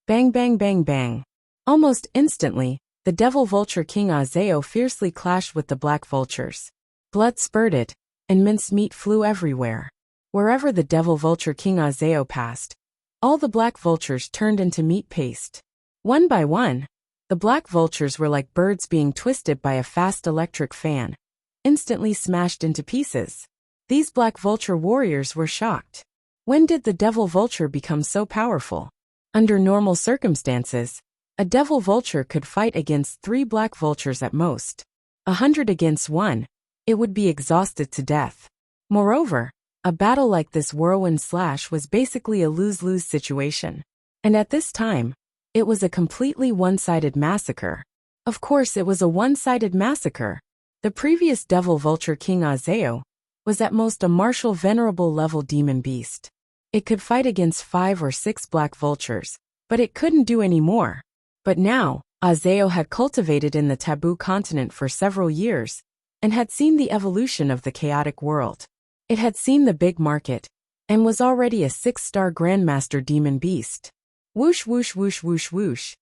Bang, bang, bang, bang. Almost instantly, the Devil Vulture King Azeo fiercely clashed with the Black Vultures. Blood spurted, and mincemeat flew everywhere. Wherever the Devil Vulture King Azeo passed, all the Black Vultures turned into meat paste. One by one, the Black Vultures were like birds being twisted by a fast electric fan, instantly smashed into pieces. These Black Vulture warriors were shocked. When did the Devil Vulture become so powerful? Under normal circumstances, a Devil Vulture could fight against 3 Black Vultures at most. 100 against 1, it would be exhausted to death. Moreover, a battle like this Whirlwind Slash was basically a lose-lose situation. And at this time, it was a completely one-sided massacre. Of course it was a one-sided massacre. The previous Devil Vulture King Azeo was at most a martial venerable level demon beast. It could fight against 5 or 6 Black Vultures, but it couldn't do any more. But now, Azeo had cultivated in the taboo continent for several years, and had seen the evolution of the chaotic world. It had seen the big market and was already a 6-star Grandmaster Demon Beast. Whoosh whoosh whoosh whoosh whoosh.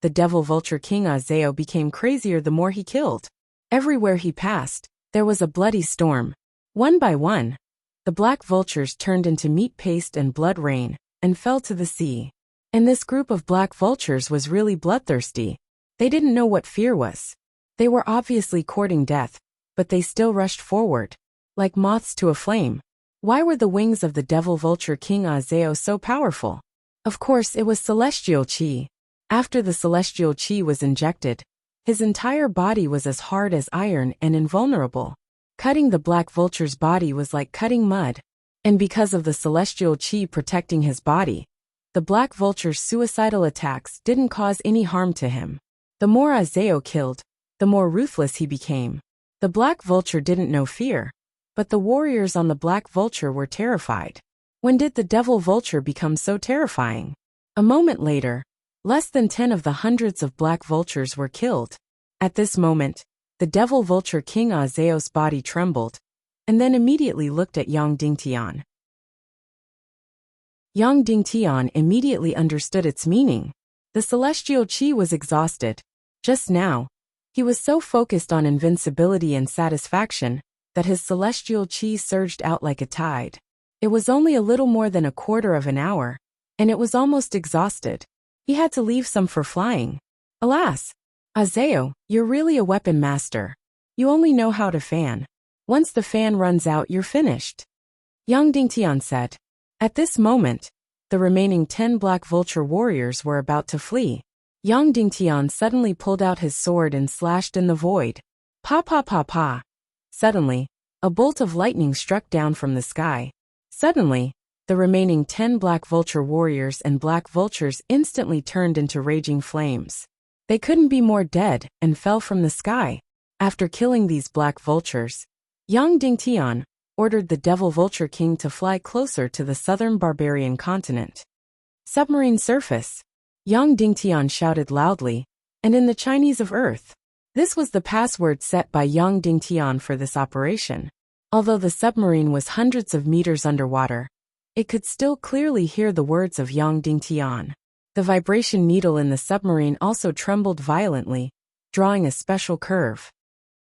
The devil vulture King Azeo became crazier the more he killed. Everywhere he passed, there was a bloody storm. One by one, the black vultures turned into meat paste and blood rain, and fell to the sea. And this group of black vultures was really bloodthirsty. They didn't know what fear was. They were obviously courting death, but they still rushed forward, like moths to a flame. Why were the wings of the devil vulture King Azeo so powerful? Of course, it was celestial chi. After the celestial chi was injected, his entire body was as hard as iron and invulnerable. Cutting the black vulture's body was like cutting mud. And because of the celestial chi protecting his body, the black vulture's suicidal attacks didn't cause any harm to him. The more Azeo killed, the more ruthless he became. The black vulture didn't know fear, but the warriors on the black vulture were terrified. When did the devil vulture become so terrifying? A moment later, less than 10 of the hundreds of black vultures were killed. At this moment, the devil vulture King Azeo's body trembled, and then immediately looked at Yang Dingtian. Yang Dingtian immediately understood its meaning. The celestial chi was exhausted. Just now, he was so focused on invincibility and satisfaction that his celestial chi surged out like a tide. It was only a little more than a quarter of an hour, and it was almost exhausted. He had to leave some for flying. Alas! Azeo, you're really a weapon master. You only know how to fan. Once the fan runs out, you're finished. Yang Dingtian said. At this moment, the remaining 10 black vulture warriors were about to flee. Yang Dingtian suddenly pulled out his sword and slashed in the void. Pa pa pa pa. Suddenly, a bolt of lightning struck down from the sky. Suddenly, the remaining 10 black vulture warriors and black vultures instantly turned into raging flames. They couldn't be more dead and fell from the sky. After killing these black vultures, Yang Dingtian ordered the devil vulture king to fly closer to the southern barbarian continent. Submarine surface. Yang Dingtian shouted loudly, and in the Chinese of Earth. This was the password set by Yang Dingtian for this operation. Although the submarine was hundreds of meters underwater, it could still clearly hear the words of Yang Dingtian. The vibration needle in the submarine also trembled violently, drawing a special curve.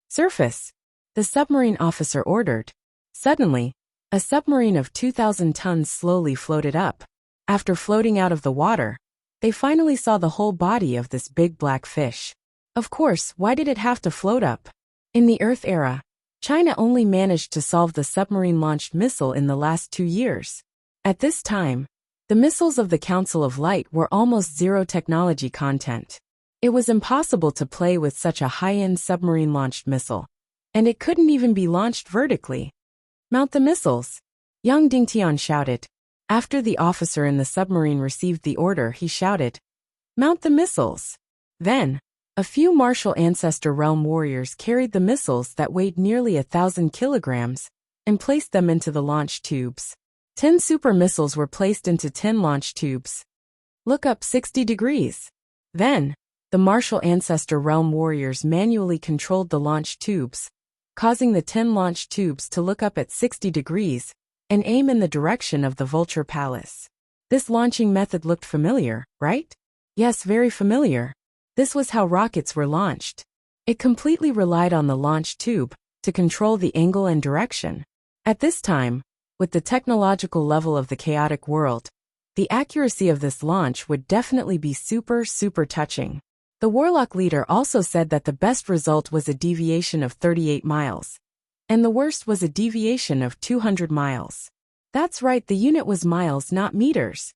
Surface. The submarine officer ordered. Suddenly, a submarine of 2,000 tons slowly floated up. After floating out of the water, they finally saw the whole body of this big black fish. Of course, why did it have to float up? In the Earth era, China only managed to solve the submarine-launched missile in the last 2 years. At this time, the missiles of the Council of Light were almost zero technology content. It was impossible to play with such a high-end submarine-launched missile, and it couldn't even be launched vertically. Mount the missiles! Yang Dingtian shouted. After the officer in the submarine received the order, he shouted, "Mount the missiles!" Then, a few martial ancestor realm warriors carried the missiles that weighed nearly 1,000 kilograms and placed them into the launch tubes. 10 super missiles were placed into 10 launch tubes. Look up 60 degrees. Then, the martial ancestor realm warriors manually controlled the launch tubes, causing the 10 launch tubes to look up at 60 degrees and aim in the direction of the Vulture Palace. This launching method looked familiar, right? Yes, very familiar. This was how rockets were launched. It completely relied on the launch tube to control the angle and direction. At this time, with the technological level of the chaotic world, the accuracy of this launch would definitely be super touching. The warlock leader also said that the best result was a deviation of 38 miles, and the worst was a deviation of 200 miles. That's right, the unit was miles, not meters.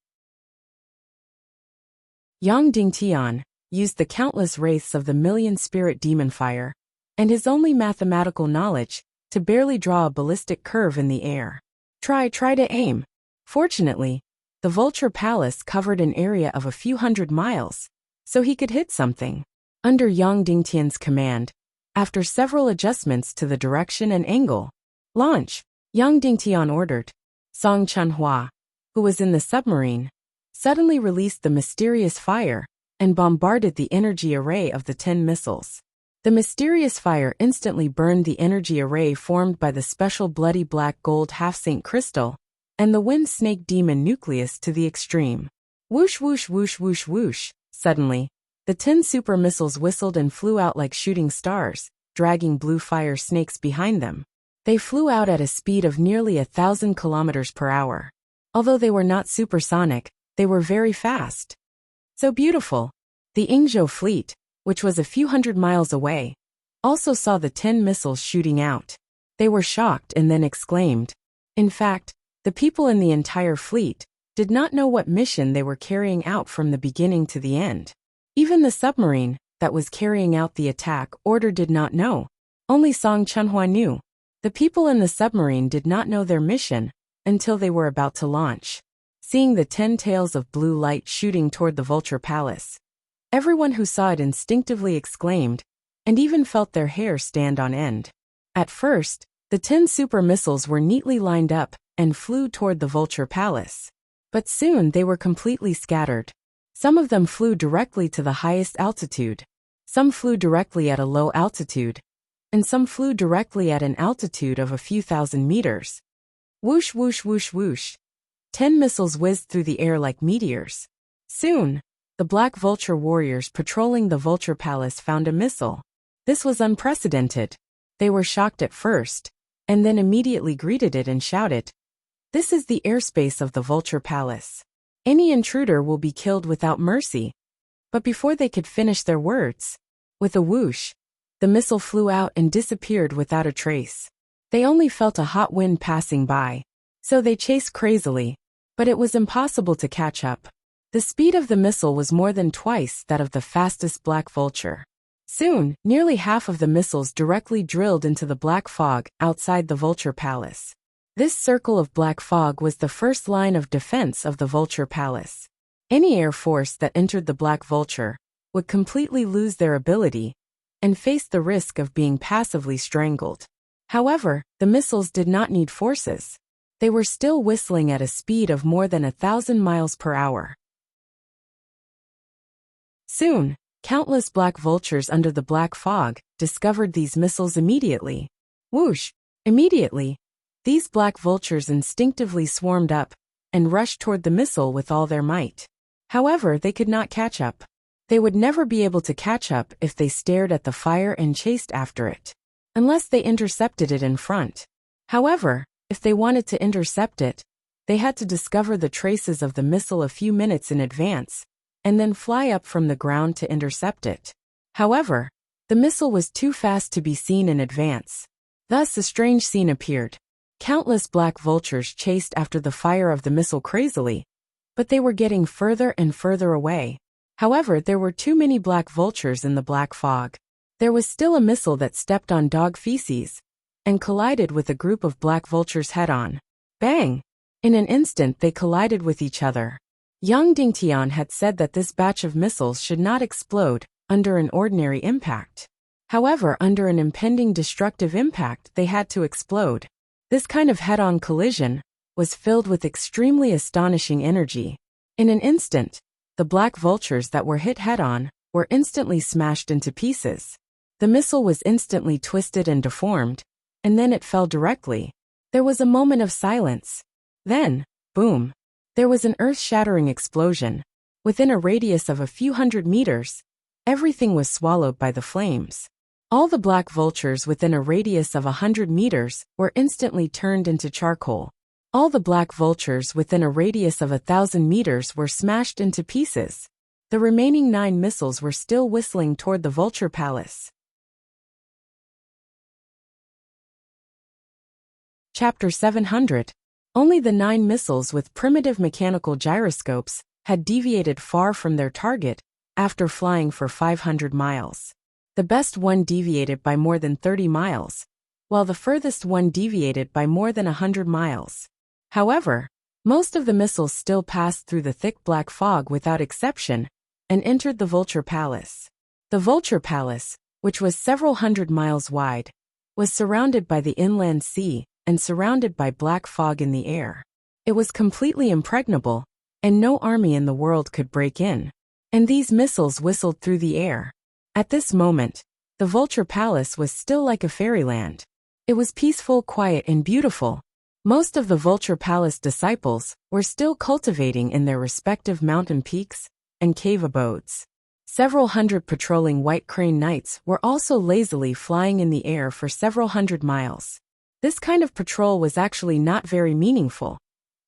Yang Dingtian used the countless wraiths of the million spirit demon fire, and his only mathematical knowledge, to barely draw a ballistic curve in the air. Try to aim. Fortunately, the Vulture Palace covered an area of a few hundred miles, so he could hit something. Under Yang Dingtian's command, after several adjustments to the direction and angle, launch, Yang Dingtian ordered. Song Chunhua, who was in the submarine, suddenly released the mysterious fire and bombarded the energy array of the 10 missiles. The mysterious fire instantly burned the energy array formed by the special bloody black gold half-saint crystal and the wind snake demon nucleus to the extreme. Whoosh whoosh whoosh whoosh whoosh. Suddenly, the 10 super missiles whistled and flew out like shooting stars, dragging blue fire snakes behind them. They flew out at a speed of nearly 1,000 kilometers per hour. Although they were not supersonic, they were very fast. So beautiful. The Ingzhou fleet, which was a few hundred miles away, also saw the 10 missiles shooting out. They were shocked and then exclaimed. In fact, the people in the entire fleet did not know what mission they were carrying out from the beginning to the end. Even the submarine that was carrying out the attack order did not know. Only Song Chunhua knew. The people in the submarine did not know their mission until they were about to launch. Seeing the 10 tails of blue light shooting toward the Vulture Palace, everyone who saw it instinctively exclaimed, and even felt their hair stand on end. At first, the 10 super missiles were neatly lined up and flew toward the Vulture Palace. But soon they were completely scattered. Some of them flew directly to the highest altitude. Some flew directly at a low altitude. And some flew directly at an altitude of a few thousand meters. Whoosh whoosh whoosh whoosh. 10 missiles whizzed through the air like meteors. Soon, the Black Vulture warriors patrolling the Vulture Palace found a missile. This was unprecedented. They were shocked at first, and then immediately greeted it and shouted, "This is the airspace of the Vulture Palace. Any intruder will be killed without mercy." But before they could finish their words, with a whoosh, the missile flew out and disappeared without a trace. They only felt a hot wind passing by, so they chased crazily, but it was impossible to catch up. The speed of the missile was more than twice that of the fastest Black Vulture. Soon, nearly half of the missiles directly drilled into the black fog outside the Vulture Palace. This circle of black fog was the first line of defense of the Vulture Palace. Any air force that entered the Black Vulture would completely lose their ability and face the risk of being passively strangled. However, the missiles did not need forces. They were still whistling at a speed of more than 1,000 miles per hour. Soon, countless black vultures under the black fog discovered these missiles immediately. Whoosh! Immediately, these black vultures instinctively swarmed up and rushed toward the missile with all their might. However, they could not catch up. They would never be able to catch up if they stared at the fire and chased after it, unless they intercepted it in front. However, if they wanted to intercept it, they had to discover the traces of the missile a few minutes in advance, and then fly up from the ground to intercept it. However, the missile was too fast to be seen in advance. Thus a strange scene appeared. Countless black vultures chased after the fire of the missile crazily, but they were getting further and further away. However, there were too many black vultures in the black fog. There was still a missile that stepped on dog feces and collided with a group of black vultures head-on. Bang! In an instant they collided with each other. Yang Dingtian had said that this batch of missiles should not explode under an ordinary impact. However, under an impending destructive impact they had to explode. This kind of head-on collision was filled with extremely astonishing energy. In an instant, the black vultures that were hit head-on were instantly smashed into pieces. The missile was instantly twisted and deformed, and then it fell directly. There was a moment of silence. Then, boom! There was an earth-shattering explosion. Within a radius of a few hundred meters, everything was swallowed by the flames. All the black vultures within a radius of 100 meters were instantly turned into charcoal. All the black vultures within a radius of 1,000 meters were smashed into pieces. The remaining 9 missiles were still whistling toward the Vulture Palace. Chapter 700. Only the 9 missiles with primitive mechanical gyroscopes had deviated far from their target after flying for 500 miles. The best one deviated by more than 30 miles, while the furthest one deviated by more than 100 miles. However, most of the missiles still passed through the thick black fog without exception and entered the Vulture Palace. The Vulture Palace, which was several hundred miles wide, was surrounded by the inland sea and surrounded by black fog in the air. It was completely impregnable, and no army in the world could break in. And these missiles whistled through the air. At this moment, The Vulture Palace was still like a fairyland. It was peaceful, quiet, and beautiful. Most of the Vulture Palace disciples were still cultivating in their respective mountain peaks and cave abodes. Several hundred patrolling white crane knights were also lazily flying in the air for several hundred miles. This kind of patrol was actually not very meaningful,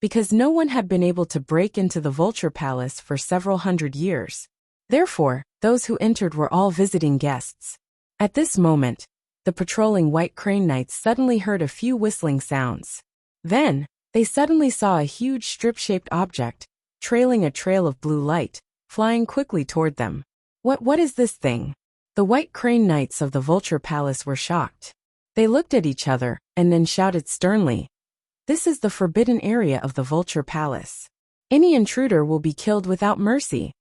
because no one had been able to break into the Vulture Palace for several hundred years. Therefore, those who entered were all visiting guests. At this moment, the patrolling white crane knights suddenly heard a few whistling sounds. Then, they suddenly saw a huge strip-shaped object, trailing a trail of blue light, flying quickly toward them. What is this thing? The white crane knights of the Vulture Palace were shocked. They looked at each other, and then shouted sternly, "This is the forbidden area of the Vulture Palace. Any intruder will be killed without mercy."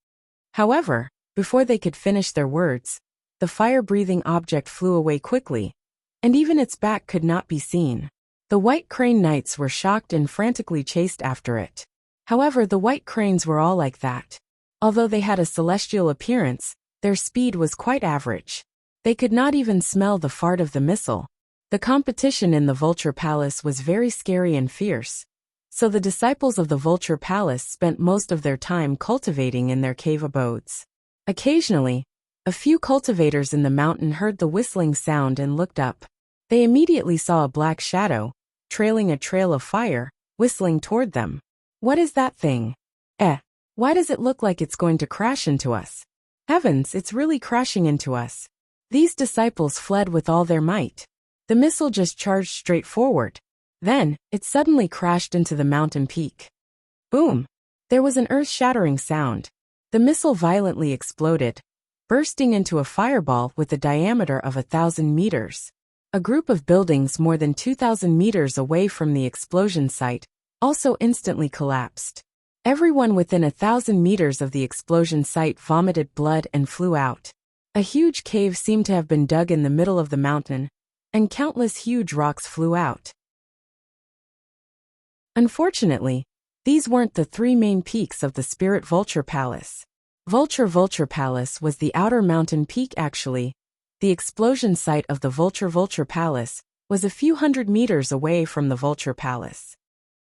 However, before they could finish their words, the fire-breathing object flew away quickly, and even its back could not be seen. The white crane knights were shocked and frantically chased after it. However, the white cranes were all like that. Although they had a celestial appearance, their speed was quite average. They could not even smell the fart of the missile. The competition in the Vulture Palace was very scary and fierce, so the disciples of the Vulture Palace spent most of their time cultivating in their cave abodes. Occasionally, a few cultivators in the mountain heard the whistling sound and looked up. They immediately saw a black shadow, trailing a trail of fire, whistling toward them. What is that thing? Why does it look like it's going to crash into us? Heavens, it's really crashing into us. These disciples fled with all their might. The missile just charged straight forward. Then, it suddenly crashed into the mountain peak. Boom! There was an earth-shattering sound. The missile violently exploded, bursting into a fireball with a diameter of 1,000 meters. A group of buildings more than 2,000 meters away from the explosion site also instantly collapsed. Everyone within 1,000 meters of the explosion site vomited blood and flew out. A huge cave seemed to have been dug in the middle of the mountain, and countless huge rocks flew out. Unfortunately, these weren't the three main peaks of the Spirit Vulture Palace. Vulture Palace was the outer mountain peak actually. The explosion site of the Vulture Palace was a few hundred meters away from the Vulture Palace.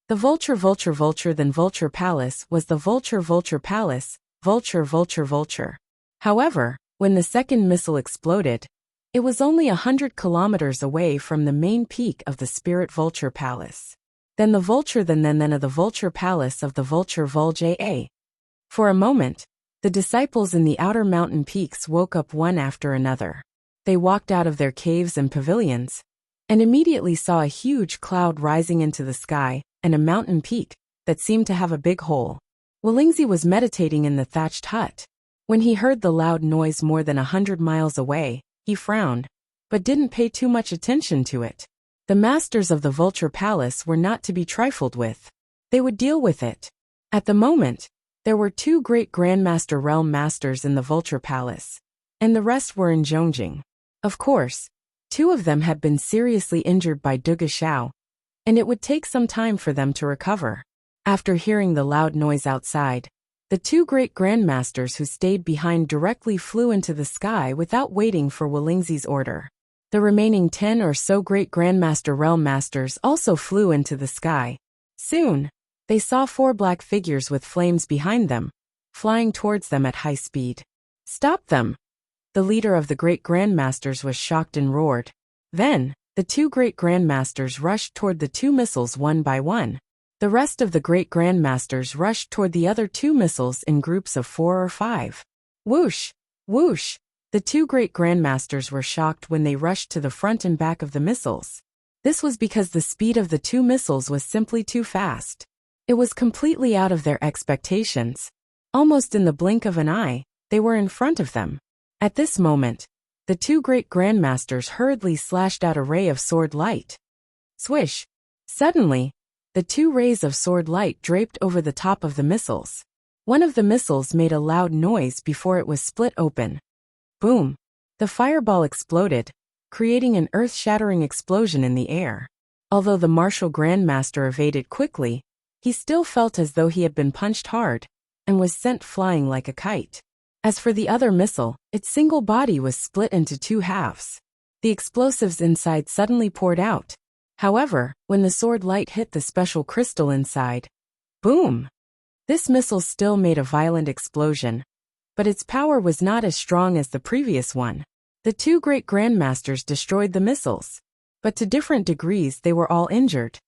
The Vulture Palace was the Vulture Palace, Vulture. However, when the second missile exploded, it was only 100 kilometers away from the main peak of the Spirit Vulture Palace. Then the Vulture of the Vulture Palace of the Vulture Vulja. For a moment, the disciples in the outer mountain peaks woke up one after another. They walked out of their caves and pavilions, and immediately saw a huge cloud rising into the sky, and a mountain peak that seemed to have a big hole. Wuxia was meditating in the thatched hut. When he heard the loud noise more than 100 miles away, he frowned, but didn't pay too much attention to it. The masters of the Vulture Palace were not to be trifled with. They would deal with it. At the moment, there were 2 great Grandmaster Realm Masters in the Vulture Palace, and the rest were in Zhongjing. Of course, 2 of them had been seriously injured by Dugashao, and it would take some time for them to recover. After hearing the loud noise outside, the 2 great Grandmasters who stayed behind directly flew into the sky without waiting for Wuxia's order. The remaining 10 or so great Grandmaster Realm Masters also flew into the sky. Soon, they saw 4 black figures with flames behind them, flying towards them at high speed. "Stop them!" The leader of the great Grandmasters was shocked and roared. Then, the 2 great Grandmasters rushed toward the 2 missiles one by one. The rest of the great Grandmasters rushed toward the other 2 missiles in groups of 4 or 5. Whoosh! Whoosh! The 2 great Grandmasters were shocked when they rushed to the front and back of the missiles. This was because the speed of the 2 missiles was simply too fast. It was completely out of their expectations. Almost in the blink of an eye, they were in front of them. At this moment, the 2 great Grandmasters hurriedly slashed out a ray of sword light. Swish! Suddenly, the 2 rays of sword light draped over the top of the missiles. One of the missiles made a loud noise before it was split open. Boom! The fireball exploded, creating an earth-shattering explosion in the air. Although the martial Grandmaster evaded quickly, he still felt as though he had been punched hard, and was sent flying like a kite. As for the other missile, its single body was split into two halves. The explosives inside suddenly poured out. However, when the sword light hit the special crystal inside, boom! This missile still made a violent explosion, but its power was not as strong as the previous one. The two great grandmasters destroyed the missiles, but to different degrees they were all injured.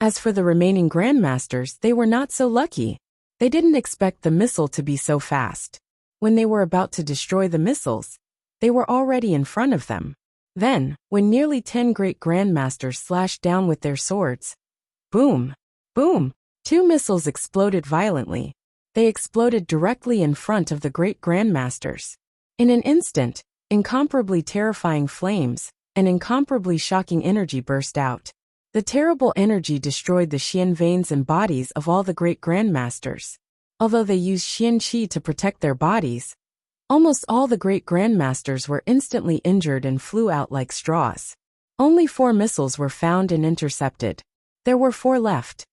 As for the remaining grandmasters, they were not so lucky. They didn't expect the missile to be so fast. When they were about to destroy the missiles, they were already in front of them. Then, when nearly 10 great grandmasters slashed down with their swords, boom! Boom! 2 missiles exploded violently. They exploded directly in front of the great grandmasters. In an instant, incomparably terrifying flames and incomparably shocking energy burst out. The terrible energy destroyed the Xian veins and bodies of all the great grandmasters. Although they used Xian Qi to protect their bodies, almost all the great grandmasters were instantly injured and flew out like straws. Only 4 missiles were found and intercepted. There were 4 left.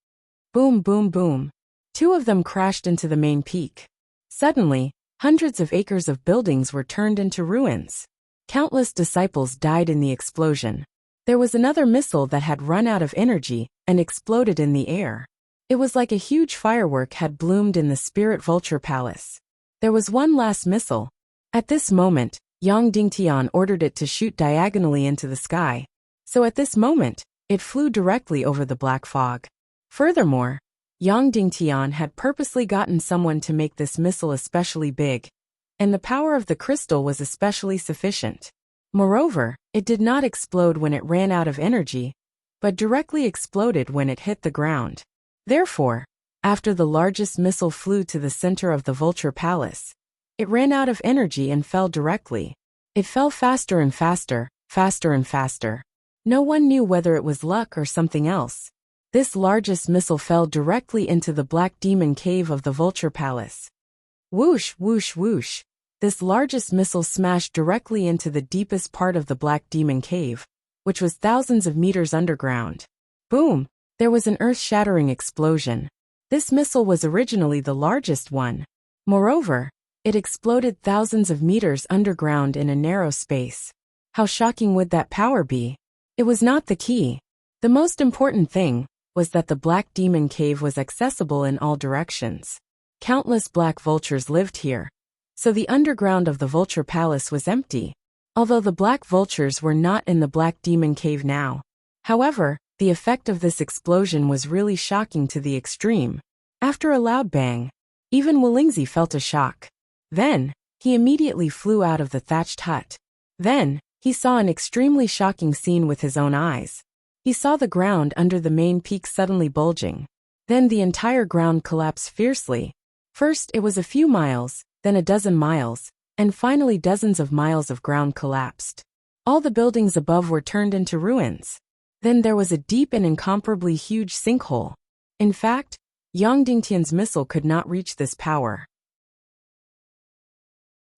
Boom, boom, boom. 2 of them crashed into the main peak. Suddenly, hundreds of acres of buildings were turned into ruins. Countless disciples died in the explosion. There was another missile that had run out of energy and exploded in the air. It was like a huge firework had bloomed in the Spirit Vulture Palace. There was one last missile. At this moment, Yang Dingtian ordered it to shoot diagonally into the sky. So at this moment, it flew directly over the black fog. Furthermore, Yang Dingtian had purposely gotten someone to make this missile especially big, and the power of the crystal was especially sufficient. Moreover, it did not explode when it ran out of energy, but directly exploded when it hit the ground. Therefore, after the largest missile flew to the center of the Vulture Palace, it ran out of energy and fell directly. It fell faster and faster, faster and faster. No one knew whether it was luck or something else. This largest missile fell directly into the Black Demon Cave of the Vulture Palace. Whoosh, whoosh, whoosh. This largest missile smashed directly into the deepest part of the Black Demon Cave, which was thousands of meters underground. Boom! There was an earth-shattering explosion. This missile was originally the largest one. Moreover, it exploded thousands of meters underground in a narrow space. How shocking would that power be? It was not the key. The most important thing was that the Black Demon Cave was accessible in all directions. Countless black vultures lived here, so the underground of the Vulture Palace was empty. Although the black vultures were not in the Black Demon Cave now. However, the effect of this explosion was really shocking to the extreme. After a loud bang, even Wuxia felt a shock. Then, he immediately flew out of the thatched hut. Then, he saw an extremely shocking scene with his own eyes. He saw the ground under the main peak suddenly bulging. Then the entire ground collapsed fiercely. First it was a few miles, then a dozen miles, and finally dozens of miles of ground collapsed. All the buildings above were turned into ruins. Then there was a deep and incomparably huge sinkhole. In fact, Yang Dingtian's missile could not reach this power.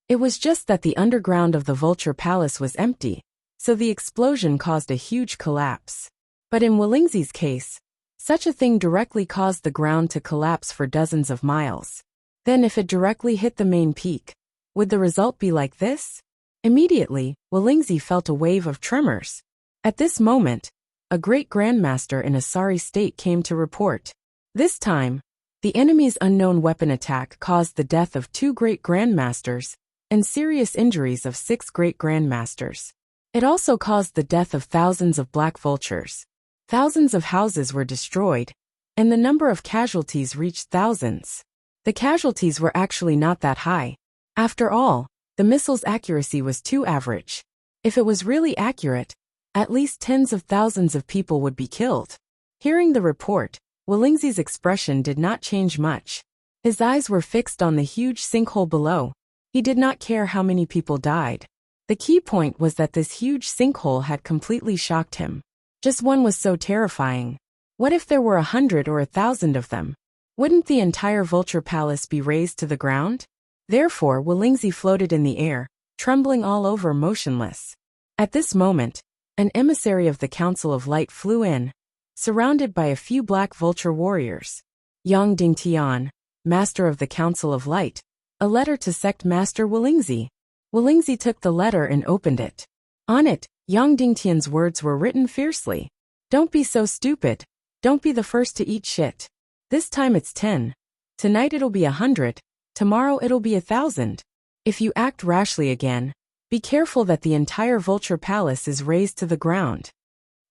It was just that the underground of the Vulture Palace was empty, so the explosion caused a huge collapse. But in Wuxia's case, such a thing directly caused the ground to collapse for dozens of miles. Then if it directly hit the main peak, would the result be like this? Immediately, Wuxia felt a wave of tremors. At this moment, a great grandmaster in a sorry state came to report. This time, the enemy's unknown weapon attack caused the death of 2 great grandmasters and serious injuries of 6 great grandmasters. It also caused the death of thousands of black vultures. Thousands of houses were destroyed, and the number of casualties reached thousands. The casualties were actually not that high. After all, the missile's accuracy was too average. If it was really accurate, at least tens of thousands of people would be killed. Hearing the report, Wuxia's expression did not change much. His eyes were fixed on the huge sinkhole below. He did not care how many people died. The key point was that this huge sinkhole had completely shocked him. Just one was so terrifying. What if there were 100 or 1,000 of them? Wouldn't the entire Vulture Palace be razed to the ground? Therefore, Wuxia floated in the air, trembling all over, motionless. At this moment, an emissary of the Council of Light flew in, surrounded by a few black vulture warriors. Yang Dingtian, Master of the Council of Light, a letter to Sect Master Wuxia. Wuxia took the letter and opened it. On it, Yang Dingtian's words were written fiercely. Don't be so stupid. Don't be the first to eat shit. This time it's 10. Tonight it'll be 100. Tomorrow it'll be 1,000. If you act rashly again, be careful that the entire Vulture Palace is razed to the ground.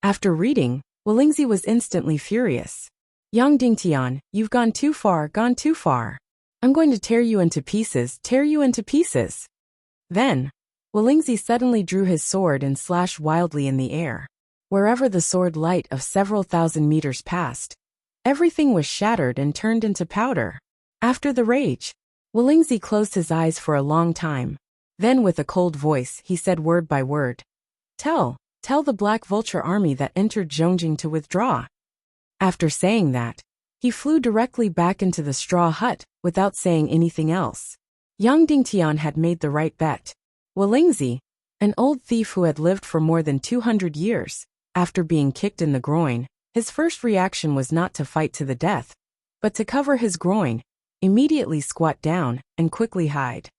After reading, Wuxia was instantly furious. Yang Dingtian, you've gone too far, gone too far. I'm going to tear you into pieces, tear you into pieces. Then, Wuxia suddenly drew his sword and slashed wildly in the air. Wherever the sword light of several thousand meters passed, everything was shattered and turned into powder. After the rage, Wuxia closed his eyes for a long time. Then with a cold voice, he said word by word. Tell the Black Vulture army that entered Zhongjing to withdraw. After saying that, he flew directly back into the straw hut, without saying anything else. Yang Dingtian had made the right bet. Wuxia, an old thief who had lived for more than 200 years, after being kicked in the groin, his first reaction was not to fight to the death, but to cover his groin, immediately squat down, and quickly hide.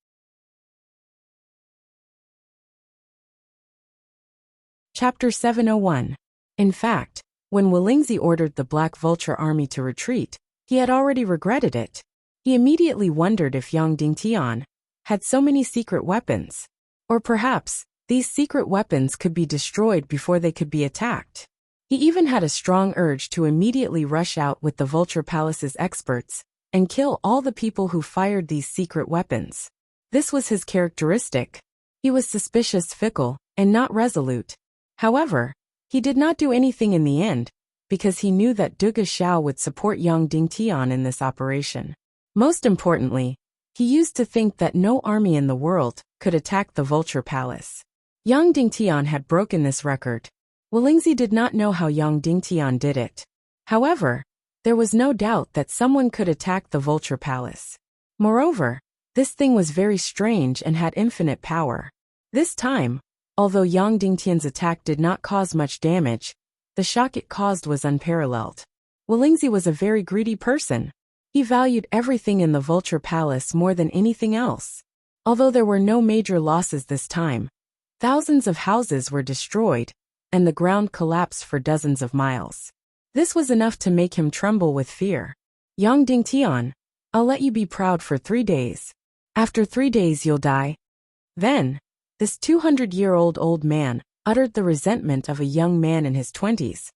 Chapter 701. In fact, when Wuxia ordered the Black Vulture army to retreat, he had already regretted it. He immediately wondered if Yang Dingtian had so many secret weapons. Or perhaps, these secret weapons could be destroyed before they could be attacked. He even had a strong urge to immediately rush out with the Vulture Palace's experts and kill all the people who fired these secret weapons. This was his characteristic. He was suspicious, fickle, and not resolute. However, he did not do anything in the end, because he knew that Duge Xiao would support Yang Dingtian in this operation. Most importantly, he used to think that no army in the world could attack the Vulture Palace. Yang Dingtian had broken this record. Wuxia did not know how Yang Dingtian did it. However, there was no doubt that someone could attack the Vulture Palace. Moreover, this thing was very strange and had infinite power. This time, although Yang Dingtian's attack did not cause much damage, the shock it caused was unparalleled. Wuxia was a very greedy person. He valued everything in the Vulture Palace more than anything else. Although there were no major losses this time, thousands of houses were destroyed, and the ground collapsed for dozens of miles. This was enough to make him tremble with fear. Yang Dingtian, I'll let you be proud for 3 days. After 3 days you'll die. Then, this 200-year-old old man uttered the resentment of a young man in his 20s.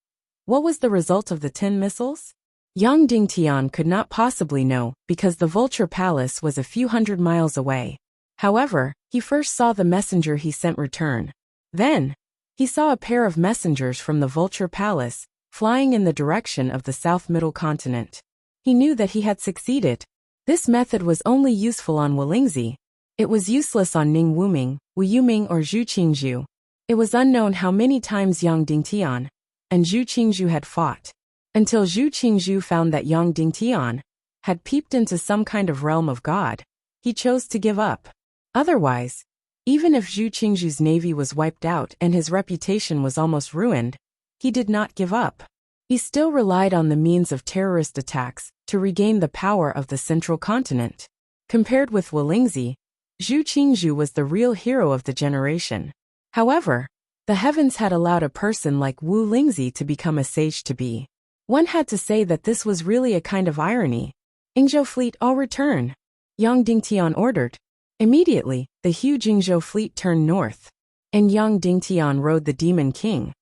What was the result of the 10 missiles? Yang Dingtian could not possibly know because the Vulture Palace was a few hundred miles away. However, he first saw the messenger he sent return. Then, he saw a pair of messengers from the Vulture Palace flying in the direction of the South Middle Continent. He knew that he had succeeded. This method was only useful on Wuxia. It was useless on Ning Wuming, Wu Yuming or Zhu Qingzhu. It was unknown how many times Yang Dingtian and Zhu Qingzhu had fought, until Zhu Qingzhu found that Yang Dingtian had peeped into some kind of realm of God. He chose to give up. Otherwise, even if Zhu Qingzhu's navy was wiped out and his reputation was almost ruined, he did not give up. He still relied on the means of terrorist attacks to regain the power of the central continent. Compared with Wuxia, Zhu Qingzhu was the real hero of the generation. However, the heavens had allowed a person like Wuxia to become a sage-to-be. One had to say that this was really a kind of irony. Yingzhou fleet all return, Yang Dingtian ordered. Immediately, the huge Yingzhou fleet turned north, and Yang Dingtian rode the Demon King,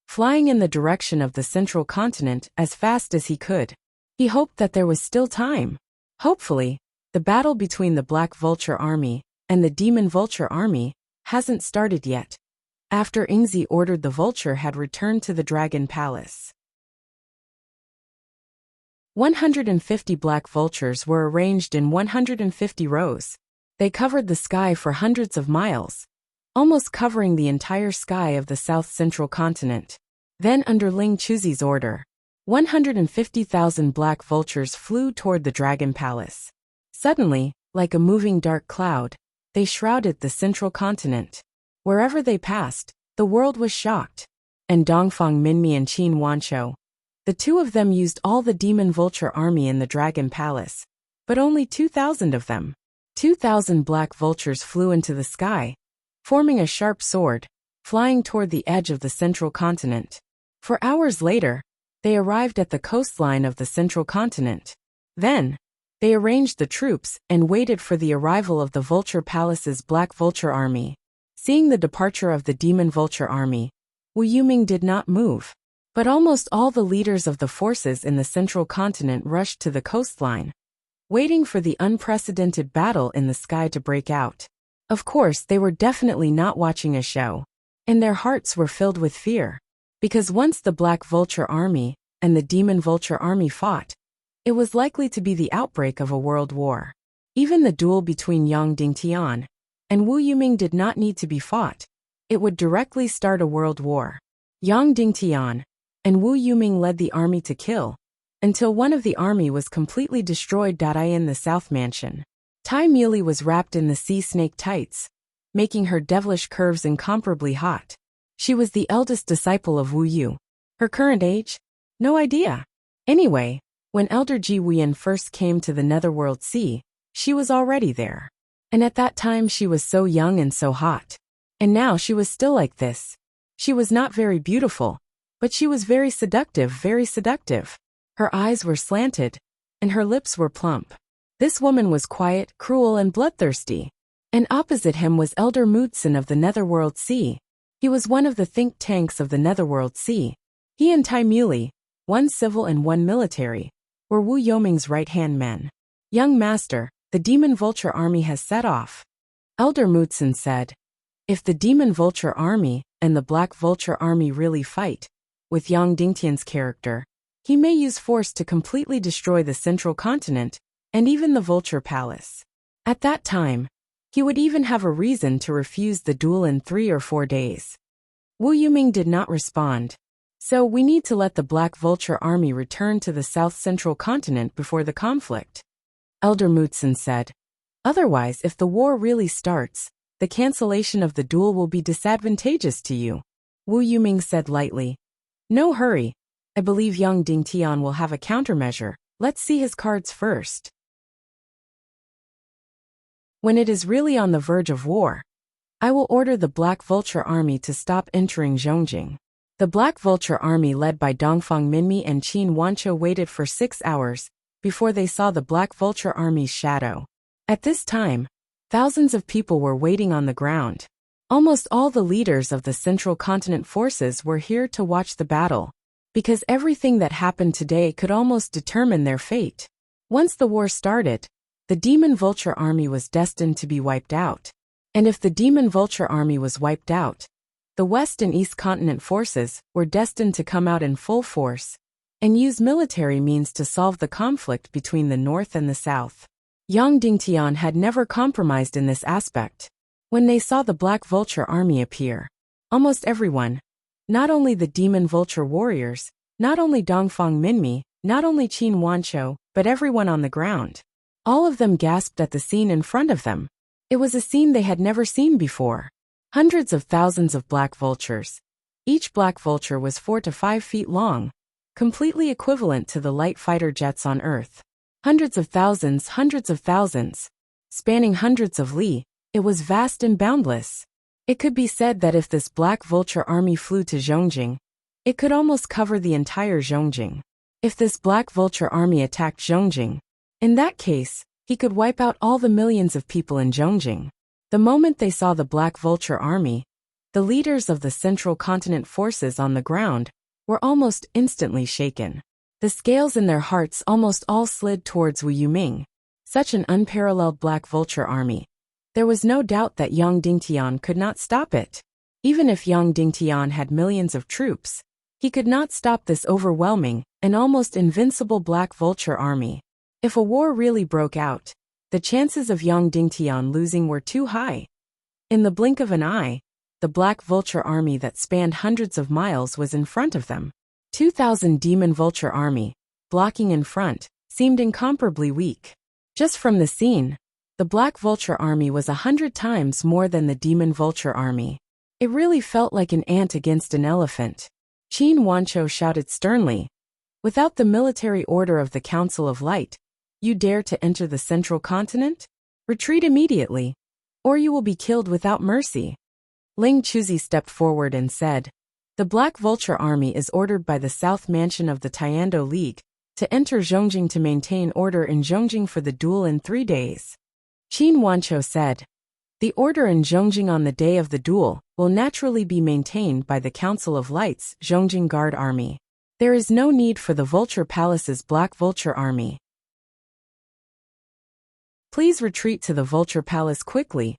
flying in the direction of the central continent as fast as he could. He hoped that there was still time. Hopefully, the battle between the Black Vulture army and the Demon Vulture army hasn't started yet, after Yingzi ordered the Vulture had returned to the Dragon Palace. 150 black vultures were arranged in 150 rows. They covered the sky for hundreds of miles, almost covering the entire sky of the south-central continent. Then under Ling Chuzi's order, 150,000 black vultures flew toward the Dragon Palace. Suddenly, like a moving dark cloud, they shrouded the central continent. Wherever they passed, the world was shocked. And Dongfang Minmi and Qin Wanshou, the two of them used all the Demon Vulture army in the Dragon Palace, but only 2,000 of them. 2,000 black vultures flew into the sky, forming a sharp sword, flying toward the edge of the central continent. For hours later, they arrived at the coastline of the central continent. Then, they arranged the troops and waited for the arrival of the Vulture Palace's Black Vulture Army. Seeing the departure of the Demon Vulture Army, Wu Yuming did not move. But almost all the leaders of the forces in the central continent rushed to the coastline, waiting for the unprecedented battle in the sky to break out. Of course, they were definitely not watching a show, and their hearts were filled with fear. Because once the Black Vulture Army and the Demon Vulture Army fought, it was likely to be the outbreak of a world war. Even the duel between Yang Dingtian and Wu Yuming did not need to be fought. It would directly start a world war. Yang Dingtian and Wu Yuming led the army to kill, until one of the army was completely destroyed. In the South Mansion, Tai Mealy was wrapped in the sea snake tights, making her devilish curves incomparably hot. She was the eldest disciple of Wu Yu. Her current age? No idea. Anyway, when Elder Ji Wuyan first came to the Netherworld Sea, she was already there. And at that time she was so young and so hot. And now she was still like this. She was not very beautiful, but she was very seductive, very seductive. Her eyes were slanted, and her lips were plump. This woman was quiet, cruel, and bloodthirsty. And opposite him was Elder Mutsun of the Netherworld Sea. He was one of the think tanks of the Netherworld Sea. He and Tai Mealy, one civil and one military, were Wu Yoming's right-hand men. Young master, the Demon Vulture Army has set off. Elder Mutsun said. If the Demon Vulture Army and the Black Vulture Army really fight, with Yang Dingtian's character, he may use force to completely destroy the central continent and even the Vulture Palace. At that time, he would even have a reason to refuse the duel in 3 or 4 days. Wu Yuming did not respond. So we need to let the Black Vulture Army return to the South Central Continent before the conflict. Elder Mutsun said. Otherwise, if the war really starts, the cancellation of the duel will be disadvantageous to you. Wu Yuming said lightly. No hurry. I believe Yang Dingtian will have a countermeasure. Let's see his cards first. When it is really on the verge of war, I will order the Black Vulture Army to stop entering Zhongjing. The Black Vulture Army led by Dongfang Minmi and Qin Wancho waited for 6 hours before they saw the Black Vulture Army's shadow. At this time, thousands of people were waiting on the ground. Almost all the leaders of the Central Continent forces were here to watch the battle, because everything that happened today could almost determine their fate. Once the war started, the Demon Vulture Army was destined to be wiped out. And if the Demon Vulture Army was wiped out, the West and East Continent forces were destined to come out in full force and use military means to solve the conflict between the North and the South. Yang Dingtian had never compromised in this aspect. When they saw the Black Vulture Army appear, almost everyone, not only the Demon Vulture warriors, not only Dongfang Minmi, not only Qin Wancho, but everyone on the ground, all of them gasped at the scene in front of them. It was a scene they had never seen before. Hundreds of thousands of black vultures. Each black vulture was 4 to 5 feet long, completely equivalent to the light fighter jets on Earth. Hundreds of thousands, spanning hundreds of li. It was vast and boundless. It could be said that if this Black Vulture Army flew to Zhongjing, it could almost cover the entire Zhongjing. If this Black Vulture Army attacked Zhongjing, in that case, he could wipe out all the millions of people in Zhongjing. The moment they saw the Black Vulture Army, the leaders of the Central Continent forces on the ground were almost instantly shaken. The scales in their hearts almost all slid towards Wu Yuming. Such an unparalleled Black Vulture Army. There was no doubt that Yang Dingtian could not stop it. Even if Yang Dingtian had millions of troops, he could not stop this overwhelming and almost invincible Black Vulture Army. If a war really broke out, the chances of Yang Dingtian losing were too high. In the blink of an eye, the Black Vulture Army that spanned hundreds of miles was in front of them. 2,000 Demon Vulture Army, blocking in front, seemed incomparably weak. Just from the scene, the Black Vulture Army was 100 times more than the Demon Vulture Army. It really felt like an ant against an elephant. Qin Wancho shouted sternly. Without the military order of the Council of Light, You dare to enter the central continent? Retreat immediately, or you will be killed without mercy. Ling Chuzi stepped forward and said, the Black Vulture Army is ordered by the South Mansion of the Tiando League to enter Zhongjing to maintain order in Zhongjing for the duel in 3 days. Qin Wancho said, the order in Zhongjing on the day of the duel will naturally be maintained by the Council of Light's Zhongjing Guard Army. There is no need for the Vulture Palace's Black Vulture Army. Please retreat to the Vulture Palace quickly,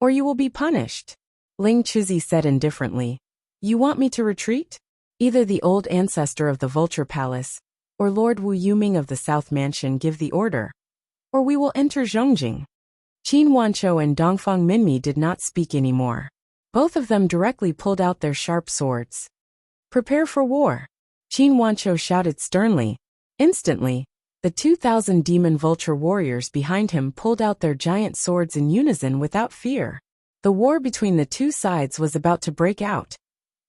or you will be punished. Ling Chuzi said indifferently, you want me to retreat? Either the old ancestor of the Vulture Palace, or Lord Wu Yuming of the South Mansion give the order, or we will enter Zhongjing. Qin Wancho and Dongfang Minmi did not speak anymore. Both of them directly pulled out their sharp swords. Prepare for war. Qin Wancho shouted sternly. Instantly, the 2,000 demon vulture warriors behind him pulled out their giant swords in unison without fear. The war between the two sides was about to break out.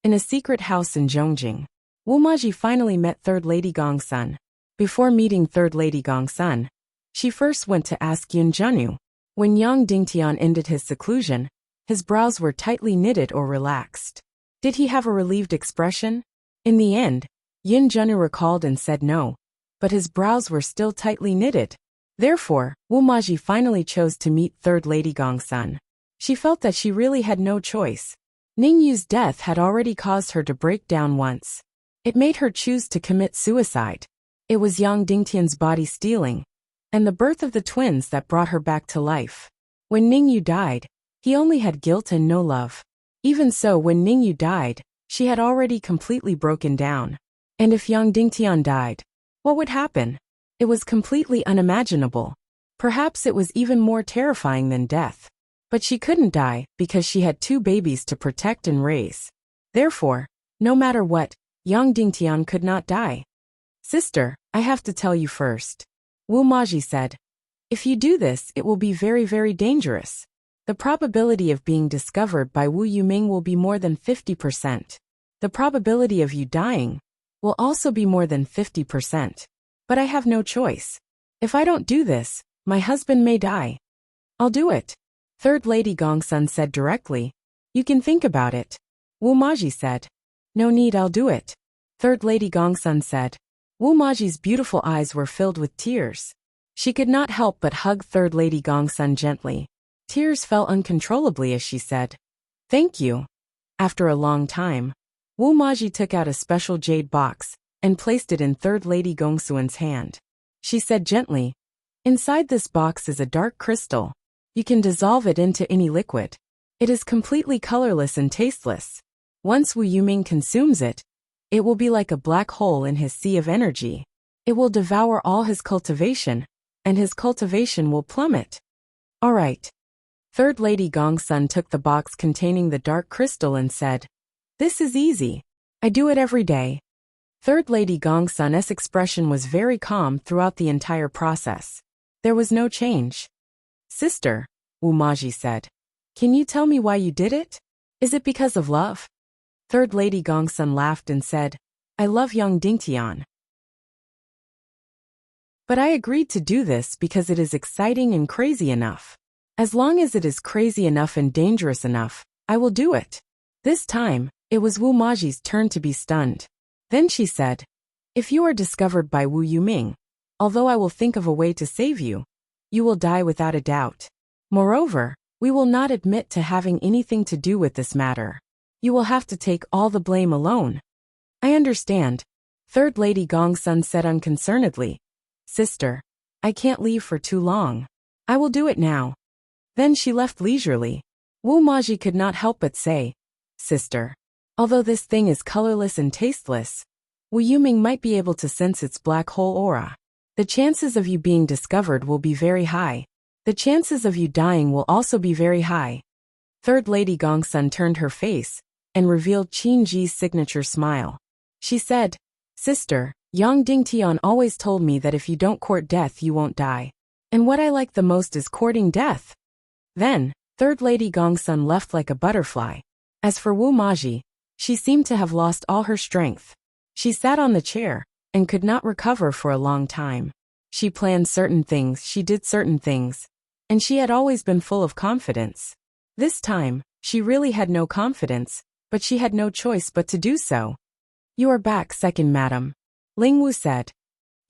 In a secret house in Zhongjing, Wu Maji finally met Third Lady Gongsun. Before meeting Third Lady Gongsun, she first went to ask Yun Zhenu. When Yang Dingtian ended his seclusion, his brows were tightly knitted or relaxed. Did he have a relieved expression? In the end, Yun Zhenu recalled and said no, but his brows were still tightly knitted. Therefore, Wu Maji finally chose to meet Third Lady Gongsun. She felt that she really had no choice. Ning Yu's death had already caused her to break down once. It made her choose to commit suicide. It was Yang Dingtian's body stealing, and the birth of the twins that brought her back to life. When Ning Yu died, he only had guilt and no love. Even so, when Ning Yu died, she had already completely broken down. And if Yang Dingtian died, what would happen? It was completely unimaginable. Perhaps it was even more terrifying than death. But she couldn't die because she had 2 babies to protect and raise. Therefore, no matter what, Yang Dingtian could not die. Sister, I have to tell you first. Wu Maji said, if you do this, it will be very, very dangerous. The probability of being discovered by Wu Yuming will be more than 50%. The probability of you dying will also be more than 50%. But I have no choice. If I don't do this, my husband may die. I'll do it. Third Lady Gongsun said directly. You can think about it. Wu Maji said. No need, I'll do it. Third Lady Gongsun said. Wu Maji's beautiful eyes were filled with tears. She could not help but hug Third Lady Gongsun gently. Tears fell uncontrollably as she said, thank you. After a long time, Wu Maji took out a special jade box and placed it in Third Lady Gongsun's hand. She said gently, inside this box is a dark crystal. You can dissolve it into any liquid. It is completely colorless and tasteless. Once Wu Yuming consumes it, it will be like a black hole in his sea of energy. It will devour all his cultivation, and his cultivation will plummet. All right. Third Lady Gongsun took the box containing the dark crystal and said, this is easy. I do it every day. Third Lady Gongsun's expression was very calm throughout the entire process. There was no change. Sister, Wu Maji said, can you tell me why you did it? Is it because of love? Third Lady Gongsun laughed and said, I love Yang Dingtian. But I agreed to do this because it is exciting and crazy enough. As long as it is crazy enough and dangerous enough, I will do it. This time, it was Wu Maji's turn to be stunned. Then she said, if you are discovered by Wu Yuming, although I will think of a way to save you, you will die without a doubt. Moreover, we will not admit to having anything to do with this matter. You will have to take all the blame alone. I understand. Third Lady Gongsun said unconcernedly. Sister, I can't leave for too long. I will do it now. Then she left leisurely. Wu Maji could not help but say, Sister, although this thing is colorless and tasteless, Wu Yuming might be able to sense its black hole aura. The chances of you being discovered will be very high. The chances of you dying will also be very high. Third Lady Gongsun turned her face and revealed Qin Ji's signature smile. She said, Sister, Yang Dingtian always told me that if you don't court death you won't die. And what I like the most is courting death. Then, Third Lady Gongsun left like a butterfly. As for Wu Maji, she seemed to have lost all her strength. She sat on the chair and could not recover for a long time. She planned certain things, she did certain things. And she had always been full of confidence. This time, she really had no confidence, but she had no choice but to do so. You are back, second madam, Ling Wu said.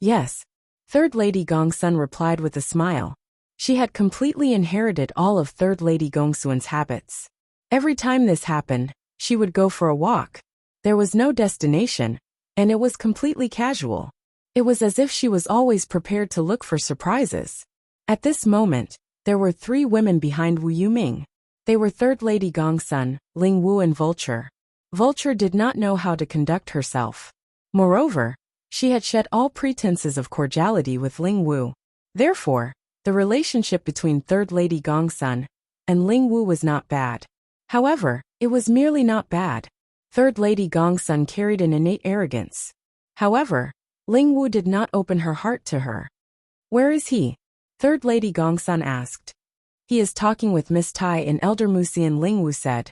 Yes. Third Lady Gongsun replied with a smile. She had completely inherited all of Third Lady Gongsun's habits. Every time this happened, she would go for a walk. There was no destination, and it was completely casual. It was as if she was always prepared to look for surprises. At this moment, there were 3 women behind Wu Yuming. They were Third Lady Gongsun, Ling Wu and Vulture. Vulture did not know how to conduct herself. Moreover, she had shed all pretenses of cordiality with Ling Wu. Therefore, the relationship between Third Lady Gongsun and Ling Wu was not bad. However, it was merely not bad. Third Lady Gongsun carried an innate arrogance. However, Ling Wu did not open her heart to her. Where is he? Third Lady Gongsun asked. He is talking with Miss Tai and Elder Musian, Ling Wu said.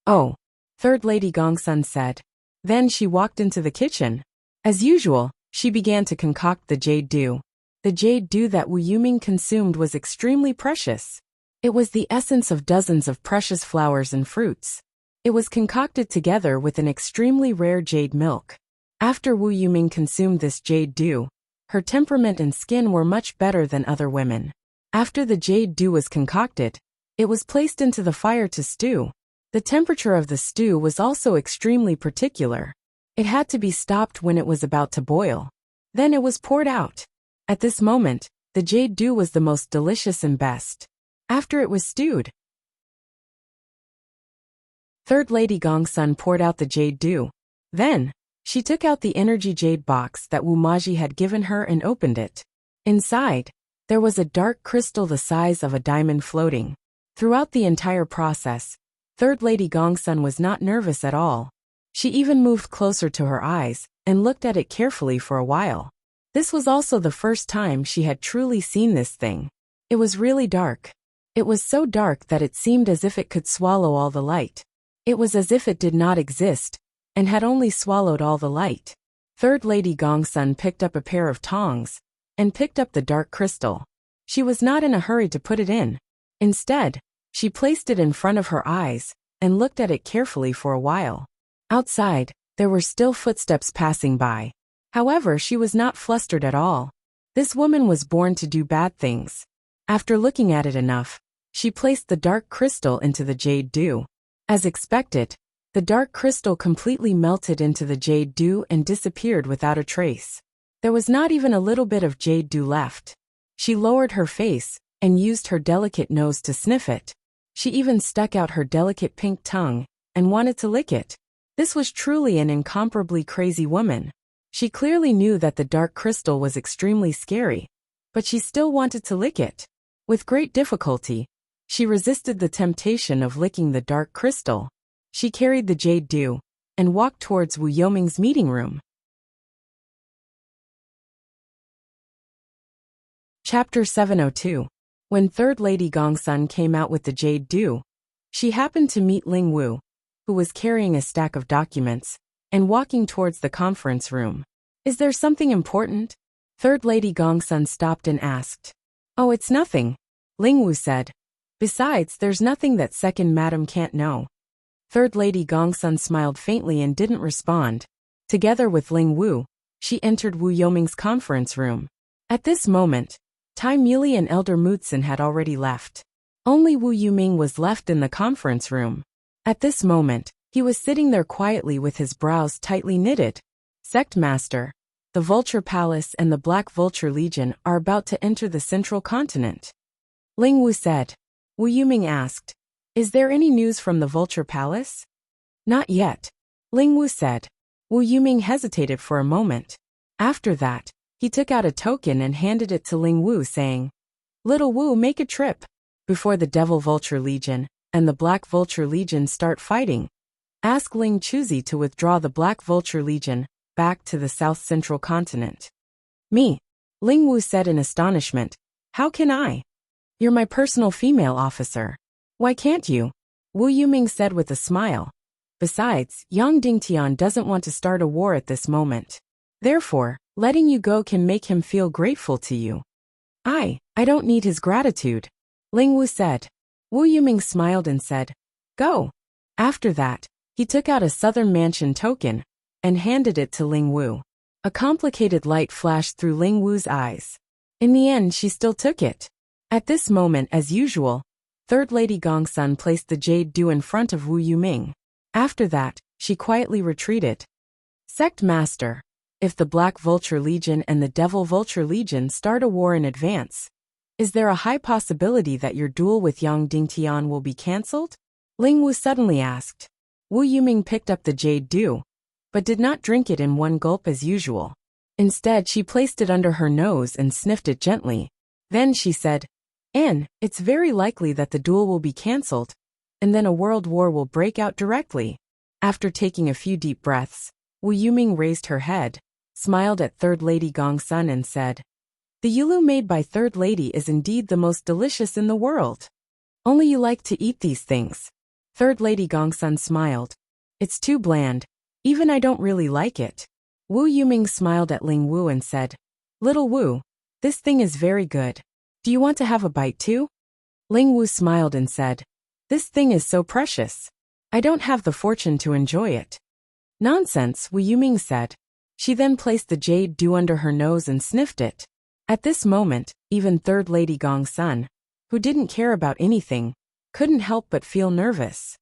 Oh, Third Lady Gongsun said. Then she walked into the kitchen. As usual, she began to concoct the jade dew. The jade dew that Wu Yuming consumed was extremely precious. It was the essence of dozens of precious flowers and fruits. It was concocted together with an extremely rare jade milk. After Wu Yuming consumed this jade dew, her temperament and skin were much better than other women. After the jade dew was concocted, it was placed into the fire to stew. The temperature of the stew was also extremely particular. It had to be stopped when it was about to boil. Then it was poured out. At this moment, the jade dew was the most delicious and best. After it was stewed, Third Lady Gongsun poured out the jade dew. Then, she took out the energy jade box that Wu Maji had given her and opened it. Inside, there was a dark crystal the size of a diamond floating. Throughout the entire process, Third Lady Gongsun was not nervous at all. She even moved closer to her eyes and looked at it carefully for a while. This was also the first time she had truly seen this thing. It was really dark. It was so dark that it seemed as if it could swallow all the light. It was as if it did not exist and had only swallowed all the light. Third Lady Gongsun picked up a pair of tongs and picked up the dark crystal. She was not in a hurry to put it in. Instead, she placed it in front of her eyes and looked at it carefully for a while. Outside, there were still footsteps passing by. However, she was not flustered at all. This woman was born to do bad things. After looking at it enough, she placed the dark crystal into the jade dew. As expected, the dark crystal completely melted into the jade dew and disappeared without a trace. There was not even a little bit of jade dew left. She lowered her face and used her delicate nose to sniff it. She even stuck out her delicate pink tongue and wanted to lick it. This was truly an incomparably crazy woman. She clearly knew that the dark crystal was extremely scary, but she still wanted to lick it. With great difficulty, she resisted the temptation of licking the dark crystal. She carried the jade dew and walked towards Wu Yoming's meeting room. Chapter 702. When Third Lady Gongsun came out with the jade dew, she happened to meet Ling Wu, who was carrying a stack of documents and walking towards the conference room. Is there something important? Third Lady Gongsun stopped and asked. Oh, it's nothing, Ling Wu said. Besides, there's nothing that second madam can't know. Third Lady Gongsun smiled faintly and didn't respond. Together with Ling Wu, she entered Wu Yoming's conference room. At this moment, Tai Muli and Elder Mutsun had already left. Only Wu Yuming was left in the conference room. At this moment, he was sitting there quietly with his brows tightly knitted. Sect Master, the Vulture Palace and the Black Vulture Legion are about to enter the Central Continent. Ling Wu said. Wu Yuming asked, is there any news from the Vulture Palace? Not yet, Ling Wu said. Wu Yuming hesitated for a moment. After that, he took out a token and handed it to Ling Wu saying, Little Wu, make a trip before the Devil Vulture Legion and the Black Vulture Legion start fighting. Ask Ling Chuzi to withdraw the Black Vulture Legion back to the South Central Continent. Me, Ling Wu said in astonishment. How can I? You're my personal female officer. Why can't you? Wu Yuming said with a smile. Besides, Yang Dingtian doesn't want to start a war at this moment. Therefore, Letting you go can make him feel grateful to you. I don't need his gratitude, Ling Wu said. Wu Yuming smiled and said, go. After that, he took out a Southern Mansion token and handed it to Ling Wu. A complicated light flashed through Ling Wu's eyes. In the end, she still took it. At this moment, as usual, Third Lady Gongsun placed the jade dew in front of Wu Yuming. After that, she quietly retreated. Sect Master, if the Black Vulture Legion and the Devil Vulture Legion start a war in advance, is there a high possibility that your duel with Yang Dingtian will be cancelled? Ling Wu suddenly asked. Wu Yuming picked up the jade dew, but did not drink it in one gulp as usual. Instead, she placed it under her nose and sniffed it gently. Then she said, it's very likely that the duel will be cancelled, and then a world war will break out directly. After taking a few deep breaths, Wu Yuming raised her head, smiled at Third Lady Gongsun and said, the yulu made by Third Lady is indeed the most delicious in the world. Only you like to eat these things. Third Lady Gongsun smiled. It's too bland. Even I don't really like it. Wu Yuming smiled at Ling Wu and said, little Wu, this thing is very good. Do you want to have a bite too? Ling Wu smiled and said, this thing is so precious. I don't have the fortune to enjoy it. Nonsense, Wu Yuming said. She then placed the jade dew under her nose and sniffed it. At this moment, even Third Lady Gongsun, who didn't care about anything, couldn't help but feel nervous.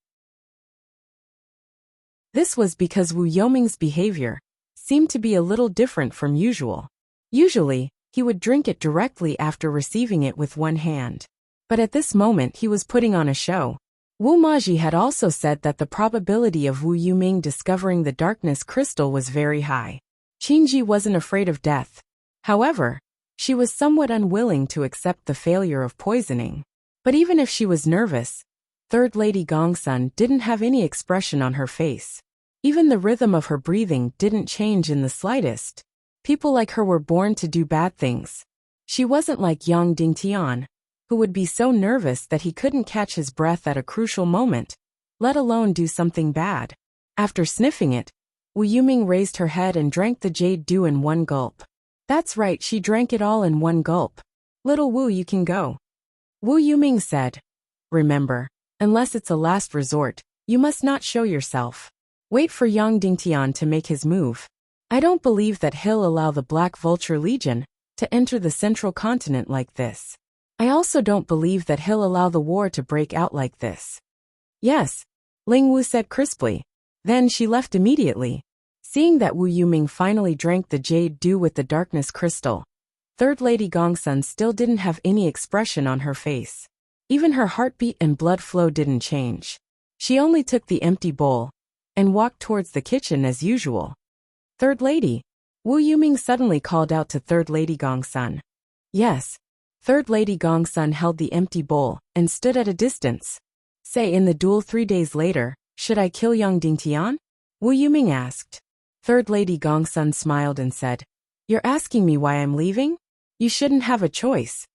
This was because Wu Yuming's behavior seemed to be a little different from usual. Usually, he would drink it directly after receiving it with one hand. But at this moment he was putting on a show. Wu Maji had also said that the probability of Wu Yuming discovering the darkness crystal was very high. Qingji wasn't afraid of death. However, she was somewhat unwilling to accept the failure of poisoning. But even if she was nervous, Third Lady Gongsun didn't have any expression on her face. Even the rhythm of her breathing didn't change in the slightest. People like her were born to do bad things. She wasn't like Yang Dingtian, who would be so nervous that he couldn't catch his breath at a crucial moment, let alone do something bad. After sniffing it, Wu Yuming raised her head and drank the jade dew in one gulp. That's right, she drank it all in one gulp. Little Wu, you can go. Wu Yuming said, remember, unless it's a last resort, you must not show yourself. Wait for Yang Dingtian to make his move. I don't believe that he'll allow the Black Vulture Legion to enter the central continent like this. I also don't believe that he'll allow the war to break out like this. Yes, Ling Wu said crisply. Then she left immediately. Seeing that Wu Yuming finally drank the jade dew with the darkness crystal, Third Lady Gongsun still didn't have any expression on her face. Even her heartbeat and blood flow didn't change. She only took the empty bowl and walked towards the kitchen as usual. Third Lady, Wu Yuming suddenly called out to Third Lady Gongsun. Yes. Third Lady Gongsun held the empty bowl and stood at a distance. Say in the duel 3 days later, should I kill Yang Dingtian? Wu Yuming asked. Third Lady Gongsun smiled and said, you're asking me why I'm leaving? You shouldn't have a choice.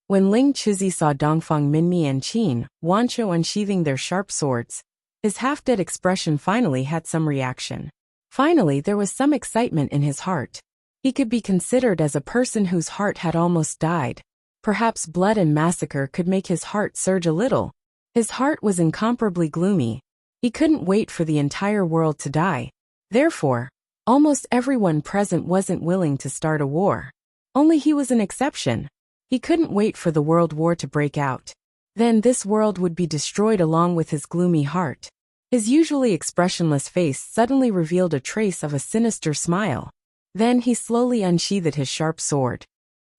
When Ling Chuzi saw Dongfang Minmi and Qin Wanzhou unsheathing their sharp swords, his half-dead expression finally had some reaction. Finally, there was some excitement in his heart. He could be considered as a person whose heart had almost died. Perhaps blood and massacre could make his heart surge a little. His heart was incomparably gloomy. He couldn't wait for the entire world to die. Therefore, almost everyone present wasn't willing to start a war. Only he was an exception. He couldn't wait for the world war to break out. Then this world would be destroyed along with his gloomy heart. His usually expressionless face suddenly revealed a trace of a sinister smile. Then he slowly unsheathed his sharp sword.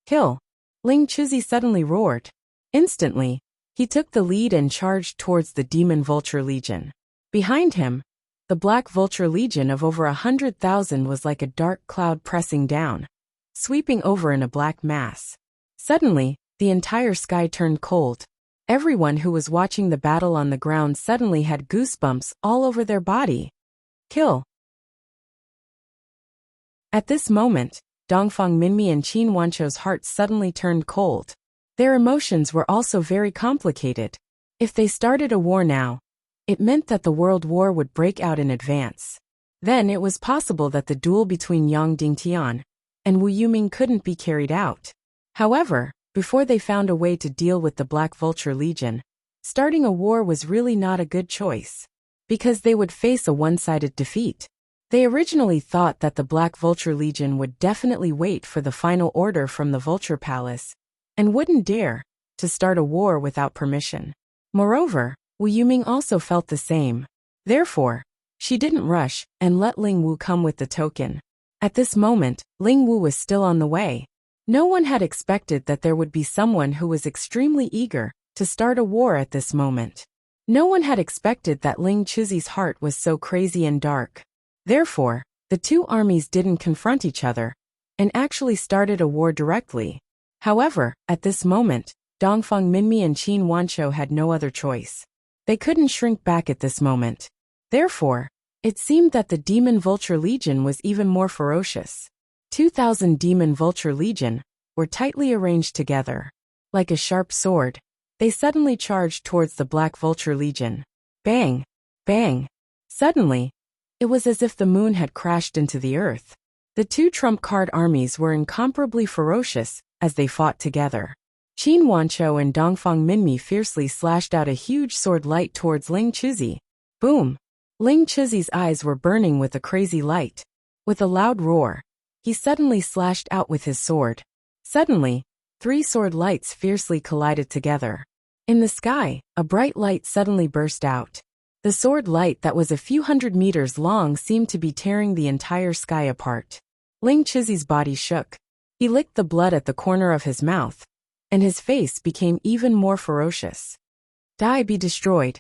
Kill! Ling Chuzi suddenly roared. Instantly, he took the lead and charged towards the Demon Vulture Legion. Behind him, the Black Vulture Legion of over 100,000 was like a dark cloud pressing down, sweeping over in a black mass. Suddenly, the entire sky turned cold. Everyone who was watching the battle on the ground suddenly had goosebumps all over their body. Kill! At this moment, Dongfang Minmi and Qin Wanzhou's hearts suddenly turned cold. Their emotions were also very complicated. If they started a war now, it meant that the world war would break out in advance. Then it was possible that the duel between Yang Dingtian and Wu Yuming couldn't be carried out. However, before they found a way to deal with the Black Vulture Legion, starting a war was really not a good choice, because they would face a one-sided defeat. They originally thought that the Black Vulture Legion would definitely wait for the final order from the Vulture Palace, and wouldn't dare to start a war without permission. Moreover, Wu Yuming also felt the same. Therefore, she didn't rush and let Ling Wu come with the token. At this moment, Ling Wu was still on the way. No one had expected that there would be someone who was extremely eager to start a war at this moment. No one had expected that Ling Chuzi's heart was so crazy and dark. Therefore, the two armies didn't confront each other, and actually started a war directly. However, at this moment, Dongfang Minmi and Qin Wanshou had no other choice. They couldn't shrink back at this moment. Therefore, it seemed that the Demon Vulture Legion was even more ferocious. 2,000 Demon Vulture Legion were tightly arranged together. Like a sharp sword, they suddenly charged towards the Black Vulture Legion. Bang! Bang! Suddenly, it was as if the moon had crashed into the earth. The two trump card armies were incomparably ferocious as they fought together. Qin Wanshou and Dongfang Minmi fiercely slashed out a huge sword light towards Ling Chuzi. Boom! Ling Chuzi's eyes were burning with a crazy light. With a loud roar, he suddenly slashed out with his sword. Suddenly, 3 sword lights fiercely collided together. In the sky, a bright light suddenly burst out. The sword light that was a few hundred meters long seemed to be tearing the entire sky apart. Ling Chuzi's body shook. He licked the blood at the corner of his mouth, and his face became even more ferocious. Die, be destroyed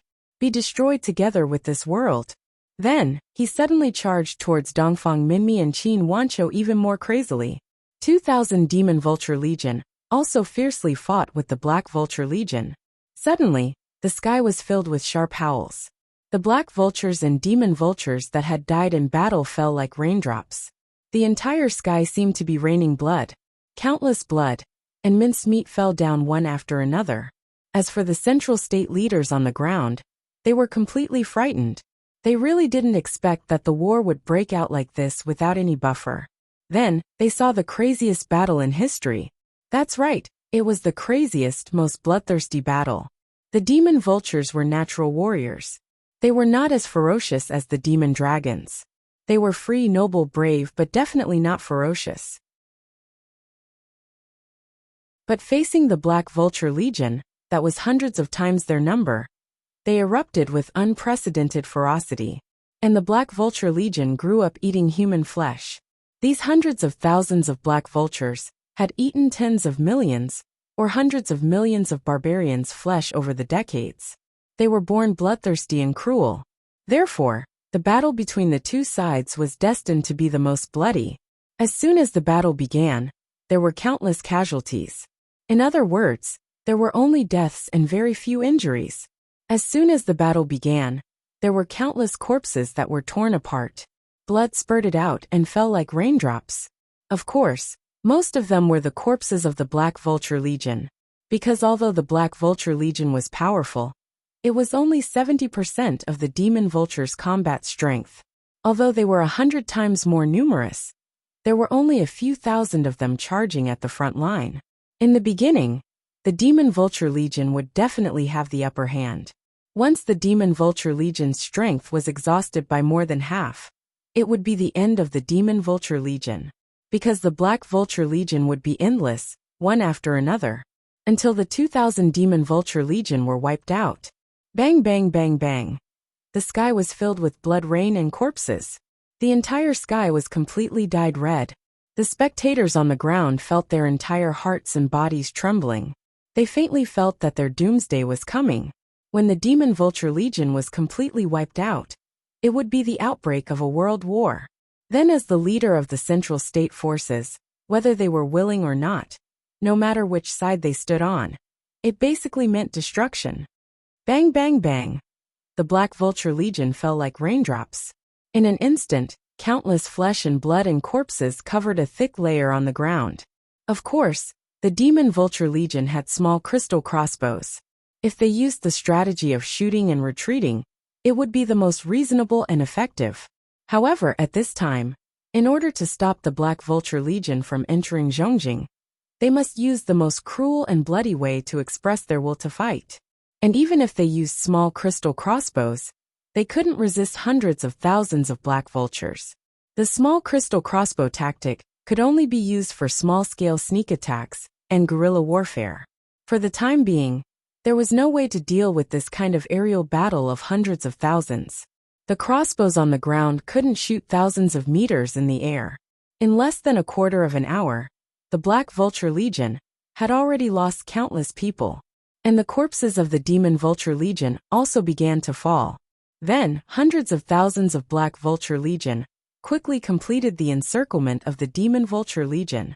together with this world. Then, he suddenly charged towards Dongfang Minmi and Qin Wanshou even more crazily. 2,000 Demon Vulture Legion also fiercely fought with the Black Vulture Legion. Suddenly, the sky was filled with sharp howls. The Black Vultures and Demon Vultures that had died in battle fell like raindrops. The entire sky seemed to be raining blood. Countless blood and mincemeat fell down one after another. As for the Central State leaders on the ground, they were completely frightened. They really didn't expect that the war would break out like this without any buffer. Then, they saw the craziest battle in history. That's right, it was the craziest, most bloodthirsty battle. The Demon Vultures were natural warriors. They were not as ferocious as the Demon Dragons. They were free, noble, brave, but definitely not ferocious. But facing the Black Vulture Legion, that was hundreds of times their number, they erupted with unprecedented ferocity. And the Black Vulture Legion grew up eating human flesh. These hundreds of thousands of Black Vultures had eaten tens of millions, or hundreds of millions of barbarians' flesh over the decades. They were born bloodthirsty and cruel. Therefore, the battle between the two sides was destined to be the most bloody. As soon as the battle began, there were countless casualties. In other words, there were only deaths and very few injuries. As soon as the battle began, there were countless corpses that were torn apart. Blood spurted out and fell like raindrops. Of course, most of them were the corpses of the Black Vulture Legion. Because although the Black Vulture Legion was powerful, it was only 70% of the Demon Vulture's combat strength. Although they were 100 times more numerous, there were only a few thousand of them charging at the front line. In the beginning, the Demon Vulture Legion would definitely have the upper hand. Once the Demon Vulture Legion's strength was exhausted by more than half, it would be the end of the Demon Vulture Legion. Because the Black Vulture Legion would be endless, one after another, until the 2,000 Demon Vulture Legion were wiped out. Bang, bang, bang, bang. The sky was filled with blood rain and corpses. The entire sky was completely dyed red. The spectators on the ground felt their entire hearts and bodies trembling. They faintly felt that their doomsday was coming. When the Demon Vulture Legion was completely wiped out, it would be the outbreak of a world war. Then as the leader of the Central State forces, whether they were willing or not, no matter which side they stood on, it basically meant destruction. Bang, bang, bang. The Black Vulture Legion fell like raindrops. In an instant, countless flesh and blood and corpses covered a thick layer on the ground. Of course, the Demon Vulture Legion had small crystal crossbows. If they used the strategy of shooting and retreating, it would be the most reasonable and effective. However, at this time, In order to stop the Black Vulture Legion from entering Zhongjing, they must use the most cruel and bloody way to express their will to fight. And even if they used small crystal crossbows, they couldn't resist hundreds of thousands of black vultures. The small crystal crossbow tactic could only be used for small-scale sneak attacks and guerrilla warfare. For the time being, there was no way to deal with this kind of aerial battle of hundreds of thousands. The crossbows on the ground couldn't shoot thousands of meters in the air. In less than a quarter of an hour, the Black Vulture Legion had already lost countless people, and the corpses of the Demon Vulture Legion also began to fall. Then, hundreds of thousands of Black Vulture Legion quickly completed the encirclement of the Demon Vulture Legion.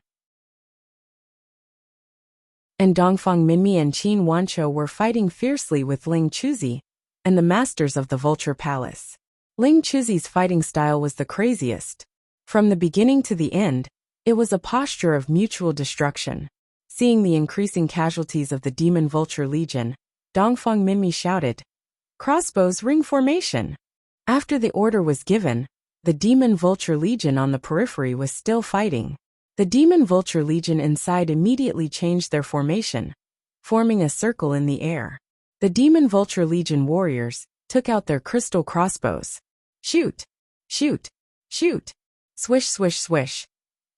And Dongfang Minmi and Qin Wanqiu were fighting fiercely with Ling Chuzi and the masters of the Vulture Palace. Ling Chuzi's fighting style was the craziest. From the beginning to the end, it was a posture of mutual destruction. Seeing the increasing casualties of the Demon Vulture Legion, Dongfang Minmi shouted, "Crossbows, ring formation!" After the order was given, the Demon Vulture Legion on the periphery was still fighting. The Demon Vulture Legion inside immediately changed their formation, forming a circle in the air. The Demon Vulture Legion warriors took out their crystal crossbows. Shoot! Shoot! Shoot! Swish, swish, swish.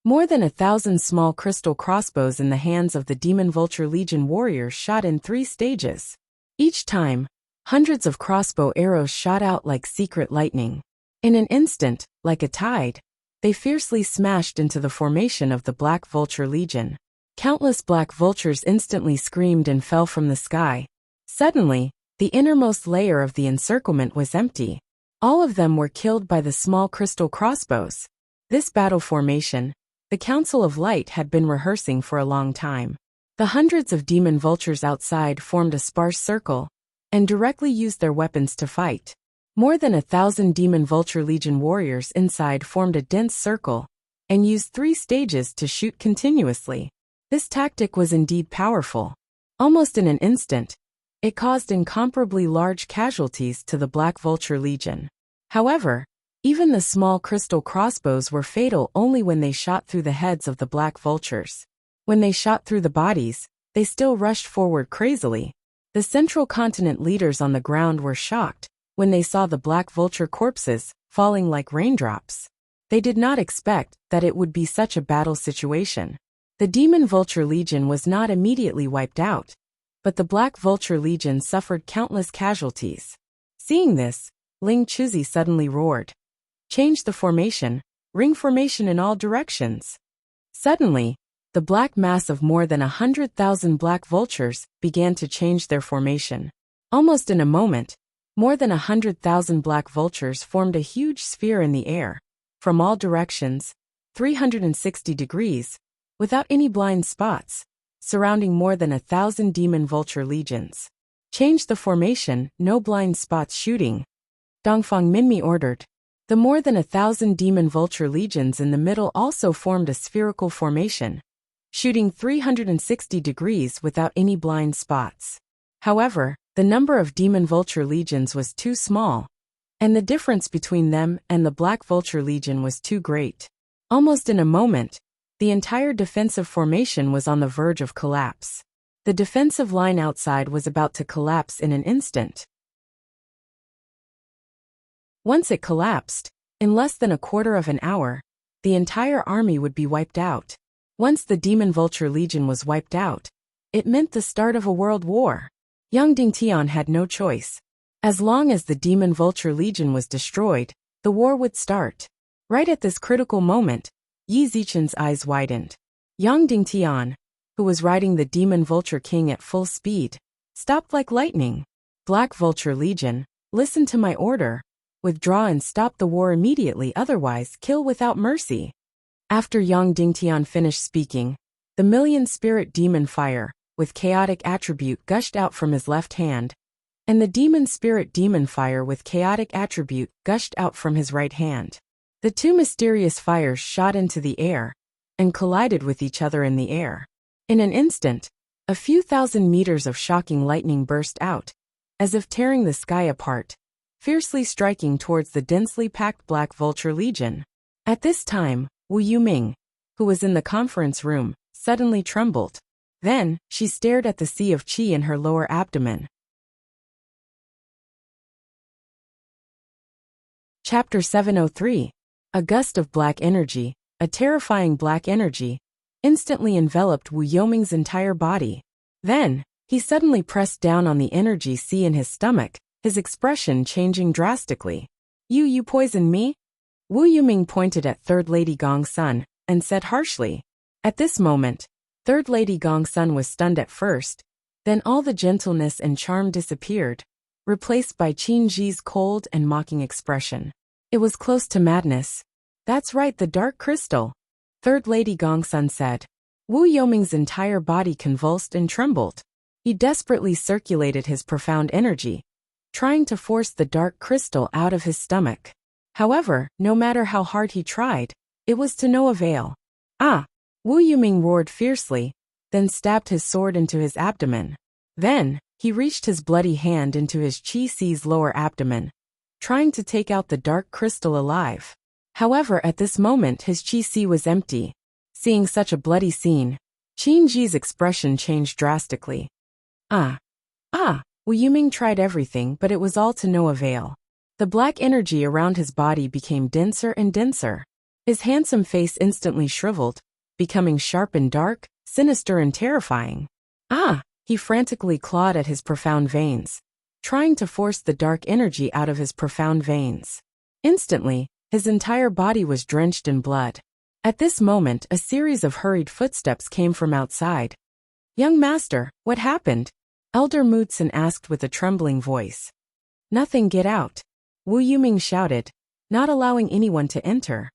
More than 1,000 small crystal crossbows in the hands of the Demon Vulture Legion warriors shot in 3 stages. Each time, hundreds of crossbow arrows shot out like secret lightning. In an instant, like a tide, they fiercely smashed into the formation of the Black Vulture Legion. Countless black vultures instantly screamed and fell from the sky. Suddenly, the innermost layer of the encirclement was empty. All of them were killed by the small crystal crossbows. This battle formation, the Council of Light had been rehearsing for a long time. The hundreds of demon vultures outside formed a sparse circle and directly used their weapons to fight. More than 1,000 Demon Vulture Legion warriors inside formed a dense circle and used 3 stages to shoot continuously. This tactic was indeed powerful. Almost in an instant, it caused incomparably large casualties to the Black Vulture Legion. However, even the small crystal crossbows were fatal only when they shot through the heads of the black vultures. When they shot through the bodies, they still rushed forward crazily. The Central Continent leaders on the ground were shocked when they saw the black vulture corpses falling like raindrops. They did not expect that it would be such a battle situation. The Demon Vulture Legion was not immediately wiped out, but the Black Vulture Legion suffered countless casualties. Seeing this, Ling Chuzi suddenly roared, "Change the formation, ring formation in all directions." Suddenly, the black mass of more than 100,000 black vultures began to change their formation. Almost in a moment, more than 100,000 black vultures formed a huge sphere in the air, from all directions, 360 degrees, without any blind spots, surrounding more than 1,000 Demon Vulture Legions. "Change the formation, no blind spots shooting," Dongfang Minmi ordered. The more than 1,000 Demon Vulture Legions in the middle also formed a spherical formation, shooting 360 degrees without any blind spots. However, the number of Demon Vulture Legions was too small, and the difference between them and the Black Vulture Legion was too great. Almost in a moment, the entire defensive formation was on the verge of collapse. The defensive line outside was about to collapse in an instant. Once it collapsed, in less than a quarter of an hour, the entire army would be wiped out. Once the Demon Vulture Legion was wiped out, it meant the start of a world war. Yang Dingtian had no choice. As long as the Demon Vulture Legion was destroyed, the war would start. Right at this critical moment, Yi Zichen's eyes widened. Yang Dingtian, who was riding the Demon Vulture King at full speed, stopped like lightning. "Black Vulture Legion, listen to my order. Withdraw and stop the war immediately, otherwise kill without mercy." After Yang Dingtian finished speaking, the million-spirit demon fire, with chaotic attribute, gushed out from his left hand, and the demon spirit demon fire with chaotic attribute gushed out from his right hand. The 2 mysterious fires shot into the air and collided with each other in the air. In an instant, a few thousand meters of shocking lightning burst out, as if tearing the sky apart, fiercely striking towards the densely packed Black Vulture Legion. At this time, Wu Yuming, who was in the conference room, suddenly trembled. Then, she stared at the sea of qi in her lower abdomen. Chapter 703. A gust of black energy, a terrifying black energy, instantly enveloped Wu Yuming's entire body. Then, he suddenly pressed down on the energy sea in his stomach, his expression changing drastically. You poisoned me? Wu Yuming pointed at Third Lady Gongsun and said harshly. At this moment, Third Lady Gongsun was stunned at first, then all the gentleness and charm disappeared, replaced by Qin Ji's cold and mocking expression. It was close to madness. That's right, the dark crystal, Third Lady Gongsun said. Wu Yuming's entire body convulsed and trembled. He desperately circulated his profound energy, trying to force the dark crystal out of his stomach. However, no matter how hard he tried, it was to no avail. Ah! Wu Yuming roared fiercely, then stabbed his sword into his abdomen. Then, he reached his bloody hand into his Qi Si's lower abdomen, trying to take out the dark crystal alive. However, at this moment his Qi Si was empty. Seeing such a bloody scene, Qin Ji's expression changed drastically. Wu Yuming tried everything, but it was all to no avail. The black energy around his body became denser and denser. His handsome face instantly shriveled, becoming sharp and dark, sinister and terrifying. He frantically clawed at his profound veins, trying to force the dark energy out of his profound veins. Instantly, his entire body was drenched in blood. At this moment, a series of hurried footsteps came from outside. Young master, what happened? Elder Mutsun asked with a trembling voice. Nothing, get out. Wu Yuming shouted, not allowing anyone to enter.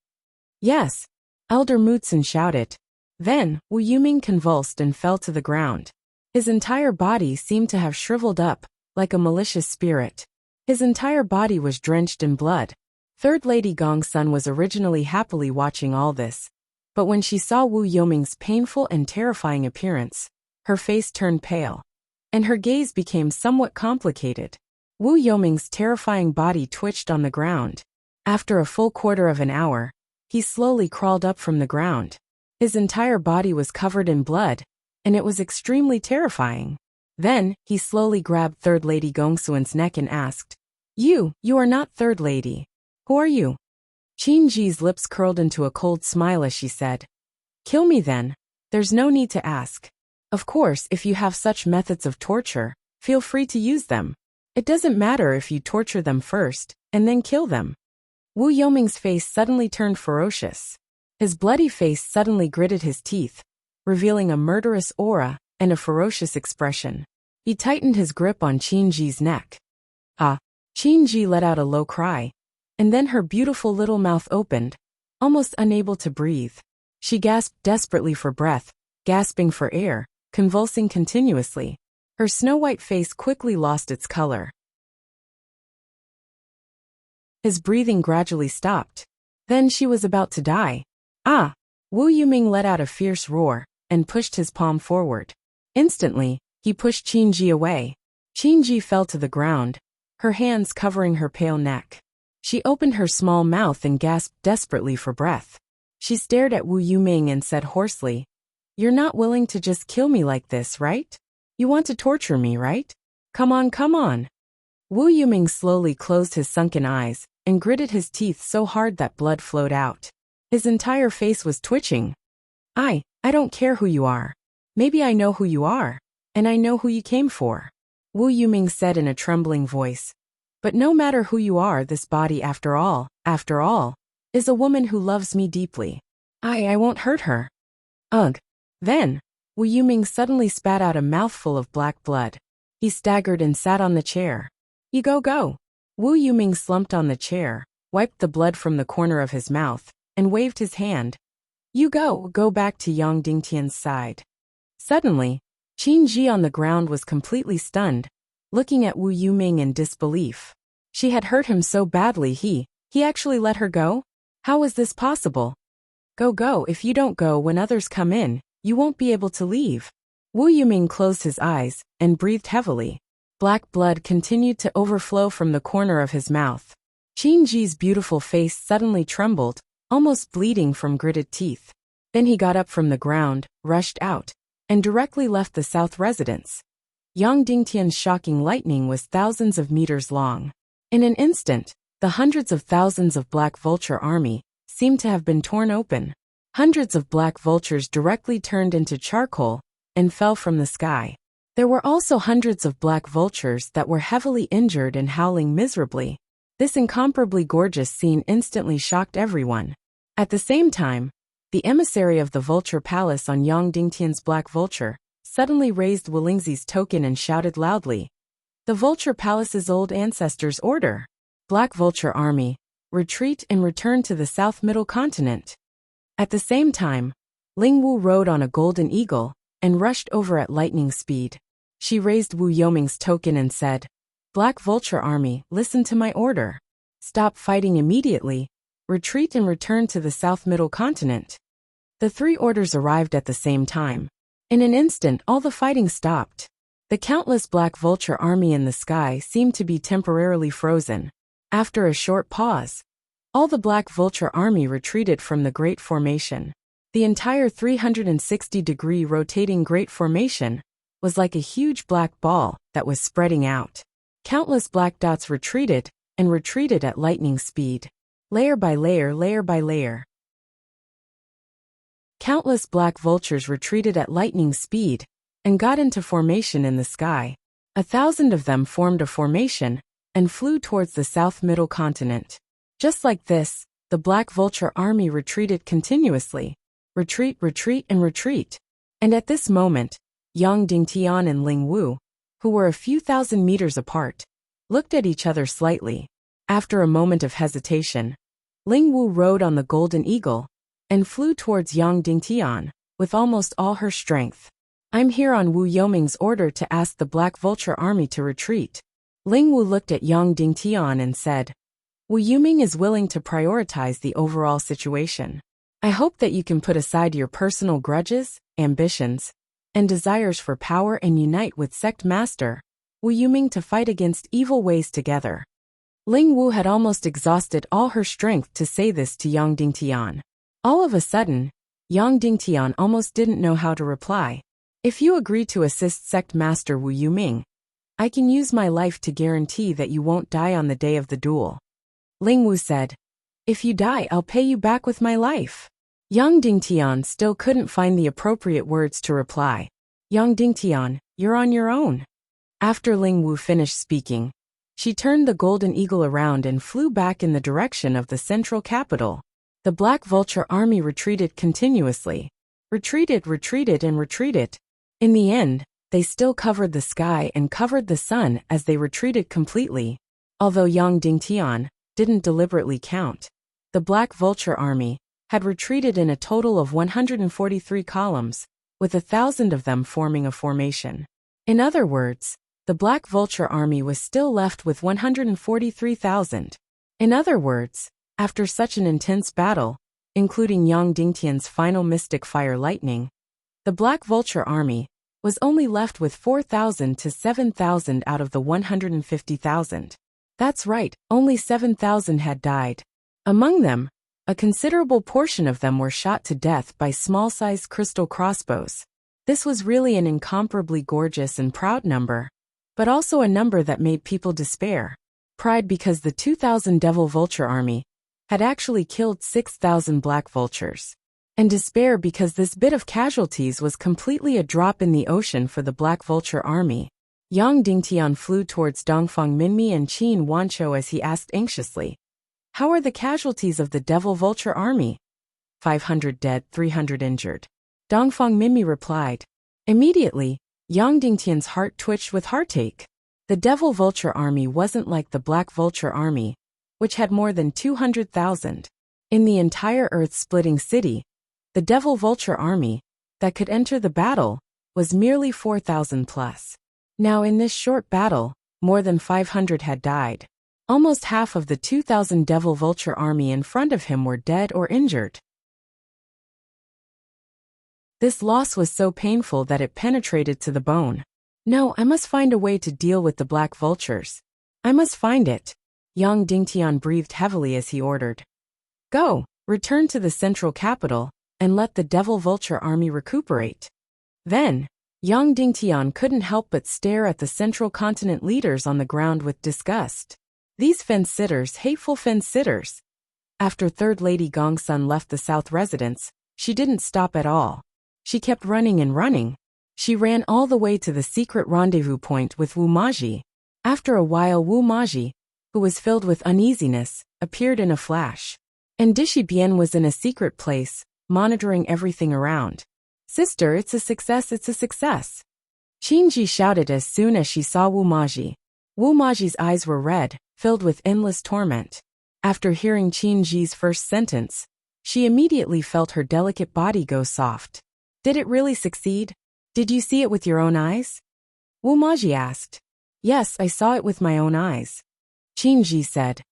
Yes, Elder Mutsun shouted. Then, Wu Yuming convulsed and fell to the ground. His entire body seemed to have shriveled up, like a malicious spirit. His entire body was drenched in blood. Third Lady Gongsun was originally happily watching all this, but when she saw Wu Yuming's painful and terrifying appearance, her face turned pale, and her gaze became somewhat complicated. Wu Yuming's terrifying body twitched on the ground. After a full quarter of an hour, he slowly crawled up from the ground. His entire body was covered in blood, and it was extremely terrifying. Then, he slowly grabbed Third Lady Gongsun's neck and asked, You are not Third Lady. Who are you? Qin Ji's lips curled into a cold smile as she said, Kill me then. There's no need to ask. Of course, if you have such methods of torture, feel free to use them. It doesn't matter if you torture them first, and then kill them. Wu Yuming's face suddenly turned ferocious. His bloody face suddenly gritted his teeth, revealing a murderous aura and a ferocious expression. He tightened his grip on Qin Ji's neck. Qin Ji let out a low cry, and then her beautiful little mouth opened, almost unable to breathe. She gasped desperately for breath, gasping for air, convulsing continuously. Her snow-white face quickly lost its color. His breathing gradually stopped. Then she was about to die. Wu Yuming let out a fierce roar and pushed his palm forward. Instantly, he pushed Qin Ji away. Qin Ji fell to the ground, her hands covering her pale neck. She opened her small mouth and gasped desperately for breath. She stared at Wu Yuming and said hoarsely, You're not willing to just kill me like this, right? You want to torture me, right? Come on, come on. Wu Yuming slowly closed his sunken eyes and gritted his teeth so hard that blood flowed out. His entire face was twitching. I don't care who you are. Maybe I know who you are, and I know who you came for, Wu Yuming said in a trembling voice. But no matter who you are, this body, after all, is a woman who loves me deeply. I won't hurt her. Ugh. Then, Wu Yuming suddenly spat out a mouthful of black blood. He staggered and sat on the chair. You go. Wu Yuming slumped on the chair, wiped the blood from the corner of his mouth, and waved his hand. You go back to Yang Dingtian's side. Suddenly, Qin Ji on the ground was completely stunned, looking at Wu Yuming in disbelief. She had hurt him so badly he actually let her go? How was this possible? Go, if you don't go when others come in, you won't be able to leave. Wu Yuming closed his eyes and breathed heavily. Black blood continued to overflow from the corner of his mouth. Qin Ji's beautiful face suddenly trembled, almost bleeding from gritted teeth. Then he got up from the ground, rushed out, and directly left the south residence. Yang Dingtian's shocking lightning was thousands of meters long. In an instant, the hundreds of thousands of Black Vulture army seemed to have been torn open. Hundreds of black vultures directly turned into charcoal and fell from the sky. There were also hundreds of black vultures that were heavily injured and howling miserably. This incomparably gorgeous scene instantly shocked everyone. At the same time, the emissary of the Vulture Palace on Yang Dingtian's Black Vulture suddenly raised Wulingzi's token and shouted loudly, "The Vulture Palace's old ancestors' order! Black Vulture Army, retreat and return to the South Middle Continent." At the same time, Ling Wu rode on a golden eagle and rushed over at lightning speed. She raised Wu Yoming's token and said, "Black Vulture Army, listen to my order. Stop fighting immediately. Retreat and return to the South Middle Continent." The three orders arrived at the same time. In an instant, all the fighting stopped. The countless Black Vulture army in the sky seemed to be temporarily frozen. After a short pause, all the Black Vulture army retreated from the Great Formation. The entire 360-degree rotating Great Formation was like a huge black ball that was spreading out. Countless black dots retreated and retreated at lightning speed. Layer by layer, layer by layer. Countless black vultures retreated at lightning speed and got into formation in the sky. 1,000 of them formed a formation and flew towards the South Middle Continent. Just like this, the Black Vulture army retreated continuously. Retreat, retreat, and retreat. And at this moment, Yang Dingtian and Ling Wu, who were a few thousand meters apart, looked at each other slightly. After a moment of hesitation, Ling Wu rode on the golden eagle and flew towards Yang Dingtian with almost all her strength. "I'm here on Wu Yoming's order to ask the Black Vulture army to retreat." Ling Wu looked at Yang Dingtian and said, "Wu Yoming is willing to prioritize the overall situation. I hope that you can put aside your personal grudges, ambitions, and desires for power and unite with Sect Master Wu Yoming to fight against evil ways together." Ling Wu had almost exhausted all her strength to say this to Yang Dingtian. All of a sudden, Yang Dingtian almost didn't know how to reply. "If you agree to assist Sect Master Wu Yoming, I can use my life to guarantee that you won't die on the day of the duel." Ling Wu said, "If you die, I'll pay you back with my life." Yang Dingtian still couldn't find the appropriate words to reply. "Yang Dingtian, you're on your own." After Ling Wu finished speaking, she turned the golden eagle around and flew back in the direction of the central capital. The Black Vulture army retreated continuously. Retreated, retreated, and retreated. In the end, they still covered the sky and covered the sun as they retreated completely. Although Yang Dingtian didn't deliberately count, the Black Vulture army had retreated in a total of 143 columns, with 1,000 of them forming a formation. In other words, the Black Vulture army was still left with 143,000. In other words, after such an intense battle, including Yang Dingtian's final mystic fire lightning, the Black Vulture army was only left with 4,000 to 7,000 out of the 150,000. That's right, only 7,000 had died. Among them, a considerable portion of them were shot to death by small-sized crystal crossbows. This was really an incomparably gorgeous and proud number, but also a number that made people despair. Pride because the 2,000 Devil Vulture army had actually killed 6,000 Black Vultures. And despair because this bit of casualties was completely a drop in the ocean for the Black Vulture army. Yang Dingtian flew towards Dongfang Minmi and Qin Wanqiu as he asked anxiously, "How are the casualties of the Devil Vulture army?" 500 dead, 300 injured. Dongfang Minmi replied. Immediately, Yang Dingtian's heart twitched with heartache. The Devil Vulture army wasn't like the Black Vulture army, which had more than 200,000. In the entire earth-splitting city, the Devil Vulture army that could enter the battle was merely 4,000 plus. Now in this short battle, more than 500 had died. Almost half of the 2,000 Devil Vulture army in front of him were dead or injured. This loss was so painful that it penetrated to the bone. "No, I must find a way to deal with the Black Vultures. I must find it." Yang Dingtian breathed heavily as he ordered, "Go, return to the central capital, and let the devil vulture army recuperate. Then, Yang Dingtian couldn't help but stare at the central continent leaders on the ground with disgust. These fence-sitters, hateful fence-sitters. After Third Lady Gongsun left the South residence, she didn't stop at all. She kept running and running. She ran all the way to the secret rendezvous point with Wu Maji. After a while, Wu Maji, who was filled with uneasiness, appeared in a flash. And Dishi Bian was in a secret place, monitoring everything around. "Sister, it's a success, it's a success!" Qinji shouted as soon as she saw Wu Maji. Wu Maji's eyes were red, filled with endless torment. After hearing Qinji's first sentence, she immediately felt her delicate body go soft. "Did it really succeed? Did you see it with your own eyes?" Wu Maji asked. "Yes, I saw it with my own eyes," Qinji said.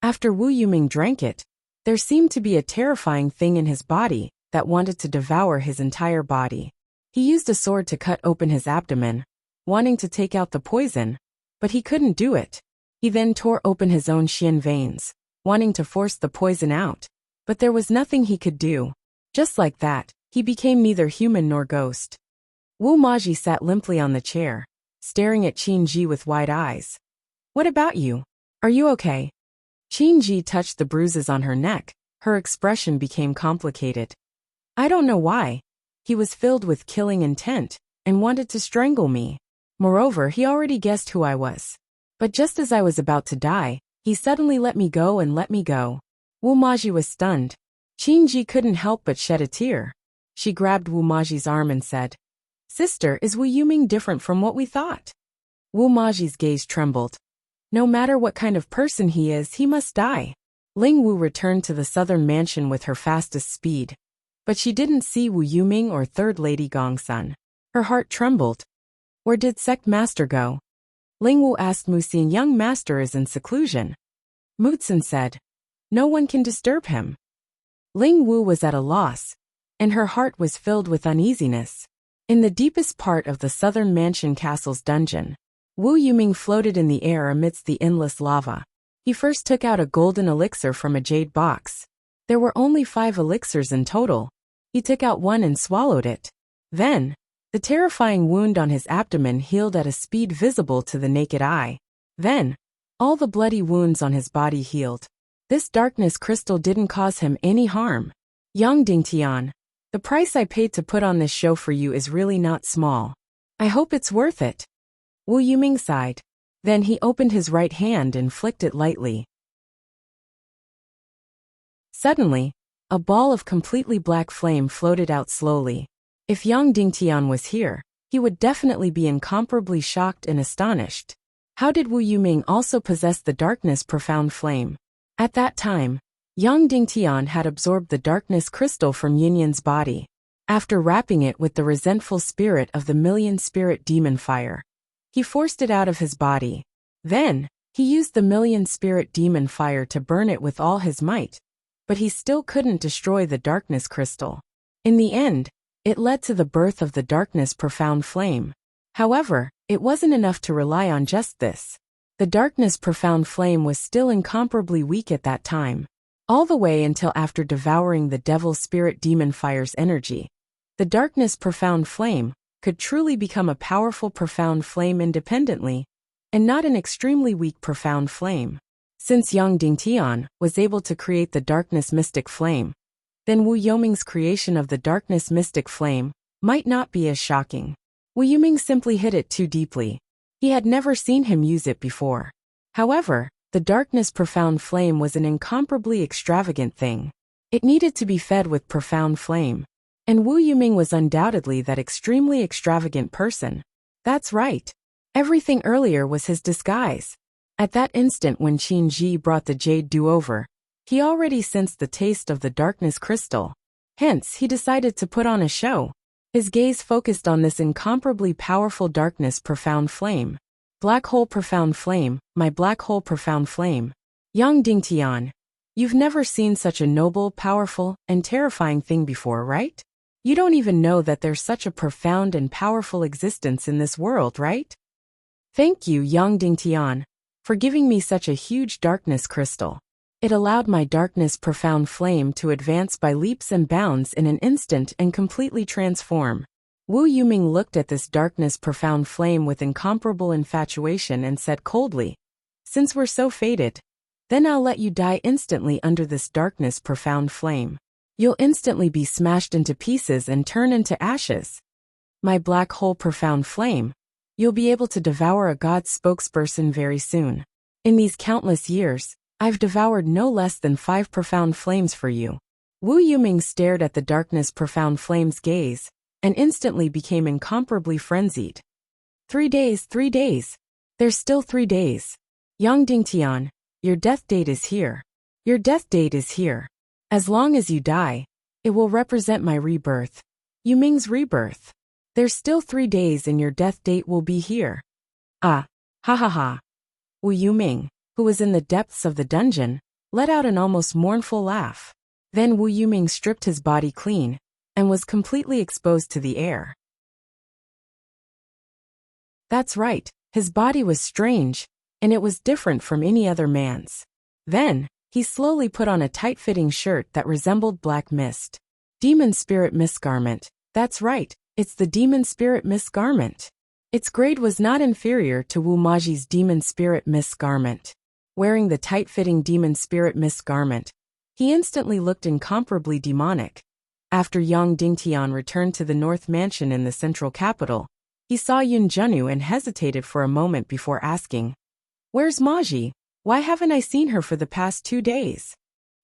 After Wu Yuming drank it, there seemed to be a terrifying thing in his body that wanted to devour his entire body. He used a sword to cut open his abdomen, wanting to take out the poison, but he couldn't do it. He then tore open his own shin veins, wanting to force the poison out, but there was nothing he could do. Just like that, he became neither human nor ghost. Wu Maji sat limply on the chair, staring at Qinji with wide eyes. "What about you? Are you okay?" Qinji touched the bruises on her neck. Her expression became complicated. "I don't know why. He was filled with killing intent and wanted to strangle me. Moreover, he already guessed who I was. But just as I was about to die, he suddenly let me go and let me go." Wu Maji was stunned. Qinji couldn't help but shed a tear. She grabbed Wu Maji's arm and said, "Sister, is Wu Yuming different from what we thought?" Wu Maji's gaze trembled. "No matter what kind of person he is, he must die." Ling Wu returned to the southern mansion with her fastest speed. But she didn't see Wu Yuming or Third Lady Gongsun. Her heart trembled. "Where did Sect Master go?" Ling Wu asked Muxin. "Young Master is in seclusion." Muxin said, "No one can disturb him." Ling Wu was at a loss, and her heart was filled with uneasiness. In the deepest part of the southern mansion castle's dungeon, Wu Yuming floated in the air amidst the endless lava. He first took out a golden elixir from a jade box. There were only 5 elixirs in total. He took out one and swallowed it. Then, the terrifying wound on his abdomen healed at a speed visible to the naked eye. Then, all the bloody wounds on his body healed. This darkness crystal didn't cause him any harm. "Yang Dingtian, the price I paid to put on this show for you is really not small. I hope it's worth it." Wu Yuming sighed. Then he opened his right hand and flicked it lightly. Suddenly, a ball of completely black flame floated out slowly. If Yang Dingtian was here, he would definitely be incomparably shocked and astonished. How did Wu Yuming also possess the darkness profound flame? At that time, Yang Dingtian had absorbed the darkness crystal from Yinyan's body. After wrapping it with the resentful spirit of the million spirit demon fire, he forced it out of his body. Then, he used the million spirit demon fire to burn it with all his might. But he still couldn't destroy the darkness crystal. In the end, it led to the birth of the darkness profound flame. However, it wasn't enough to rely on just this. The darkness profound flame was still incomparably weak at that time. All the way until after devouring the devil spirit demon fire's energy, the darkness profound flame could truly become a powerful profound flame independently, and not an extremely weak profound flame. Since Yang Dingtian was able to create the darkness mystic flame, then Wu Yuming's creation of the darkness mystic flame might not be as shocking. Wu Yuming simply hid it too deeply. He had never seen him use it before. However, the darkness profound flame was an incomparably extravagant thing. It needed to be fed with profound flame. And Wu Yuming was undoubtedly that extremely extravagant person. That's right. Everything earlier was his disguise. At that instant when Qinji brought the jade do-over, he already sensed the taste of the darkness crystal. Hence, he decided to put on a show. His gaze focused on this incomparably powerful darkness profound flame. "Black hole profound flame, my black hole profound flame. Yang Dingtian, you've never seen such a noble, powerful, and terrifying thing before, right? You don't even know that there's such a profound and powerful existence in this world, right? Thank you, Yang Dingtian, for giving me such a huge darkness crystal. It allowed my darkness profound flame to advance by leaps and bounds in an instant and completely transform. Wu Yuming looked at this darkness profound flame with incomparable infatuation and said coldly, "Since we're so fated, then I'll let you die instantly under this darkness profound flame. You'll instantly be smashed into pieces and turn into ashes. My black hole profound flame, you'll be able to devour a god spokesperson very soon. In these countless years, I've devoured no less than 5 profound flames for you." Wu Yuming stared at the darkness profound flame's gaze, and instantly became incomparably frenzied. 3 days, 3 days. There's still 3 days. Yang Dingtian, your death date is here. Your death date is here. As long as you die, it will represent my rebirth. Yuming's rebirth. There's still 3 days and your death date will be here. Ah, ha ha ha. Wu Yuming, who was in the depths of the dungeon, let out an almost mournful laugh. Then Wu Yuming stripped his body clean, and was completely exposed to the air. That's right, his body was strange, and it was different from any other man's. Then, he slowly put on a tight-fitting shirt that resembled black mist. Demon Spirit Mist Garment, that's right, it's the Demon Spirit Mist Garment. Its grade was not inferior to Wu Maji's Demon Spirit Mist Garment. Wearing the tight-fitting Demon Spirit Mist Garment, he instantly looked incomparably demonic. After Yang Dingtian returned to the North Mansion in the central capital, he saw Yun Junyu and hesitated for a moment before asking, "Where's Maji? Why haven't I seen her for the past 2 days?"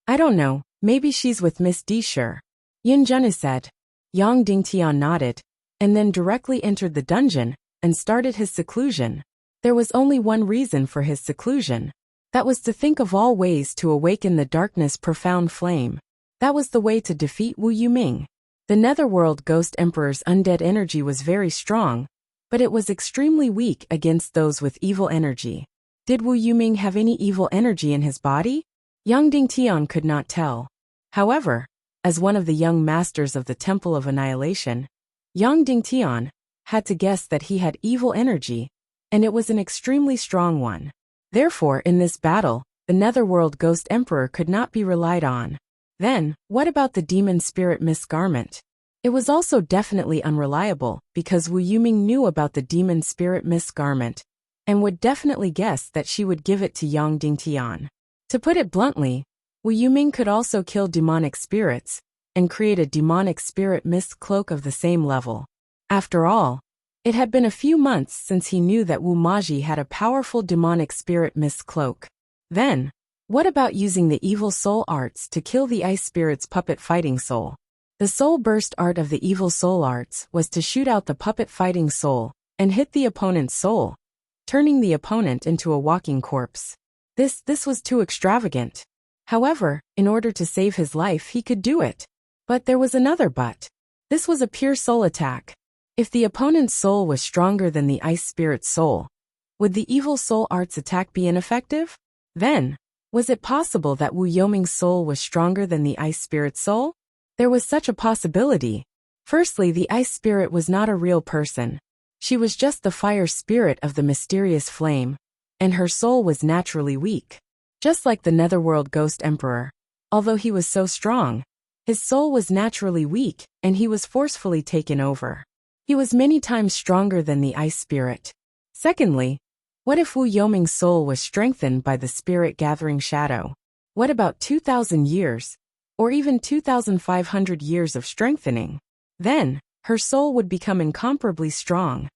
"I don't know, maybe she's with Miss Sure," Yun Junyu said. Yang Dingtian nodded, and then directly entered the dungeon and started his seclusion. There was only one reason for his seclusion. That was to think of all ways to awaken the darkness profound flame. That was the way to defeat Wu Yuming. The Netherworld Ghost Emperor's undead energy was very strong, but it was extremely weak against those with evil energy. Did Wu Yuming have any evil energy in his body? Yang Dingtian could not tell. However, as one of the young masters of the Temple of Annihilation, Yang Dingtian had to guess that he had evil energy, and it was an extremely strong one. Therefore, in this battle, the Netherworld Ghost Emperor could not be relied on. Then, what about the Demon Spirit Mist Garment? It was also definitely unreliable, because Wu Yuming knew about the Demon Spirit Mist Garment, and would definitely guess that she would give it to Yang Dingtian. To put it bluntly, Wu Yuming could also kill demonic spirits, and create a demonic spirit mist cloak of the same level. After all, it had been a few months since he knew that Wu Maji had a powerful demonic spirit mist cloak. Then, what about using the evil soul arts to kill the ice spirit's puppet fighting soul? The soul burst art of the evil soul arts was to shoot out the puppet fighting soul and hit the opponent's soul, turning the opponent into a walking corpse. This was too extravagant. However, in order to save his life he could do it. But there was another but. This was a pure soul attack. If the opponent's soul was stronger than the ice spirit's soul, would the evil soul arts attack be ineffective? Then, was it possible that Wu Yuming's soul was stronger than the ice spirit's soul? There was such a possibility. Firstly, the ice spirit was not a real person. She was just the fire spirit of the mysterious flame, and her soul was naturally weak. Just like the Netherworld Ghost Emperor. Although he was so strong, his soul was naturally weak, and he was forcefully taken over. He was many times stronger than the ice spirit. Secondly, what if Wu Yuming's soul was strengthened by the spirit gathering shadow? What about 2,000 years, or even 2,500 years of strengthening? Then, her soul would become incomparably strong.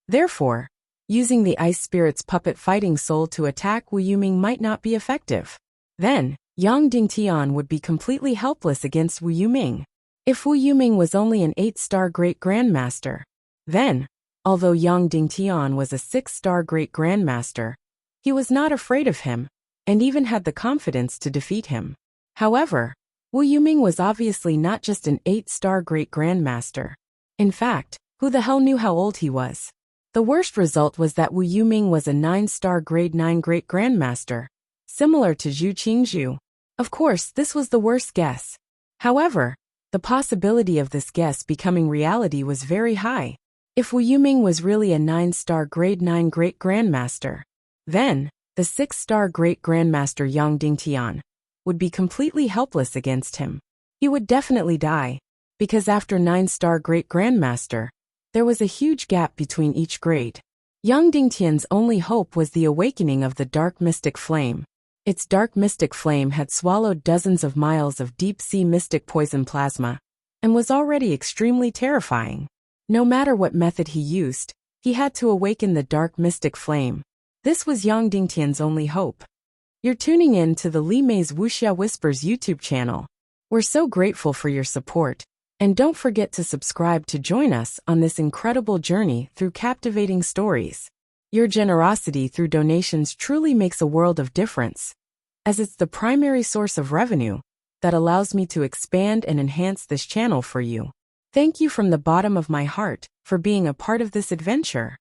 Therefore, using the ice spirit's puppet fighting soul to attack Wu Yuming might not be effective. Then, Yang Dingtian would be completely helpless against Wu Yuming. If Wu Yuming was only an 8-star Great Grandmaster, then, although Yang Dingtian was a 6-star Great Grandmaster, he was not afraid of him, and even had the confidence to defeat him. However, Wu Yuming was obviously not just an 8-star Great Grandmaster. In fact, who the hell knew how old he was? The worst result was that Wu Yuming was a 9-star Grade 9 Great Grandmaster, similar to Zhu Qingzhu. Of course, this was the worst guess. However, the possibility of this guess becoming reality was very high. If Wu Yuming was really a 9-star Grade 9 Great Grandmaster, then, the 6-star Great Grandmaster Yang Dingtian would be completely helpless against him. He would definitely die, because after 9-star Great Grandmaster, there was a huge gap between each grade. Yang Dingtian's only hope was the awakening of the dark mystic flame. Its dark mystic flame had swallowed dozens of miles of deep-sea mystic poison plasma, and was already extremely terrifying. No matter what method he used, he had to awaken the dark mystic flame. This was Yang Dingtian's only hope. You're tuning in to the Li Mei's Wuxia Whispers YouTube channel. We're so grateful for your support, and don't forget to subscribe to join us on this incredible journey through captivating stories. Your generosity through donations truly makes a world of difference, as it's the primary source of revenue that allows me to expand and enhance this channel for you. Thank you from the bottom of my heart for being a part of this adventure.